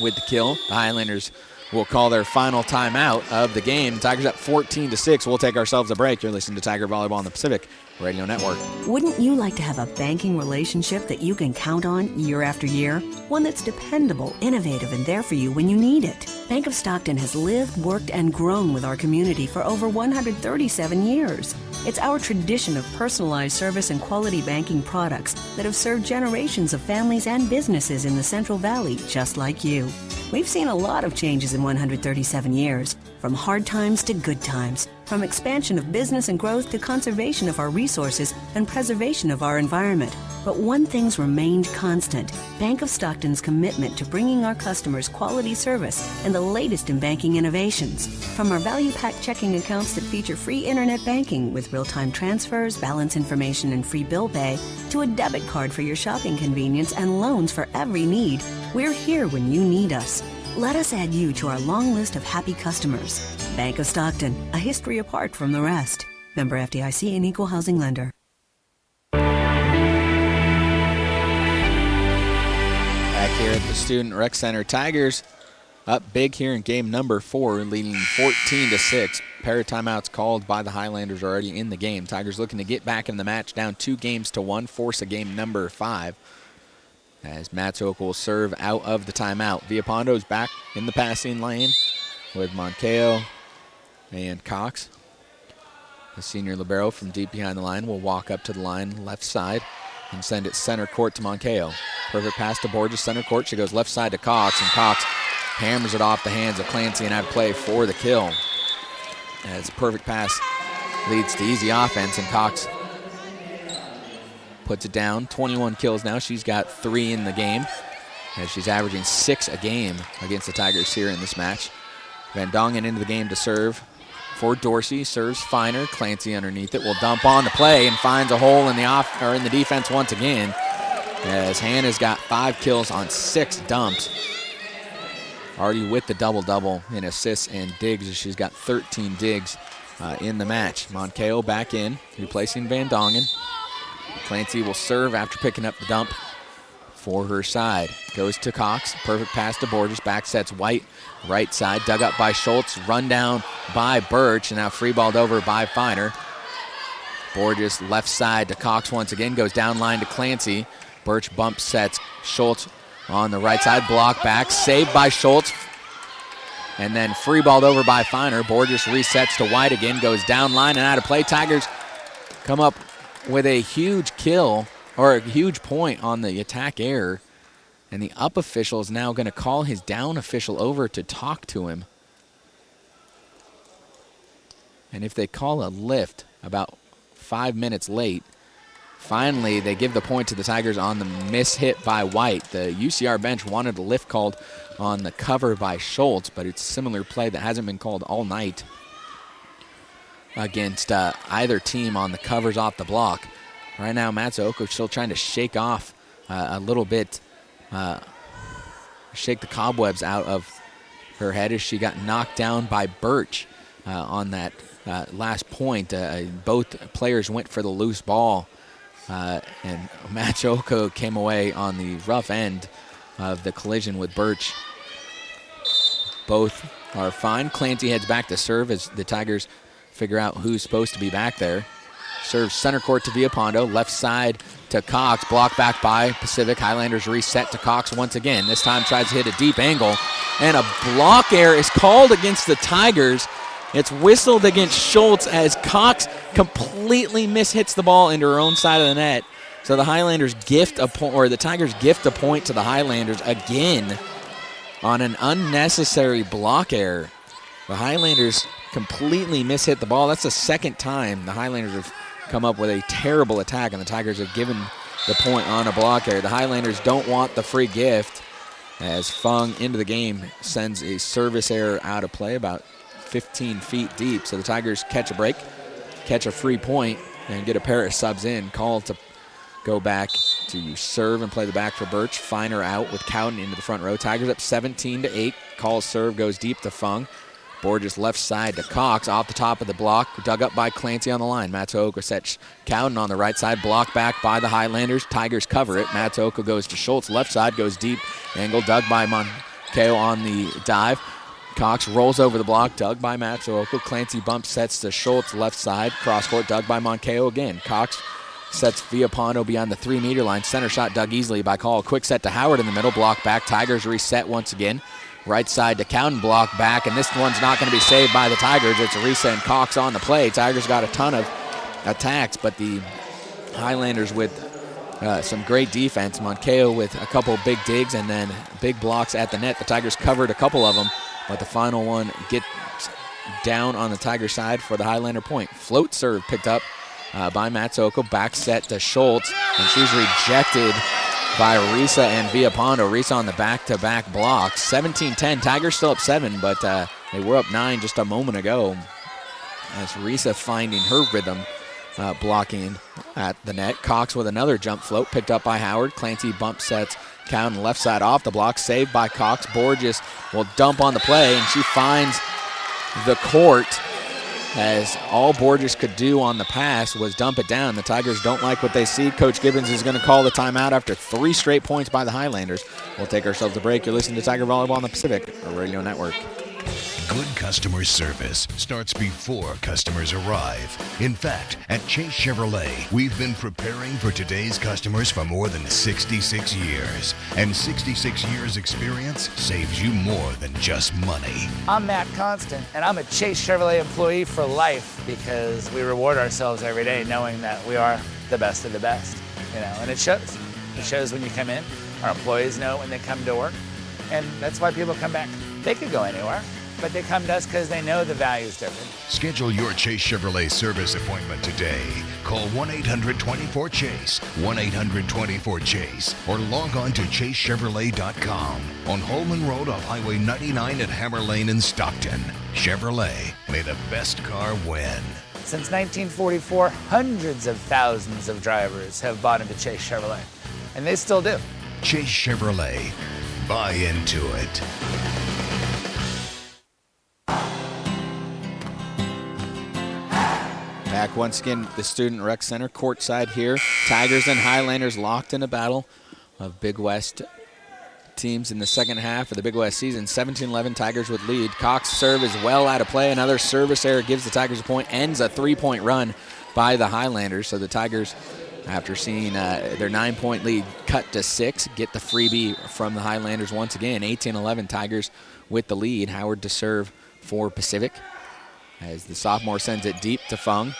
with the kill. The Highlanders will call their final timeout of the game. Tigers up 14-6. We'll take ourselves a break. You're listening to Tiger Volleyball on the Pacific Radio Network. Wouldn't you like to have a banking relationship that you can count on year after year? One that's dependable, innovative, and there for you when you need it. Bank of Stockton has lived, worked, and grown with our community for over 137 years. It's our tradition of personalized service and quality banking products that have served generations of families and businesses in the Central Valley just like you. We've seen a lot of changes in 137 years, from hard times to good times, from expansion of business and growth to conservation of our resources and preservation of our environment. But one thing's remained constant: Bank of Stockton's commitment to bringing our customers quality service and the latest in banking innovations. From our value-packed checking accounts that feature free internet banking with real-time transfers, balance information, and free bill pay, to a debit card for your shopping convenience and loans for every need, we're here when you need us. Let us add you to our long list of happy customers. Bank of Stockton, a history apart from the rest. Member FDIC and Equal Housing Lender. Back here at the Student Rec Center, Tigers up big here in game number 4, leading 14-6. Pair of timeouts called by the Highlanders already in the game. Tigers looking to get back in the match, down 2-1, force a game number 5. As Matsuoko will serve out of the timeout. Villapando's back in the passing lane with Moncao and Cox. The senior libero from deep behind the line will walk up to the line left side and send it center court to Moncao. Perfect pass to Borges, center court. She goes left side to Cox, and Cox hammers it off the hands of Clancy and out of play for the kill. As perfect pass leads to easy offense, and Cox puts it down. 21 kills now. She's got 3 in the game, as she's averaging 6 a game against the Tigers here in this match. Van Dongen into the game to serve for Dorsey. Serves Finer. Clancy underneath it will dump on the play and finds a hole in the defense once again, as Hannah's got 5 kills on 6 dumps. Already with the double-double in assists and digs, as she's got 13 digs in the match. Moncao back in, replacing Van Dongen. Clancy will serve after picking up the dump for her side. Goes to Cox. Perfect pass to Borges. Back sets White. Right side. Dug up by Schultz. Run down by Birch. And now free balled over by Finer. Borges left side to Cox once again. Goes down line to Clancy. Birch bump sets Schultz on the right side. Block back. Saved by Schultz. And then free balled over by Finer. Borges resets to White again. Goes down line and out of play. Tigers come up with a huge kill, or a huge point on the attack error, and the up official is now going to call his down official over to talk to him. And if they call a lift about 5 minutes late, finally they give the point to the Tigers on the miss hit by White. The UCR bench wanted a lift called on the cover by Schultz, but it's a similar play that hasn't been called all night against either team on the covers off the block. Right now, Matsuoko still trying to shake off a little bit, shake the cobwebs out of her head as she got knocked down by Birch on that last point. Both players went for the loose ball And Machoka came away on the rough end of the collision with Birch. Both are fine. Clancy heads back to serve as the Tigers figure out who's supposed to be back there. Serves center court to Villapondo, left side to Cox, blocked back by Pacific. Highlanders reset to Cox once again. This time tries to hit a deep angle, and a block error is called against the Tigers. It's whistled against Schultz as Cox completely mishits the ball into her own side of the net. So the Highlanders gift a point, or the Tigers gift a point to the Highlanders again on an unnecessary block error. The Highlanders completely mishit the ball. That's the second time the Highlanders have come up with a terrible attack, and the Tigers have given the point on a block error. The Highlanders don't want the free gift as Fung into the game sends a service error out of play about 15 feet deep. So the Tigers catch a break, catch a free point, and get a pair of subs in. Called to go back to serve and play the back for Birch. Finer out with Cowden into the front row. Tigers up 17-8. Calls serve, goes deep to Fung. Borges left side to Cox, off the top of the block, dug up by Clancy on the line. Matsuoka sets Cowden on the right side, blocked back by the Highlanders. Tigers cover it. Matsuoka goes to Schultz, left side, goes deep. Angle dug by Monkeo on the dive. Cox rolls over the block, dug by Matsuoka. Clancy bump sets to Schultz, left side. Cross court, dug by Monkeo again. Cox sets Villapondo beyond the 3-meter line. Center shot dug easily by Call. Quick set to Howard in the middle, block back. Tigers reset once again. Right side to Cowden, block back, and this one's not going to be saved by the Tigers. It's Arisa and Cox on the play. Tigers got a ton of attacks, but the Highlanders with some great defense. Monkeo with a couple big digs and then big blocks at the net. The Tigers covered a couple of them, but the final one gets down on the Tiger side for the Highlander point. Float serve picked up by Matsuoka. Back set to Schultz, and she's rejected by Risa and Villapondo. Risa on the back-to-back block. 17-10. Tigers still up 7, but they were up 9 just a moment ago. As Risa finding her rhythm, blocking at the net. Cox with another jump float picked up by Howard. Clancy bump sets Cowden left side off the block. Saved by Cox. Borges will dump on the play, and she finds the court, as all Borges could do on the pass was dump it down. The Tigers don't like what they see. Coach Gibbons is going to call the timeout after 3 straight points by the Highlanders. We'll take ourselves a break. You're listening to Tiger Volleyball on the Pacific Radio Network. Good customer service starts before customers arrive. In fact, at Chase Chevrolet, we've been preparing for today's customers for more than 66 years. And 66 years experience saves you more than just money. I'm Matt Constant, and I'm a Chase Chevrolet employee for life because we reward ourselves every day knowing that we are the best of the best. And it shows. It shows when you come in. Our employees know when they come to work, and that's why people come back. They could go anywhere, but they come to us because they know the value is different. Schedule your Chase Chevrolet service appointment today. Call 1-800-24-CHASE, 1-800-24-CHASE, or log on to ChaseChevrolet.com on Holman Road off Highway 99 at Hammer Lane in Stockton. Chevrolet, may the best car win. Since 1944, hundreds of thousands of drivers have bought into Chase Chevrolet, and they still do. Chase Chevrolet, buy into it. Back once again, the Student Rec Center courtside here. Tigers and Highlanders locked in a battle of Big West teams in the second half of the Big West season. 17-11, Tigers with lead. Cox serve is well out of play. Another service error gives the Tigers a point, ends a 3-point run by the Highlanders. So the Tigers, after seeing their 9-point lead cut to 6, get the freebie from the Highlanders once again. 18-11, Tigers with the lead. Howard to serve for Pacific, as the sophomore sends it deep to Fung.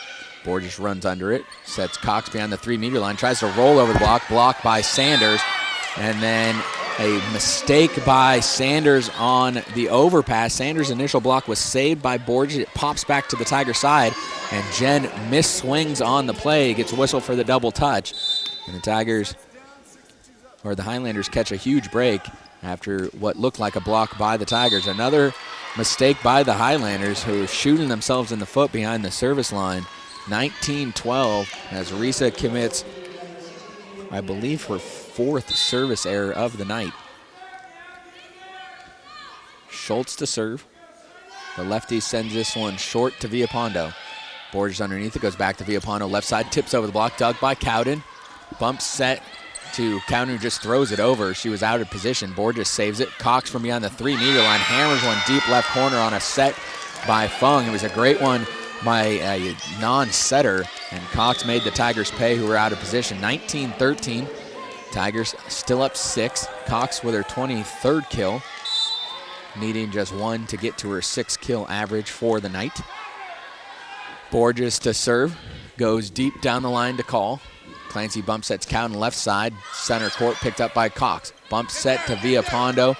Borges runs under it, sets Cox behind the 3-meter line, tries to roll over the block, blocked by Sanders, and then a mistake by Sanders on the overpass. Sanders' initial block was saved by Borges. It pops back to the Tiger side, and Jen misswings on the play, gets whistled for the double touch, and the Tigers, or the Highlanders, catch a huge break after what looked like a block by the Tigers. Another mistake by the Highlanders, who are shooting themselves in the foot behind the service line. 19-12 as Risa commits, I believe, her 4th service error of the night. Schultz to serve. The lefty sends this one short to Villapondo. Borges underneath it, goes back to Villapondo. Left side, tips over the block, dug by Cowden. Bump set to Cowden, who just throws it over. She was out of position. Borges saves it. Cox from beyond the 3-meter line hammers one deep left corner on a set by Fung. It was a great one by a non-setter, and Cox made the Tigers pay, who were out of position. 19-13. Tigers still up 6. Cox with her 23rd kill, needing just 1 to get to her 6-kill average for the night. Borges to serve, goes deep down the line to call. Clancy bump sets Cowden left side, center court picked up by Cox. Bump set to Villapondo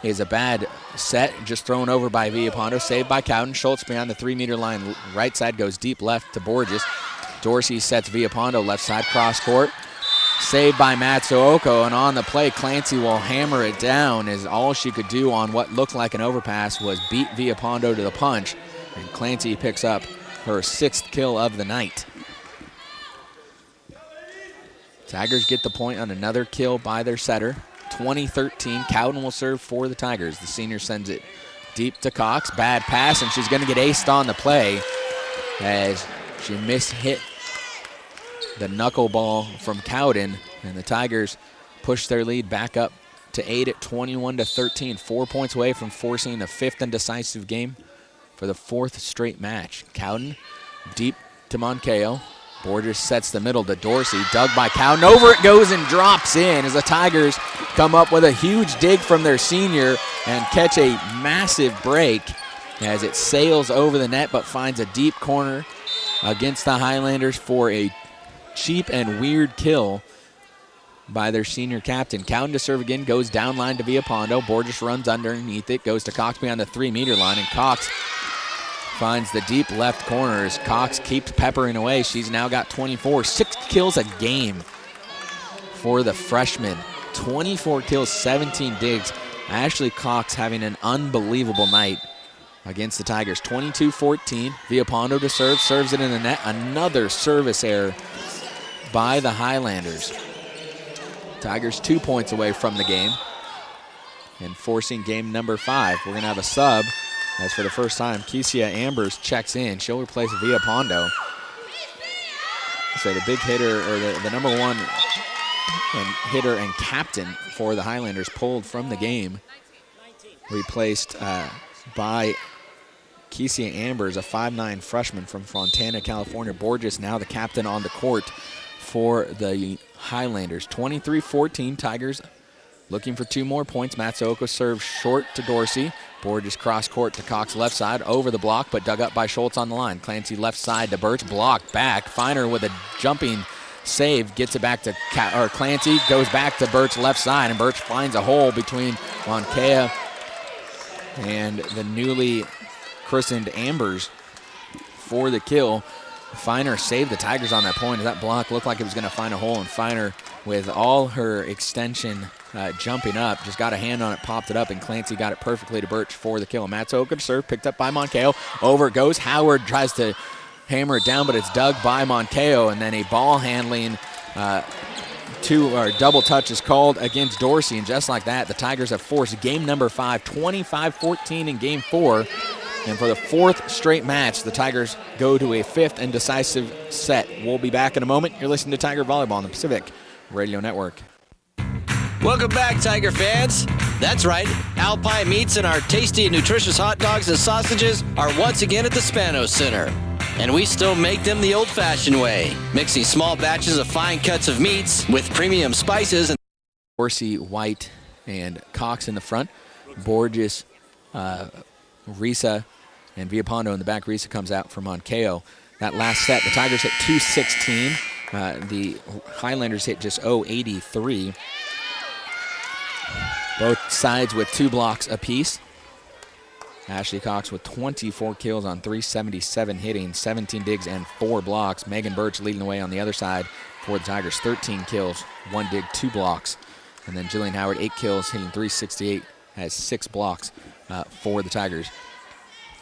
is a bad set, just thrown over by Villapondo, saved by Cowden. Schultz beyond the 3-meter line, right side goes deep left to Borges. Dorsey sets Villapondo left side cross court. Saved by Matsuoko, and on the play, Clancy will hammer it down, as all she could do on what looked like an overpass was beat Villapondo to the punch, and Clancy picks up her 6th kill of the night. Tigers get the point on another kill by their setter. 20-13, Cowden will serve for the Tigers. The senior sends it deep to Cox, bad pass, and she's gonna get aced on the play as she mishit the knuckleball from Cowden, and the Tigers push their lead back up to 8 at 21-13. 4 points away from forcing the 5th and decisive game for the 4th straight match. Cowden deep to Moncayo. Borges sets the middle to Dorsey, dug by Cowden. Over it goes and drops in as the Tigers come up with a huge dig from their senior and catch a massive break as it sails over the net but finds a deep corner against the Highlanders for a cheap and weird kill by their senior captain. Cowden to serve again, goes down line to Villapondo. Borges runs underneath it, goes to Cox beyond the 3-meter line, and Cox finds the deep left corner as Cox keeps peppering away. She's now got 24, 6 kills a game for the freshman. 24 kills, 17 digs. Ashley Cox having an unbelievable night against the Tigers. 22-14, Villapondo to serve, serves it in the net. Another service error by the Highlanders. Tigers 2 points away from the game and forcing game number 5. We're gonna have a sub, as for the first time, Kesia Ambers checks in. She'll replace Villapondo. So the big hitter, or the number 1 and hitter and captain for the Highlanders, pulled from the game, replaced by Kesia Ambers, a 5'9" freshman from Fontana, California. Borges now the captain on the court for the Highlanders. 23-14, Tigers looking for 2 more points. Matsuoko serves short to Dorsey. Borges cross court to Cox left side, over the block, but dug up by Schultz on the line. Clancy left side to Birch, blocked back. Feiner with a jumping save, gets it back to Clancy, goes back to Birch left side, and Birch finds a hole between Monkea and the newly christened Ambers for the kill. Feiner saved the Tigers on that point. That block looked like it was going to find a hole, and Feiner, with all her extension jumping up, just got a hand on it, popped it up, and Clancy got it perfectly to Birch for the kill. Matsuoko to serve, picked up by Monkeo. Over it goes. Howard tries to hammer it down, but it's dug by Monkeo, and then a ball handling double touch is called against Dorsey, and just like that, the Tigers have forced game number 5, 25-14 in game 4. And for the 4th straight match, the Tigers go to a 5th and decisive set. We'll be back in a moment. You're listening to Tiger Volleyball on the Pacific Radio Network. Welcome back, Tiger fans. That's right, Alpine Meats and our tasty and nutritious hot dogs and sausages are once again at the Spanos Center. And we still make them the old-fashioned way, mixing small batches of fine cuts of meats with premium spices. And Dorsey, White, and Cox in the front. Borges, Risa, and Villapondo in the back. Risa comes out for Monkeo. That last set, the Tigers hit 216. The Highlanders hit just 083. Both sides with 2 blocks apiece. Ashley Cox with 24 kills on 377 hitting, 17 digs, and 4 blocks. Megan Birch leading the way on the other side for the Tigers. 13 kills, 1 dig, 2 blocks. And then Jillian Howard, 8 kills, hitting 368, has 6 blocks for the Tigers.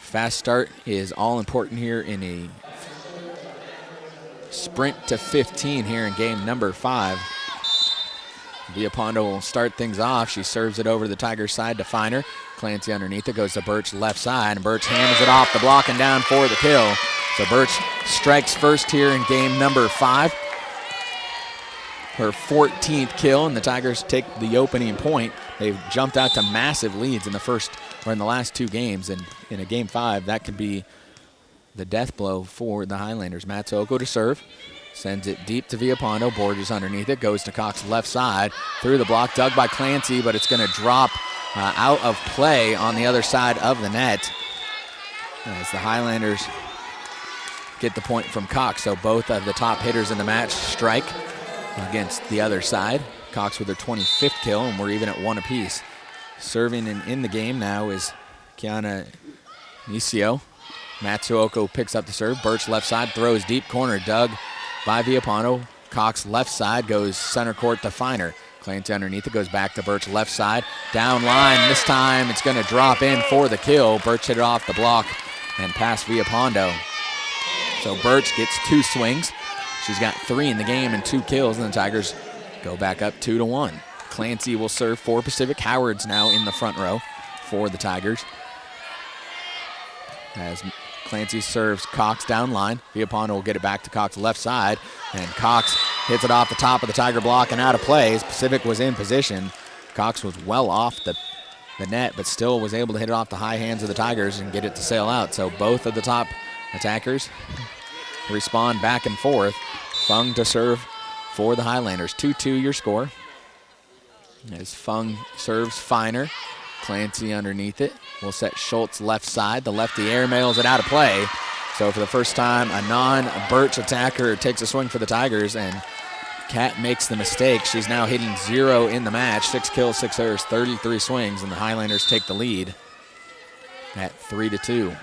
Fast start is all important here in a sprint to 15 here in game number 5. Villapondo will start things off. She serves it over to the Tigers side to Feiner. Clancy underneath it, goes to Birch left side, and Birch hammers it off the block and down for the kill. So Birch strikes first here in game number 5. her 14th kill, and the Tigers take the opening point. They've jumped out to massive leads in the last 2 games, and in a game 5, that could be the death blow for the Highlanders. Matsuoko to serve. Sends it deep to Villapondo. Borges underneath it. Goes to Cox left side. Through the block. Dug by Clancy, but it's going to drop out of play on the other side of the net as the Highlanders get the point from Cox. So both of the top hitters in the match strike against the other side. Cox with her 25th kill, and we're even at 1 apiece. Serving in the game now is Kiana Nisio. Matsuoko picks up the serve. Birch left side, throws deep corner. Dug by Villapondo. Cox left side, goes center court to Feiner. Clancy underneath it, goes back to Birch left side. Down line, this time it's going to drop in for the kill. Birch hit it off the block and past Villapondo. So Birch gets 2 swings. She's got 3 in the game and 2 kills, and the Tigers go back up 2-1. Clancy will serve for Pacific. Howard's now in the front row for the Tigers. As Clancy serves Cox down line. Villapondo will get it back to Cox left side, and Cox hits it off the top of the Tiger block and out of play. As Pacific was in position, Cox was well off the net, but still was able to hit it off the high hands of the Tigers and get it to sail out. So both of the top attackers respond back and forth. Fung to serve for the Highlanders. 2-2 your score. As Fung serves Feiner. Clancy underneath it. Will set Schultz left side. The lefty airmails it out of play. So for the first time, a non-Birch attacker takes a swing for the Tigers, and Kat makes the mistake. She's now hitting 0 in the match. 6 kills, 6 errors, 33 swings, and the Highlanders take the lead at 3-2.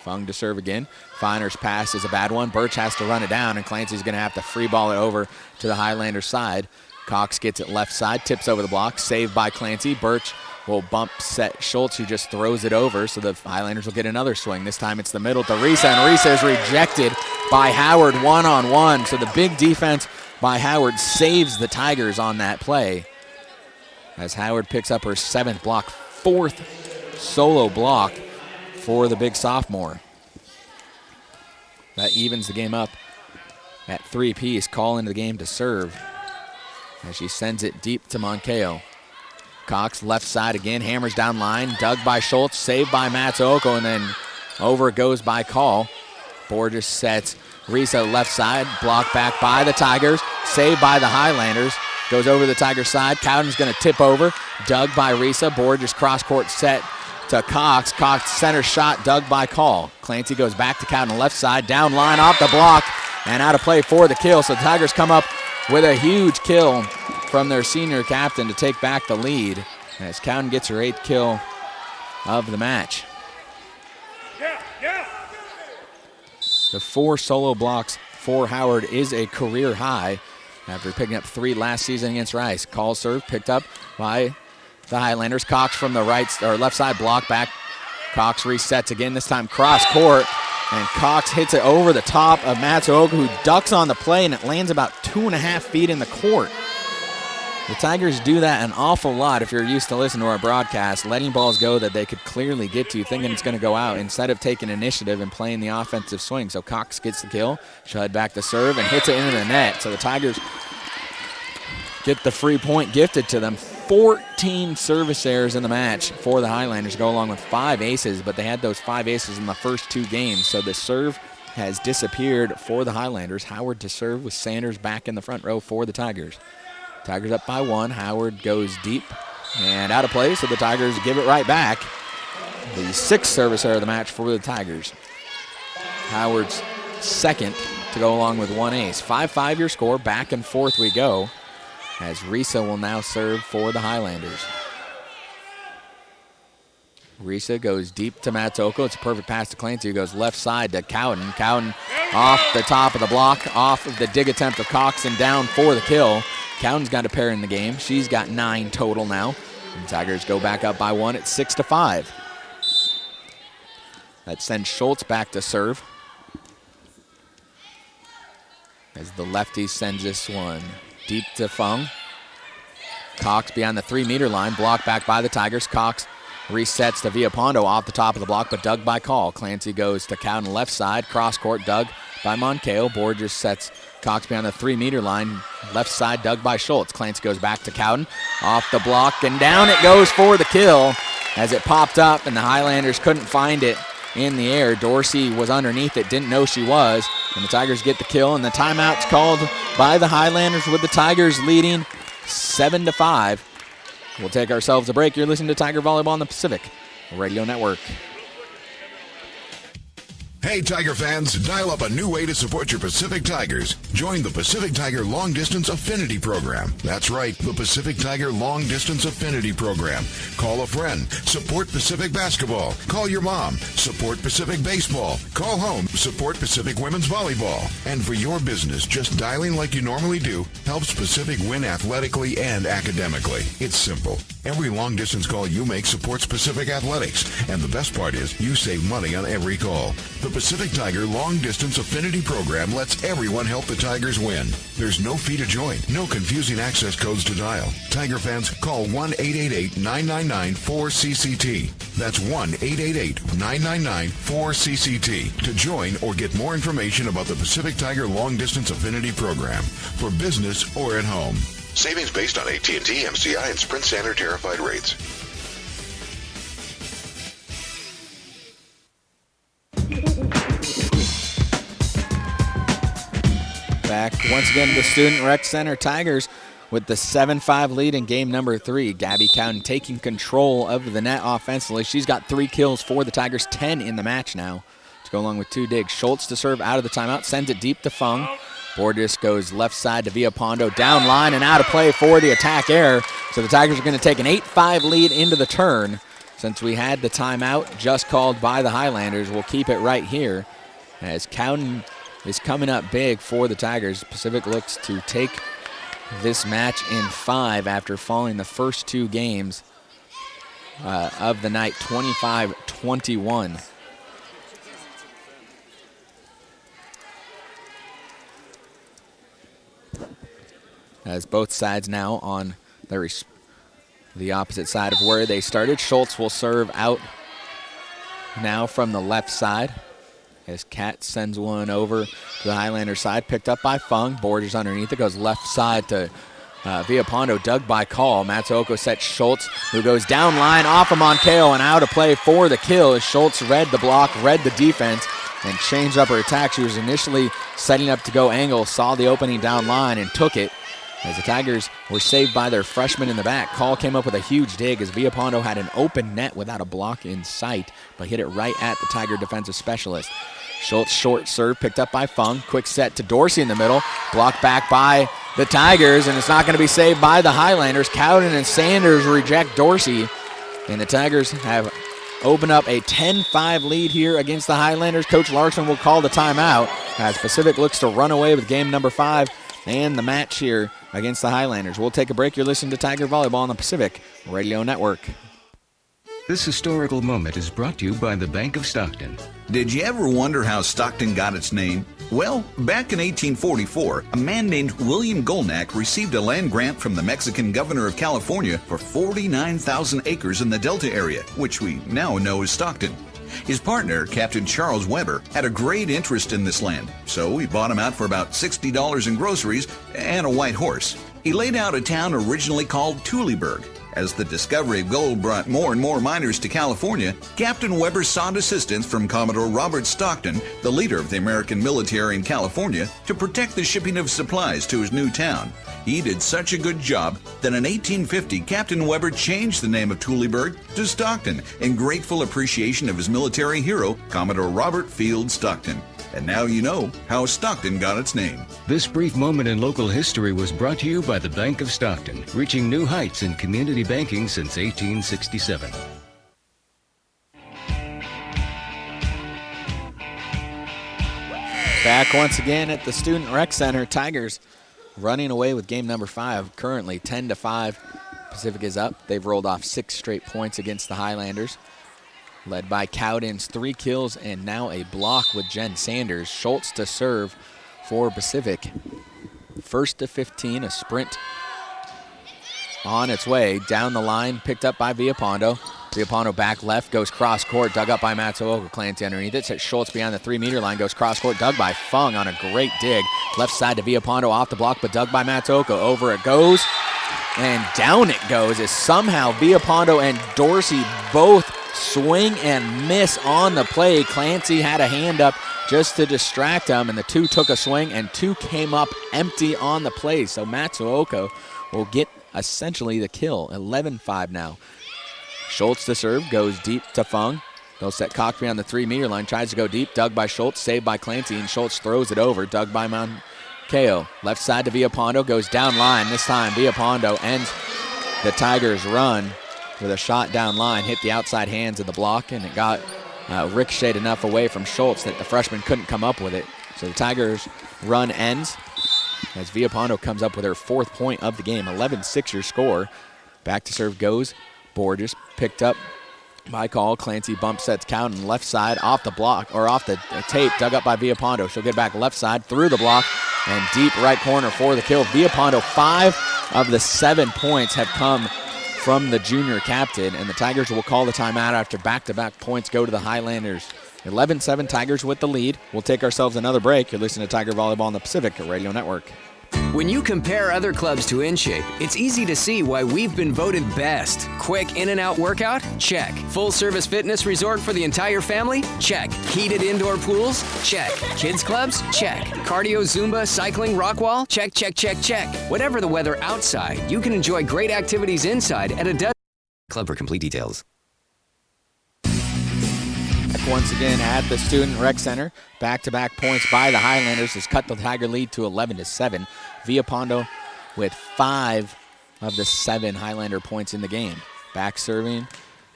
Fung to serve again. Feiner's pass is a bad one. Birch has to run it down, and Clancy's going to have to free ball it over to the Highlanders side. Cox gets it left side, tips over the block, saved by Clancy. Birch will bump set Schultz, who just throws it over, so the Highlanders will get another swing. This time it's the middle to Risa, and Risa is rejected by Howard one-on-one. So the big defense by Howard saves the Tigers on that play, as Howard picks up her 7th block, 4th solo block for the big sophomore. That evens the game up at 3 apiece. Call into the game to serve as she sends it deep to Moncayo. Cox left side again, hammers down line, dug by Schultz, saved by Matsuoko, and then over it goes by Call. Borges sets Risa left side, blocked back by the Tigers, saved by the Highlanders, goes over the Tigers side. Cowden's going to tip over, dug by Risa. Borges cross court set to Cox. Cox center shot, dug by Call. Clancy goes back to Cowden left side, down line off the block, and out of play for the kill. So the Tigers come up with a huge kill from their senior captain to take back the lead as Cowden gets her 8th kill of the match. The 4 solo blocks for Howard is a career high after picking up 3 last season against Rice. Call serve picked up by the Highlanders. Cox from the left side, block back. Cox resets again, this time cross court, and Cox hits it over the top of Matsuoka, who ducks on the play, and it lands about 2.5 feet in the court. The Tigers do that an awful lot if you're used to listening to our broadcast, letting balls go that they could clearly get to, thinking it's going to go out, instead of taking initiative and playing the offensive swing. So Cox gets the kill, she'll head back to serve, and hits it into the net. So the Tigers get the free point gifted to them. 14 service errors in the match for the Highlanders, go along with 5 aces, but they had those 5 aces in the first 2 games. So the serve has disappeared for the Highlanders. Howard to serve with Sanders back in the front row for the Tigers. Tigers up by 1. Howard goes deep and out of play, so the Tigers give it right back. The 6th service error of the match for the Tigers. Howard's 2nd to go along with 1 ace. 5-5 your score. Back and forth we go, as Risa will now serve for the Highlanders. Risa goes deep to Matsuoko. It's a perfect pass to Clancy, who goes left side to Cowden. Cowden off the top of the block, off of the dig attempt of Cox, and down for the kill. Cowden's got a pair in the game. She's got 9 total now. And Tigers go back up by 1 at 6-5. That sends Schultz back to serve, as the lefty sends this one deep to Fung. Cox beyond the 3-meter line, blocked back by the Tigers. Cox resets to Villapondo off the top of the block, but dug by Call. Clancy goes to Cowden left side, cross court, dug by Moncayo. Borges sets Cox beyond the 3-meter line. Left side dug by Schultz. Clancy goes back to Cowden. Off the block and down it goes for the kill as it popped up and the Highlanders couldn't find it in the air. Dorsey was underneath it, didn't know she was. And the Tigers get the kill and the timeout's called by the Highlanders with the Tigers leading 7-5. We'll take ourselves a break. You're listening to Tiger Volleyball on the Pacific Radio Network. Hey, Tiger fans, dial up a new way to support your Pacific Tigers. Join the Pacific Tiger Long Distance Affinity Program. That's right, the Pacific Tiger Long Distance Affinity Program. Call a friend. Support Pacific Basketball. Call your mom. Support Pacific Baseball. Call home. Support Pacific Women's Volleyball. And for your business, just dialing like you normally do helps Pacific win athletically and academically. It's simple. Every long distance call you make supports Pacific Athletics. And the best part is you save money on every call. The Pacific Tiger Long Distance Affinity Program lets everyone help the Tigers win. There's no fee to join, no confusing access codes to dial. Tiger fans, call 1-888-999-4CCT. That's 1-888-999-4CCT to join or get more information about the Pacific Tiger Long Distance Affinity Program for business or at home. Savings based on AT&T, MCI, and Sprint standard tarified rates. Back once again to the Student Rec Center. Tigers with the 7-5 lead in game number 3. Gabby Cowden taking control of the net offensively. She's got 3 kills for the Tigers, 10 in the match now to go along with 2 digs. Schultz to serve out of the timeout, sends it deep to Fung. Borges goes left side to Villapondo, down line and out of play for the attack error. So the Tigers are going to take an 8-5 lead into the turn. Since we had the timeout just called by the Highlanders, we'll keep it right here as Cowden is coming up big for the Tigers. Pacific looks to take this match in 5 after falling the first 2 games of the night, 25-21. As both sides now on the opposite side of where they started. Schultz will serve out now from the left side as Kat sends one over to the Highlander side, picked up by Fung. Borges underneath it, goes left side to Villapondo, dug by Call. Matsuoko sets Schultz, who goes down line off of Moncao and out of play for the kill as Schultz read the block, read the defense, and changed up her attack. She was initially setting up to go angle, saw the opening down line and took it. As the Tigers were saved by their freshman in the back. Call came up with a huge dig as Villapondo had an open net without a block in sight, but hit it right at the Tiger defensive specialist. Schultz short serve picked up by Fung. Quick set to Dorsey in the middle. Blocked back by the Tigers, and it's not going to be saved by the Highlanders. Cowden and Sanders reject Dorsey, and the Tigers have opened up a 10-5 lead here against the Highlanders. Coach Larson will call the timeout as Pacific looks to run away with game number 5 and the match here against the Highlanders. We'll take a break. You're listening to Tiger Volleyball on the Pacific Radio Network. This historical moment is brought to you by the Bank of Stockton. Did you ever wonder how Stockton got its name? Well, back in 1844, a man named William Golnack received a land grant from the Mexican governor of California for 49,000 acres in the Delta area, which we now know as Stockton. His partner, Captain Charles Weber, had a great interest in this land, so he bought him out for about $60 in groceries and a white horse. He laid out a town originally called Tuliburg. As the discovery of gold brought more and more miners to California, Captain Weber sought assistance from Commodore Robert Stockton, the leader of the American military in California, to protect the shipping of supplies to his new town. He did such a good job that in 1850, Captain Weber changed the name of Tuliburg to Stockton in grateful appreciation of his military hero, Commodore Robert Field Stockton. And now you know how Stockton got its name. This brief moment in local history was brought to you by the Bank of Stockton, reaching new heights in community banking since 1867. Back once again at the Student Rec Center. Tigers running away with game number 5, currently 10-5. Pacific is up. They've rolled off 6 straight points against the Highlanders, led by Cowden's 3 kills and now a block with Jen Sanders. Schultz to serve for Pacific. First to 15, a sprint on its way down the line, picked up by Villapondo. Viapano back left, goes cross court, dug up by Matsuoka. Clancy underneath it, sets Schultz behind the 3-meter line, goes cross court, dug by Fung on a great dig. Left side to Viapano, off the block, but dug by Matsuoka. Over it goes, and down it goes as somehow Viapano and Dorsey both swing and miss on the play. Clancy had a hand up just to distract him, and the two took a swing, and two came up empty on the play. So Matsuoka will get essentially the kill. 11-5 now. Schultz to serve, goes deep to Fung. They'll set Cox behind the 3-meter line, tries to go deep, dug by Schultz, saved by Clancy, and Schultz throws it over, dug by Monkeo. Left side to Viapano, goes down line. This time Viapano ends the Tigers' run with a shot down line, hit the outside hands of the block, and it got ricocheted enough away from Schultz that the freshman couldn't come up with it. So the Tigers' run ends as Viapano comes up with her 4th point of the game. 11-6 your score. Back to serve goes Borges, picked up by call. Clancy bump sets Cowden left side off the block, or off the tape, dug up by Viapano. She'll get back left side through the block and deep right corner for the kill. Viapano, 5 of the 7 points have come from the junior captain, and the Tigers will call the timeout after back-to-back points go to the Highlanders. 11-7 Tigers with the lead. We'll take ourselves another break. You're listening to Tiger Volleyball on the Pacific Radio Network. When you compare other clubs to InShape, it's easy to see why we've been voted best. Quick in and out workout? Check. Full service fitness resort for the entire family? Check. Heated indoor pools? Check. Kids clubs? Check. Cardio, Zumba, cycling, rock wall? Check, check, check, check. Whatever the weather outside, you can enjoy great activities inside at a dozen club for complete details. Once again at the Student Rec Center. Back-to-back points by the Highlanders has cut the Tiger lead to 11-7. Viapano with 5 of the 7 Highlander points in the game. Back serving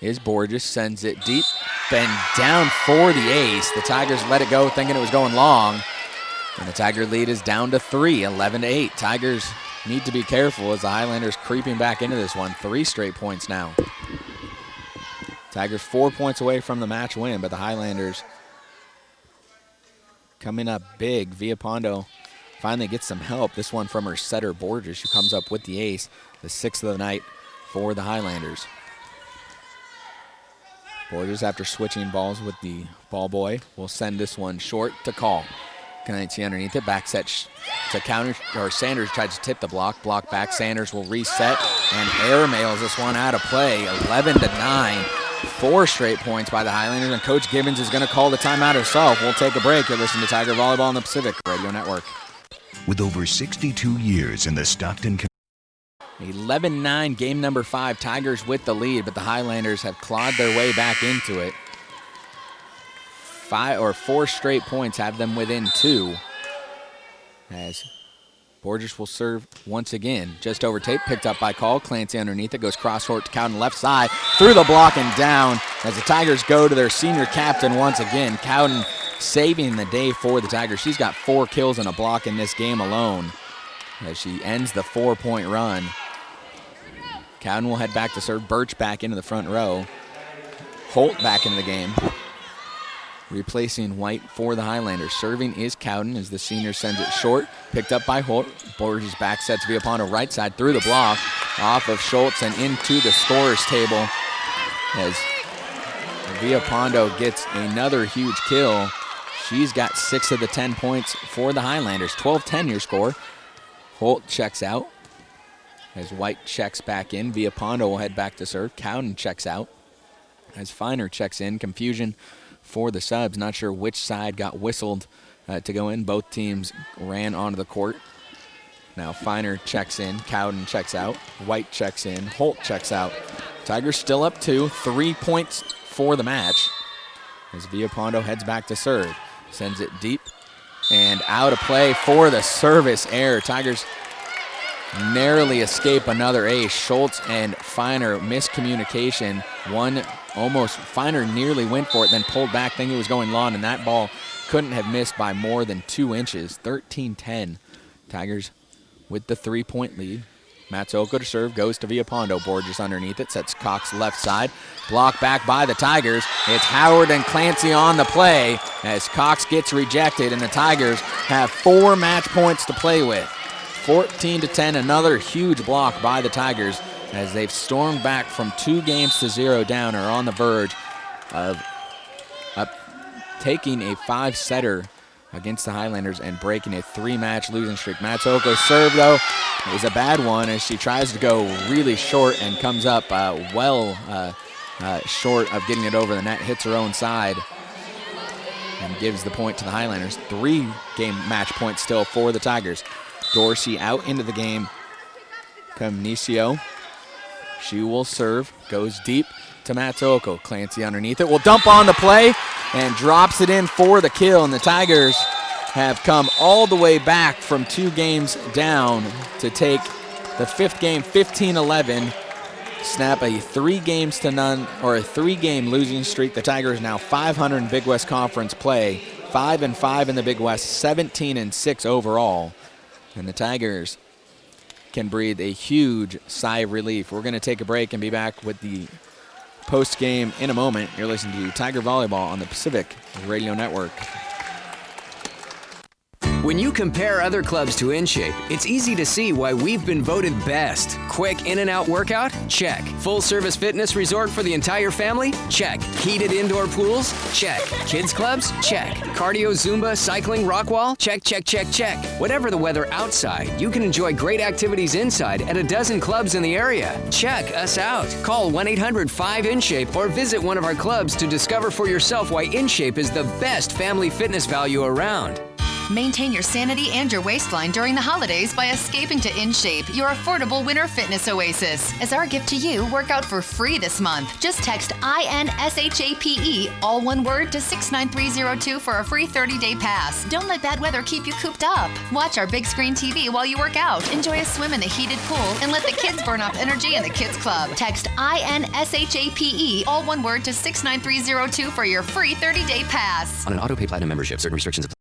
is Borges, sends it deep, and down for the ace. The Tigers let it go thinking it was going long, and the Tiger lead is down to 3, 11-8. Tigers need to be careful as the Highlanders creeping back into this one. 3 straight points now. Tigers 4 points away from the match win, but the Highlanders coming up big. Viapano finally gets some help. This one from her setter, Borges, who comes up with the ace, the 6th of the night for the Highlanders. Borges, after switching balls with the ball boy, will send this one short to call. Clancy underneath it, back set to counter, or Sanders tries to tip the block back. Sanders will reset and airmails this one out of play. 11-9. 4 straight points by the Highlanders, and Coach Gibbons is going to call the timeout herself. We'll take a break. You're listening to Tiger Volleyball on the Pacific Radio Network. With over 62 years in the Stockton community. 11-9, game number 5. Tigers with the lead, but the Highlanders have clawed their way back into it. 4 straight points have them within 2. As Borges will serve once again. Just over tape, picked up by call. Clancy underneath it, goes cross court to Cowden left side, through the block and down as the Tigers go to their senior captain once again. Cowden saving the day for the Tigers. She's got 4 kills and a block in this game alone as she ends the 4-point run. Cowden will head back to serve. Birch back into the front row. Holt back into the game, replacing White for the Highlanders. Serving is Cowden as the senior sends it short. Picked up by Holt. Borges back sets Viapano right side through the block, off of Schultz and into the scorer's table as Viapano gets another huge kill. She's got 6 of the 10 points for the Highlanders. 12-10 your score. Holt checks out as White checks back in. Viapano will head back to serve. Cowden checks out as Feiner checks in. Confusion for the subs. Not sure which side got whistled to go in. Both teams ran onto the court. Now Feiner checks in. Cowden checks out. White checks in. Holt checks out. Tigers still up 2. 3 points for the match as Viapano heads back to serve. Sends it deep and out of play for the service error. Tigers narrowly escape another ace. Schultz and Feiner miscommunication. Feiner nearly went for it, then pulled back, thinking it was going long, and that ball couldn't have missed by more than 2 inches. 13-10. Tigers with the 3-point lead. Matsuoka to serve, goes to Viapano. Borges underneath it, sets Cox left side. Blocked back by the Tigers. It's Howard and Clancy on the play as Cox gets rejected, and the Tigers have 4 match points to play with. 14-10, another huge block by the Tigers as they've stormed back from 2-0 down, are on the verge of taking a 5-setter against the Highlanders and breaking a 3-match losing streak. Matsuoko's serve, though, is a bad one as she tries to go really short and comes up short of getting it over the net, hits her own side, and gives the point to the Highlanders. 3-game match point still for the Tigers. Dorsey out into the game. Comnicio, she will serve, goes deep to Matsuoko. Clancy underneath it, will dump on the play and drops it in for the kill, and the Tigers have come all the way back from 2 games down to take the 5th game 15-11, snap a 3-game losing streak. The Tigers now 500 in Big West Conference play, 5-5 in the Big West, 17-6 overall, and the Tigers can breathe a huge sigh of relief. We're going to take a break and be back with the post game in a moment. You're listening to Tiger Volleyball on the Pacific Radio Network. When you compare other clubs to InShape, it's easy to see why we've been voted best. Quick in and out workout? Check. Full service fitness resort for the entire family? Check. Heated indoor pools? Check. Kids clubs? Check. Cardio, Zumba, cycling, rock wall? Check, check, check, check. Whatever the weather outside, you can enjoy great activities inside at a dozen clubs in the area. Check us out. Call 1-800-5InShape or visit one of our clubs to discover for yourself why InShape is the best family fitness value around. Maintain your sanity and your waistline during the holidays by escaping to InShape, your affordable winter fitness oasis. As our gift to you, work out for free this month. Just text INSHAPE, all one word, to 69302 for a free 30-day pass. Don't let bad weather keep you cooped up. Watch our big screen TV while you work out. Enjoy a swim in the heated pool and let the kids burn off energy in the kids club. Text INSHAPE, all one word, to 69302 for your free 30-day pass. On an auto pay platinum membership, certain restrictions apply.